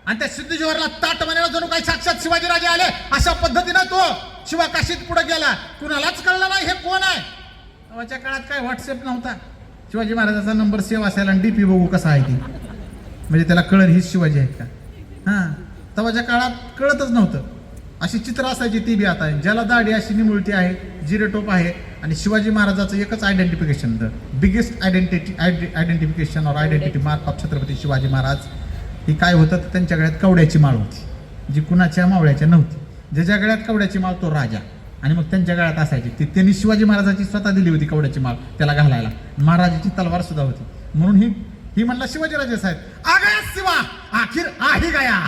आणि त्या सिद्धीजीवरला ताट म्हणायला जणू काही साक्षात शिवाजीराजे आले अशा पद्धतीनं तो शिवा काशीत पुढे गेला. कुणालाच कळलं नाही हे कोण आहे. तेव्हाच्या काळात काय व्हॉट्सअप नव्हता. शिवाजी महाराजांचा नंबर सेव्ह असायला आणि डीपी बघू कसा आहे ती, म्हणजे त्याला कळण हीच शिवाजी आहेत का. हां, तेव्हाच्या काळात कळतच नव्हतं. अशी चित्र असायची ती बी आता आहे. ज्याला दाढी अशी निमुळती आहे, जिरेटोप आहे आणि शिवाजी महाराजाचं एकच आयडेंटिफिकेशन, द बिगेस्ट आयडेंटिफिकेशन और identity mark of Chhatrapati Shivaji Maharaj, ही काय होतं तर त्यांच्या गळ्यात कवड्याची माळ होती, जी कुणाच्या मावळ्याच्या नव्हती. ज्याच्या गळ्यात कवड्याची माळ तो राजा, आणि मग त्यांच्या गळ्यात असायची ती त्यांनी शिवाजी महाराजाची स्वतः दिली होती कवड्याची माळ त्याला घालायला. महाराजाची तलवार सुद्धा होती. म्हणून ही म्हणला शिवाजीराजे साहेब, आ गया शिवा, आखिर आ ही गया.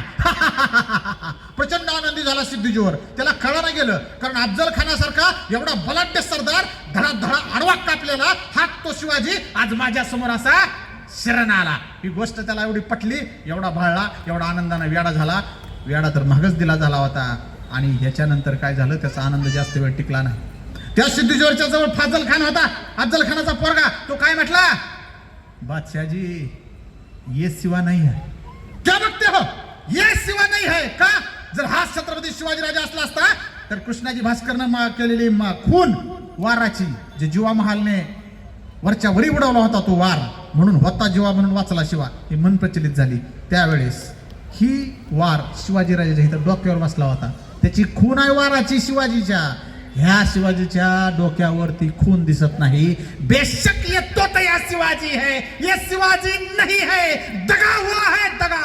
प्रचंड आनंदी झाला सिद्धीजीवर. त्याला कळा नाही गेलं, कारण अफजल खानासारखा एवढा बलाढ्य सरदार धडा आडवा कापलेला हात तो शिवाजी आज माझ्या समोर असा शरण आला. ही गोष्ट त्याला एवढी पटली, एवढा भाळला, एवढा आनंदाने वेडा झाला. वेडा तर महागच दिला झाला होता. आणि ह्याच्यानंतर काय झालं, त्याचा आनंद जास्त वेळ टिकला नाही. त्या सिद्धीजीवरच्या जवळ फाजल खान होता, अफजल खानाचा पोरगा. तो काय म्हटला, बादशाहजी ये सिवा नहीं है. क्या बघते हो, ये सिवा नहीं है का? जर हा छत्रपती शिवाजीराजे असला असता तर कृष्णाजी भास्करनं केलेली खून वाराची, जे जीवा महालने वरच्या वरी उडवला होता तो वार, म्हणून होता जीवा म्हणून वाचला शिवा, ही मन प्रचलित झाली. त्यावेळेस ही वार शिवाजीराजाच्या इथं डोक्यावर बसला होता. त्याची खून आहे वाराची शिवाजीच्या. ह्या शिवाजीच्या डोक्यावरती खून दिसत नाही. बेशक ये तोतया शिवाजी है, ये शिवाजी नहीं है, दगा हुआ है दगा.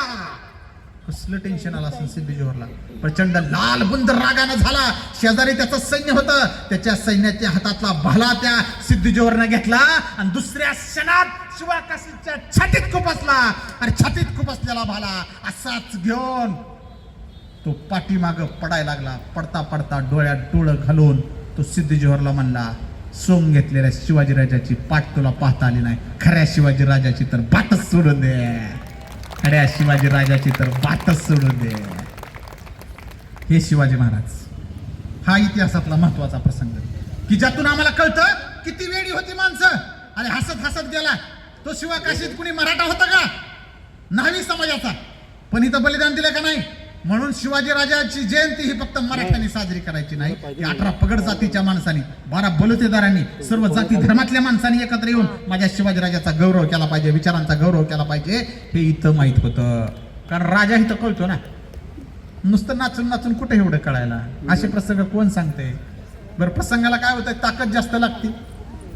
कसलं टेन्शन आलं असेल सिद्धीजीवरला. प्रचंड लाल बुंद रागानं झाला. शेजारी त्याचं सैन्य होतं, त्याच्या सैन्याच्या हातातला भाला त्या सिद्धीजीवरनं घेतला आणि दुसऱ्या क्षणात शिवा काशीच्या छातीत खुपसला. आणि छातीत खुपसलेला भाला असाच घेऊन तो पाठीमाग पडायला लागला. पडता पडता डोळ्यात डोळं घालून तो सिद्धीजीवरला म्हणला, सोंग घेतलेल्या शिवाजीराजाची पाठ तुला पाहता आली नाही, खऱ्या शिवाजीराजाची तर बातच सोडून दे, खऱ्या शिवाजीराजाची तर बातच सोडून दे. हे शिवाजी महाराज, हा इतिहासातला महत्वाचा प्रसंग की ज्यातून आम्हाला कळतं किती वेळी होती माणसं. आणि हसत हसत गेला तो शिवा काशीत. कुणी मराठा होता का? न्हावी समाजाचा, पण इथं बलिदान दिलं का नाही. म्हणून शिवाजी राजाची जयंती ही फक्त मराठ्यांनी साजरी करायची नाही, 18 पगड जातीच्या माणसांनी, 12 बलुतेदारांनी, सर्व जाती धर्मातल्या माणसांनी एकत्र येऊन माझ्या शिवाजी राजाचा गौरव केला पाहिजे, विचारांचा गौरव केला पाहिजे, हे इथं माहित होतं. कारण राजा इथं कळतो ना, नुसतं नाचून नाचून कुठे एवढं कळायला. असे प्रसंग कोण सांगते बरं. प्रसंगाला काय होतं, ताकद जास्त लागते,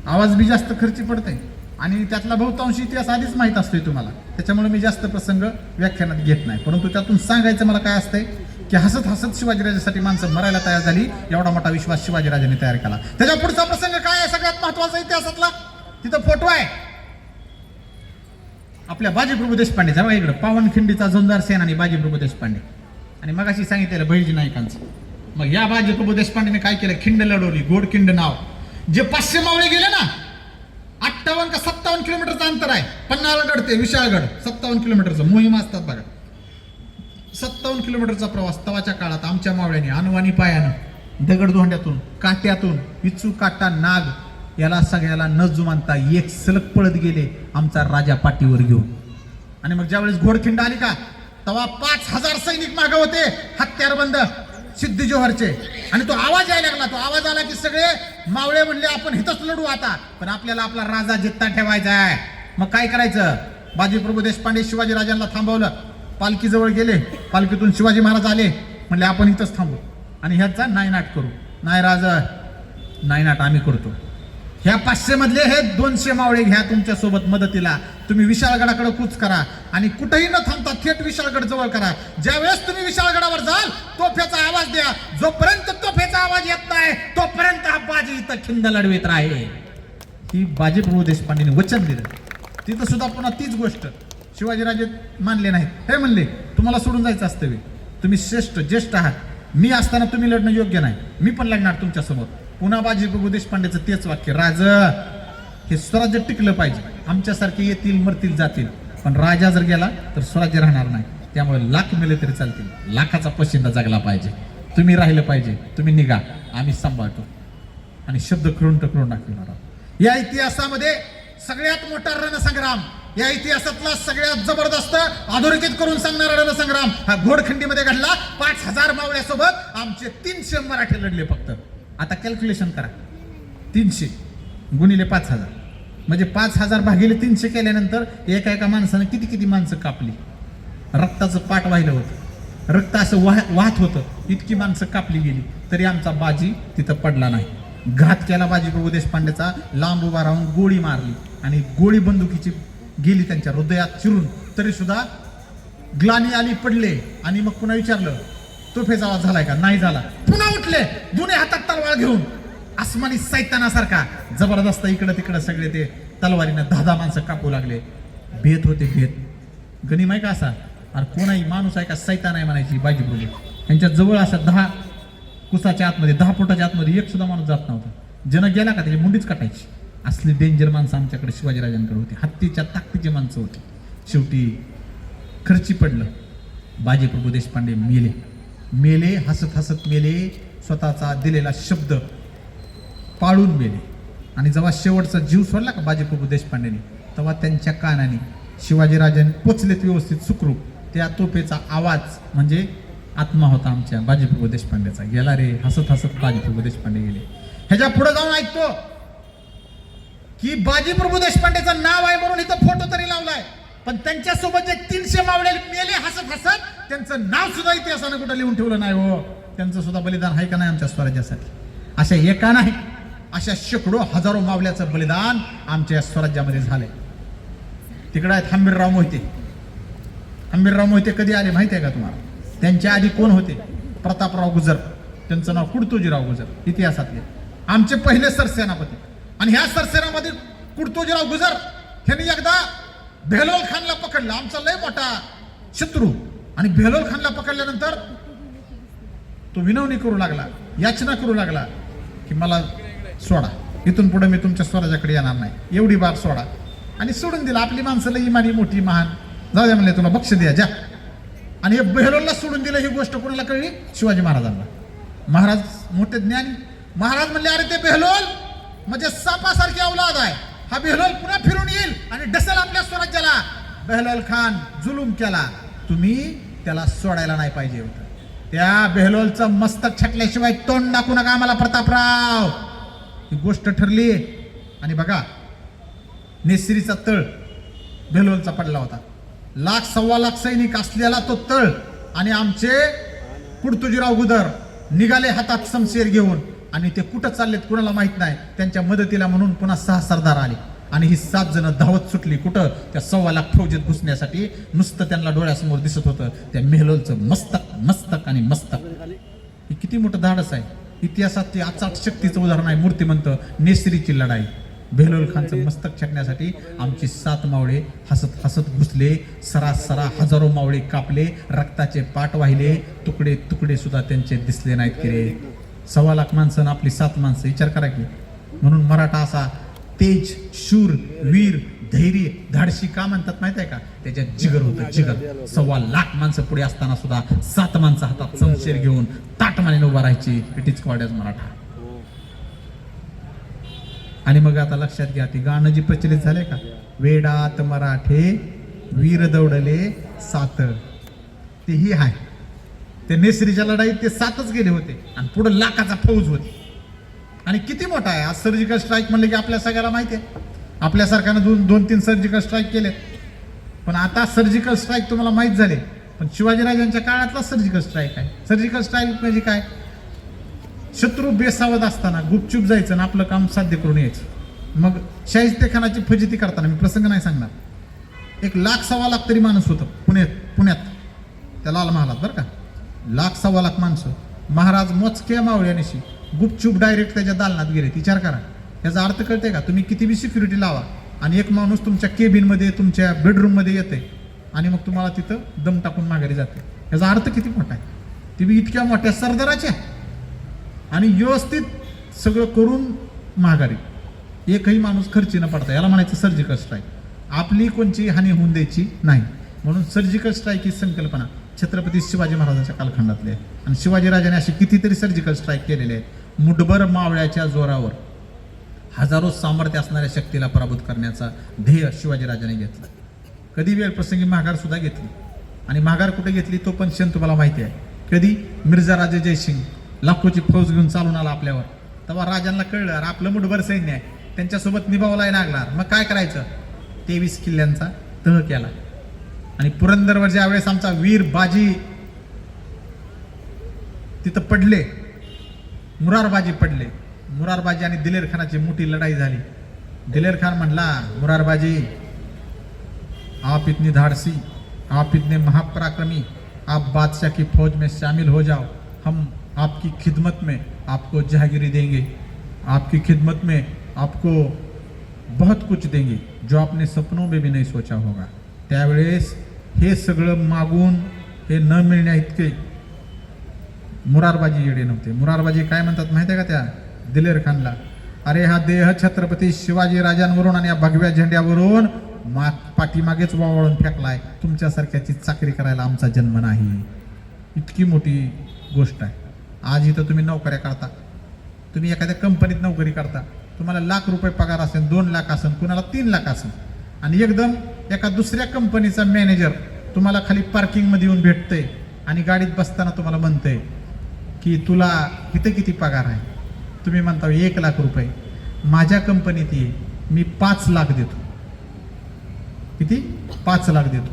आवाज बी जास्त खर्ची पडते, आणि त्यातला बहुतांश इतिहास आधीच माहीत असतोय तुम्हाला. त्याच्यामुळे मी जास्त प्रसंग व्याख्यानात घेत नाही. परंतु त्यातून सांगायचं मला काय असतंय की हसत हसत शिवाजीराजासाठी माणसं मरायला तयार झाली. एवढा मोठा विश्वास शिवाजीराजांनी तयार केला. त्याच्या पुढचा प्रसंग काय आहे सगळ्यात महत्वाचा इतिहासातला, तिथं फोटो आहे आपल्या बाजीप्रभू देशपांडेचा. बघा इकडं, पावनखिंडीचा जोंदार सेनानी बाजीप्रभू देशपांडे. आणि मगाशी सांगितलेलं बहिर्जी नायकांचं. मग या बाजीप्रभू देशपांडेने काय केलं, खिंड लढवली, गोड खिंड नाव. जे 500 मावळे गेले ना, 58 का 57 57 किलोमीटरचं अंतर आहे. पन्हाळगड ते विशाळगड 57 किलोमीटरचं मोहीम असतात बघा. 57 किलोमीटरचा प्रवास तवाच्या काळात आमच्या मावळ्याने अनवाणी पायानं दगडधोंड्यातून काट्यातून विचू काटा नाग याला सगळ्याला न जुमानता एक सलग पळत गेले आमचा राजा पाठीवर घेऊन. आणि मग ज्यावेळेस घोडखिंड आली का तेव्हा 5000 सैनिक मागे होते हत्यारबंद सिद्धी जोहरचे. आणि तो आवाज यायला लागला. तो आवाज आला की सगळे मावळे म्हणले आपण इथंच लढू आता, पण आपल्याला आपला राजा जित्ता ठेवायचा आहे. मग काय करायचं? बाजीप्रभू देशपांडे शिवाजी राजांना थांबवलं. पालखीजवळ गेले. पालखीतून शिवाजी महाराज आले. म्हणले आपण इथंच थांबू आणि ह्याचा नायनाट करू. नाही राजा, नायनाट आम्ही करतो. ह्या 500 मधले हे 200 मावळे घ्या तुमच्या सोबत मदतीला. तुम्ही विशाळगडाकडे कूच करा आणि कुठेही न थांबता थेट विशाळगड जवळ करा. ज्यावेळेस तुम्ही विशाळगडावर जाल तोफेचा आवाज द्या. जोपर्यंत तोफेचा आवाज येत नाही तोपर्यंत हा बाजी इथं खिंड लढवीत राहील. ही बाजीप्रभू देशपांडेने वचन दिलं. तिथं सुद्धा पुन्हा तीच गोष्ट शिवाजीराजे मानले नाहीत. हे म्हणले तुम्हाला सोडून जायचं असतं वे. तुम्ही ज्येष्ठ आहात. मी असताना तुम्ही लढणं योग्य नाही. मी पण लढणार तुमच्या समोर. पुन्हा बाजीप्रभू देशपांडेचं तेच वाक्य, राज हे स्वराज्य टिकलं पाहिजे. आमच्यासारखे येतील मरतील जातील, पण राजा जर गेला तर स्वराज्य राहणार नाही. त्यामुळे लाख मेले तरी चालतील, लाखाचा पशिंदा जगला पाहिजे. तुम्ही राहिलं पाहिजे. तुम्ही निघा, आम्ही सांभाळतो. आणि शब्द खळून टकळून दाखवणार आहोत. या इतिहासामध्ये सगळ्यात मोठा रणसंग्राम, या इतिहासातला सगळ्यात जबरदस्त अधोरेखित करून सांगणारा रणसंग्राम हा घोडखंडीमध्ये घडला. 5000 मावळ्यासोबत आमचे 300 मराठे लढले फक्त. आता कॅल्क्युलेशन करा. 300 गुणिले 5000 म्हणजे 5000 भागिले 300 केल्यानंतर एका माणसानं किती माणसं कापली. रक्ताचं पाट वाहिलं होतं. रक्त असं वाहत होतं. इतकी माणसं कापली गेली तरी आमचा बाजी तिथं पडला नाही. घात केला बाजीप्रभू देशपांडेचा. लांब उभा राहून गोळी मारली आणि गोळी बंदुकीची गेली त्यांच्या हृदयात चिरून. तरी सुद्धा ग्लानी आली, पडले. आणि मग पुन्हा विचारलं तोफेचा आवाज झालाय का? नाही झाला. पुन्हा उठले दोन्ही हातात तलवार घेऊन. आसमानी सैतानासारखा जबरदस्त इकडं तिकडं सगळे ते तलवारीनं 10 माणसं कापू लागले. भेद होते भेद. गनिम आहे का असा? आणि कोणाही माणूस आहे का सैतान आहे म्हणायची बाजीप्रभू. त्यांच्या जवळ अशा 10 कुसाच्या आतमध्ये 10 फुटाच्या आतमध्ये एक सुद्धा माणूस जात नव्हता. जन गेला का त्याची मुंडीच काटायची. असली डेंजर माणसं आमच्याकडे शिवाजीराजांकडे होती. हत्तीच्या ताकदीची माणसं होती. शेवटी खर्ची पडलं. बाजीप्रभू देशपांडे मेले. हसत हसत मेले. स्वतःचा दिलेला शब्द पाळून मेले. आणि जेव्हा शेवटचा जीव सोडला का बाजीप्रभू देशपांडेने, तेव्हा त्यांच्या कानाने शिवाजीराजांनी पोचलेत व्यवस्थित सुखरूप. त्या तोफेचा आवाज म्हणजे आत्मा होता आमच्या बाजीप्रभू देशपांडेचा. गेला रे. हसत हसत बाजीप्रभू देशपांडे गेले. ह्याच्या पुढे जाऊन ऐकतो की बाजीप्रभू देशपांडेचं नाव आहे म्हणून इथं फोटो तरी लावलाय, पण त्यांच्यासोबत जे 300 मावळे मेले हसत हसत, त्यांचं नाव सुद्धा इतिहासानं कुठं लिहून ठेवलं नाही. हो, त्यांचं सुद्धा बलिदान आहे का नाही आमच्या स्वराज्यासाठी? अशा एका नाही, अशा शेकडो हजारो मावल्याचं बलिदान आमच्या स्वराज्यामध्ये झालंय. तिकडे आहेत हंबीरराव मोहिते. हंबीरराव मोहिते कधी आले माहिती आहे का तुम्हाला? त्यांच्या आधी कोण होते? प्रतापराव गुजर. त्यांचं नाव कुडतोजीराव गुजर. इतिहासातले आमचे पहिले सरसेनापती. आणि ह्या सरसेनामध्ये कुडतोजीराव गुजर यांनी एकदा बेहलोल खानला पकडलं. आमचा लय मोठा शत्रू. आणि बेहलोल खानला पकडल्यानंतर तो विनवणी करू लागला, याचना करू लागला की मला सोडा, इथून पुढे मी तुमच्या स्वराज्याकडे येणार नाही, एवढी बार सोडा. आणि सोडून दिला. आपली माणसं लई इमानी मोठी महान, जाऊ द्या म्हणले, तुला बक्ष द्या जा. आणि हे बेहलोलला सोडून दिलं. ही गोष्ट कोणाला कळली? शिवाजी महाराजांना. महाराज मोठे ज्ञानी. महाराज म्हणले अरे ते बेहलोल म्हणजे सापासारखी औलाद आहे. हा बेहलोल पुन्हा फिरून येईल आणि डसेल आपल्या स्वराज्याला. बेहलोल खान जुलूम केला, तुम्ही त्याला सोडायला नाही पाहिजे होतं. त्या बेहलोलचं मस्तक छटल्याशिवाय तोंड दाखवू नका आम्हाला प्रतापराव. ही गोष्ट ठरली. आणि बघा, नेसरीचा तळ बेहलोलचा पडला होता. 1,00,000-1,25,000 सैनिक असलेला तो तळ. आणि आमचे कुडतोजीराव गुजर निघाले हातात शमशेर घेऊन. आणि ते कुठं चाललेत कुणाला माहित नाही. त्यांच्या मदतीला म्हणून पुन्हा 6 सरदार आले. आणि ही 7 जण धावत सुटली. कुठं? त्या 1,15,00,000 फौजेत घुसण्यासाठी. नुसतं त्यांना डोळ्यासमोर दिसत होतं त्या मेहलोलचं मस्तक मस्तक आणि मस्तक. हे किती मोठं धाडस आहे. इतिहासात ते अचाट शक्तीचं उदाहरण आहे. मूर्तिमंत नेसरीची लढाई. बेहलोल खानचं मस्तक छाटण्यासाठी आमची 7 मावळे हसत हसत घुसले. सरा हजारो मावळे कापले. रक्ताचे पाट वाहिले. तुकडे तुकडे सुद्धा त्यांचे दिसले नाहीत की रे. 1,15,00,000 माणसं आपली 7 माणसं. विचार करा की. म्हणून मराठा असा तेज, शूर, वीर, धैर्य धाडशी का म्हणतात माहित आहे का? त्याच्यात जिगर होतं, जिगर. 1.25 माणसं पुढे असताना सुद्धा 7 माणसं हातात चमचेर घेऊन ताटमानेने उभा राहायची. It is called as Maratha. आणि मग आता लक्षात घ्या, ती गाणं जी प्रचलित झाले का, वेडात मराठे वीर दौडले 7, तेही आहे. ते नेसरीच्या लढाईत ते 7च गेले होते आणि पुढे लाखाचा फौज होती. आणि किती मोठा आहे आज सर्जिकल स्ट्राईक म्हणले की आपल्या सगळ्याला माहिती आहे. आपल्या सरकारनं 2-3 सर्जिकल स्ट्राईक केले. पण आता सर्जिकल स्ट्राईक तुम्हाला माहीत झाले, पण शिवाजीराजांच्या काळातला सर्जिकल स्ट्राईक आहे. सर्जिकल स्ट्राईक म्हणजे काय? शत्रू बेसावध असताना गुपचूप जायचं आणि आपलं काम साध्य करून यायचं. मग शाहिस्तेखानाची फजिती करताना मी प्रसंग नाही सांगणार, 1 लाख 1.25 लाख तरी माणूस होतं पुण्यात त्या लाल महालात, बरं का. 1 लाख 1.25 लाख माणसं. महाराज मोजक्या मावळ्यानिशी गुपचूप डायरेक्ट त्याच्या दालनात गेले. विचार करा, याचा अर्थ कळते का? तुम्ही किती बी सिक्युरिटी लावा आणि एक माणूस तुमच्या केबिनमध्ये तुमच्या बेडरूममध्ये येते आणि मग तुम्हाला तिथं दम टाकून माघारी जाते. याचा अर्थ किती मोठा आहे? ती बी इतक्या मोठ्या सरदाराच्या आणि व्यवस्थित सगळं करून माघारी. एकही माणूस खर्ची न पडता, याला म्हणायचं सर्जिकल स्ट्राईक. आपली कोणची हानी होऊन द्यायची नाही. म्हणून सर्जिकल स्ट्राईक ही संकल्पना छत्रपती शिवाजी महाराजांच्या कालखंडातली आहे. आणि शिवाजीराजाने असे कितीतरी सर्जिकल स्ट्राईक केलेले आहेत. मुठभर मावळ्याच्या जोरावर हजारो सामर्थ्य असणाऱ्या शक्तीला पराभूत करण्याचा ध्येय शिवाजीराजाने घेतला. कधी वेळ प्रसंगी माघार सुद्धा घेतली. आणि माघार कुठे घेतली तो पण क्षण तुम्हाला माहिती आहे. कधी? मिर्झा राजे जयसिंग लाखोची फौज घेऊन चालून आला आपल्यावर. तेव्हा राजांना कळलं अरे आपलं मुठभर सैन्य आहे, त्यांच्यासोबत निभावला लागणार. मग काय करायचं? 23 किल्ल्यांचा तह केला. आणि पुरंदरवर ज्या वेळेस आमचा वीर बाजी तिथं पडले, मुरारबाजी पडले. मुरारबाजी आणि दिलेर खानाची मोठी लढाई झाली. दिलेर खान म्हणला, मुरारबाजी आप इतनी धाड़सी, आप इतने महापराक्रमी, आप बादशाह की फौज में शामिल हो जाओ, हम आपकी खिदमत में आपको जहागिरी देंगे, आपकी खिदमत में आपको बहुत कुछ देंगे जो आपने सपनों में भी नहीं सोचा होगा. त्यावेळेस हे सगळं मागून हे न मिळण्या इतके मुरारबाजी येडे नव्हते. मुरारबाजी काय म्हणतात माहिती आहे का त्या दिलेर खानला? अरे हा देह छत्रपती शिवाजी राजांवरून आणि या भगव्या झेंड्यावरून पाठीमागेच वावळून फेकलाय. तुमच्यासारख्याची चाकरी करायला आमचा जन्म नाही. इतकी मोठी गोष्ट आहे. आज इथं तुम्ही नोकऱ्या करता, तुम्ही एखाद्या कंपनीत नोकरी करता, तुम्हाला ₹1,00,000 पगार असेल, 2 लाख असेल, कुणाला 3 लाख असेल, आणि एकदम एका दुसऱ्या कंपनीचा मॅनेजर तुम्हाला खाली पार्किंगमध्ये येऊन भेटतंय आणि गाडीत बसताना तुम्हाला म्हणतंय की तुला इथं किती पगार आहे? तुम्ही म्हणता ₹1,00,000. माझ्या कंपनीत ये, मी 5 लाख देतो. किती? 5 लाख देतो.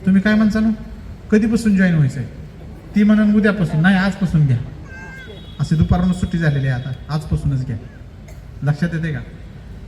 तुम्ही काय म्हणता ना? कधीपासून जॉईन व्हायचं आहे? ती म्हणून उद्यापासून नाही, आजपासून घ्या. असे दुपारून सुट्टी झालेली आहे, आता आजपासूनच घ्या. लक्षात येते का?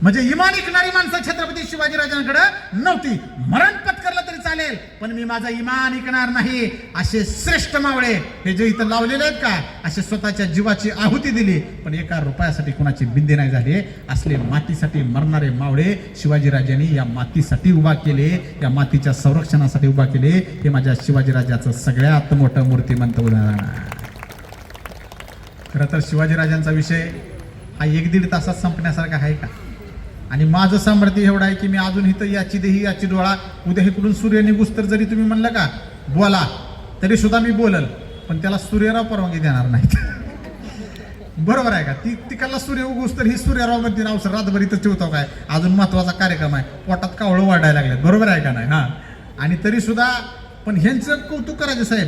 म्हणजे इमान ऐकणारी माणसं छत्रपती शिवाजीराजांकडे नव्हती. मरण पत्करलं तरी चालेल, पण मी माझा इमान ऐकणार नाही असे श्रेष्ठ मावळे हे जे इथं लावलेले आहेत का, असे स्वतःच्या जीवाची आहुती दिली, पण ₹1 कुणाची बिंदे नाही झाले. असले मातीसाठी मरणारे मावळे शिवाजीराजांनी या मातीसाठी उभा केले, या मातीच्या संरक्षणासाठी उभा केले. हे माझ्या शिवाजीराजाचं सगळ्यात मोठं मूर्तिमंत उदाहरण आहे. खरं तर शिवाजीराजांचा विषय हा 1-1.5 तासात संपण्यासारखा आहे का? आणि माझं सामर्थ्य एवढं आहे की मी अजून इथं याची देही याची डोळा, उद्या इकडून सूर्य निघूस तर जरी तुम्ही म्हणलं का बोला तरी सुद्धा मी बोलल, पण त्याला सूर्यराव परवानगी देणार नाहीत. बरोबर आहे का? तिकडला सूर्य उगूस तर ही सूर्यराव म्हणते नाव सर रातभर इथं ठेवतो काय, अजून महत्वाचा कार्यक्रम आहे, पोटात कावळं वाढायला लागले. बरोबर आहे का नाही? हा. आणि तरी सुद्धा पण ह्यांचं कौतुक करायचं साहेब,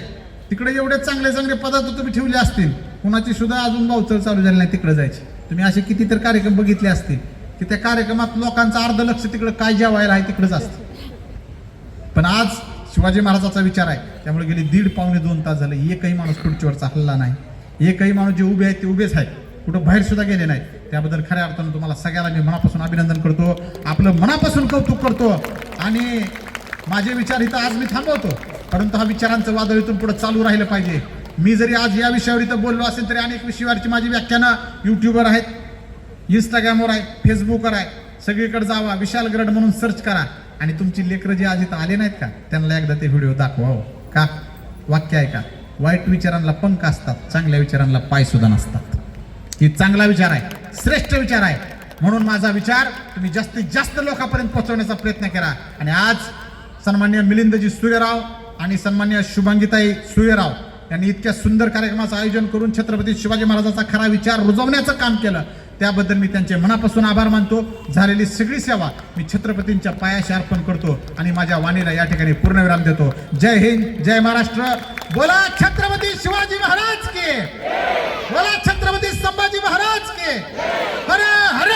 तिकडे एवढे चांगले चांगले पदार्थ तुम्ही ठेवले असतील, कुणाची सुद्धा अजून बावचळ चालू झाली नाही तिकडे जायची. तुम्ही असे कितीतरी कार्यक्रम बघितले असतील की त्या कार्यक्रमात लोकांचं अर्ध लक्ष तिकडे काय जेवायला आहे तिकडेच असतं. पण आज शिवाजी महाराजाचा विचार आहे, त्यामुळे गेली 1.5-2 तास झाले एकही माणूस खुर्चीवरचा हल्ला नाही. एकही माणूस जे उभे आहेत ते उभेच आहेत, कुठं बाहेर सुद्धा गेले नाहीत. त्याबद्दल खऱ्या अर्थानं तुम्हाला सगळ्याला मी मनापासून अभिनंदन करतो, आपलं मनापासून कौतुक करतो. आणि माझे विचार इथं आज मी थांबवतो, परंतु हा विचारांचं वादळ इथून पुढे चालू राहिलं पाहिजे. मी जरी आज या विषयावर इथं बोललो असेल तरी अनेक विषयावरची माझी व्याख्यानं यूट्यूबवर आहेत, इंस्टाग्रामवर आहे, फेसबुकवर आहे. सगळीकडे जावा, विशाल गरड म्हणून सर्च करा आणि तुमची लेकरं जे आज इथं आले नाहीत का त्यांना एकदा ते व्हिडिओ दाखवा. हो का? वाक्य आहे का? वाईट विचारांना पंख असतात, चांगल्या विचारांना पाय सुद्धा नसतात. ही चांगला विचार आहे, श्रेष्ठ विचार आहे. म्हणून माझा विचार तुम्ही जास्तीत जास्त लोकांपर्यंत पोहोचवण्याचा प्रयत्न करा. आणि आज सन्मान्य मिलिंदजी सूर्यराव आणि सन्मान्य शुभांगीताई सूर्यराव यांनी इतक्या सुंदर कार्यक्रमाचं आयोजन करून छत्रपती शिवाजी महाराजांचा खरा विचार रुजवण्याचं काम केलं. त्याबद्दल मी त्यांचे मनापासून आभार मानतो. झालेली सगळी सेवा मी छत्रपतींच्या पायाशी अर्पण करतो आणि माझ्या वाणीला या ठिकाणी पूर्णविराम देतो. जय हिंद, जय महाराष्ट्र. बोला छत्रपती शिवाजी महाराज के, बोला छत्रपती संभाजी महाराज के. हर हर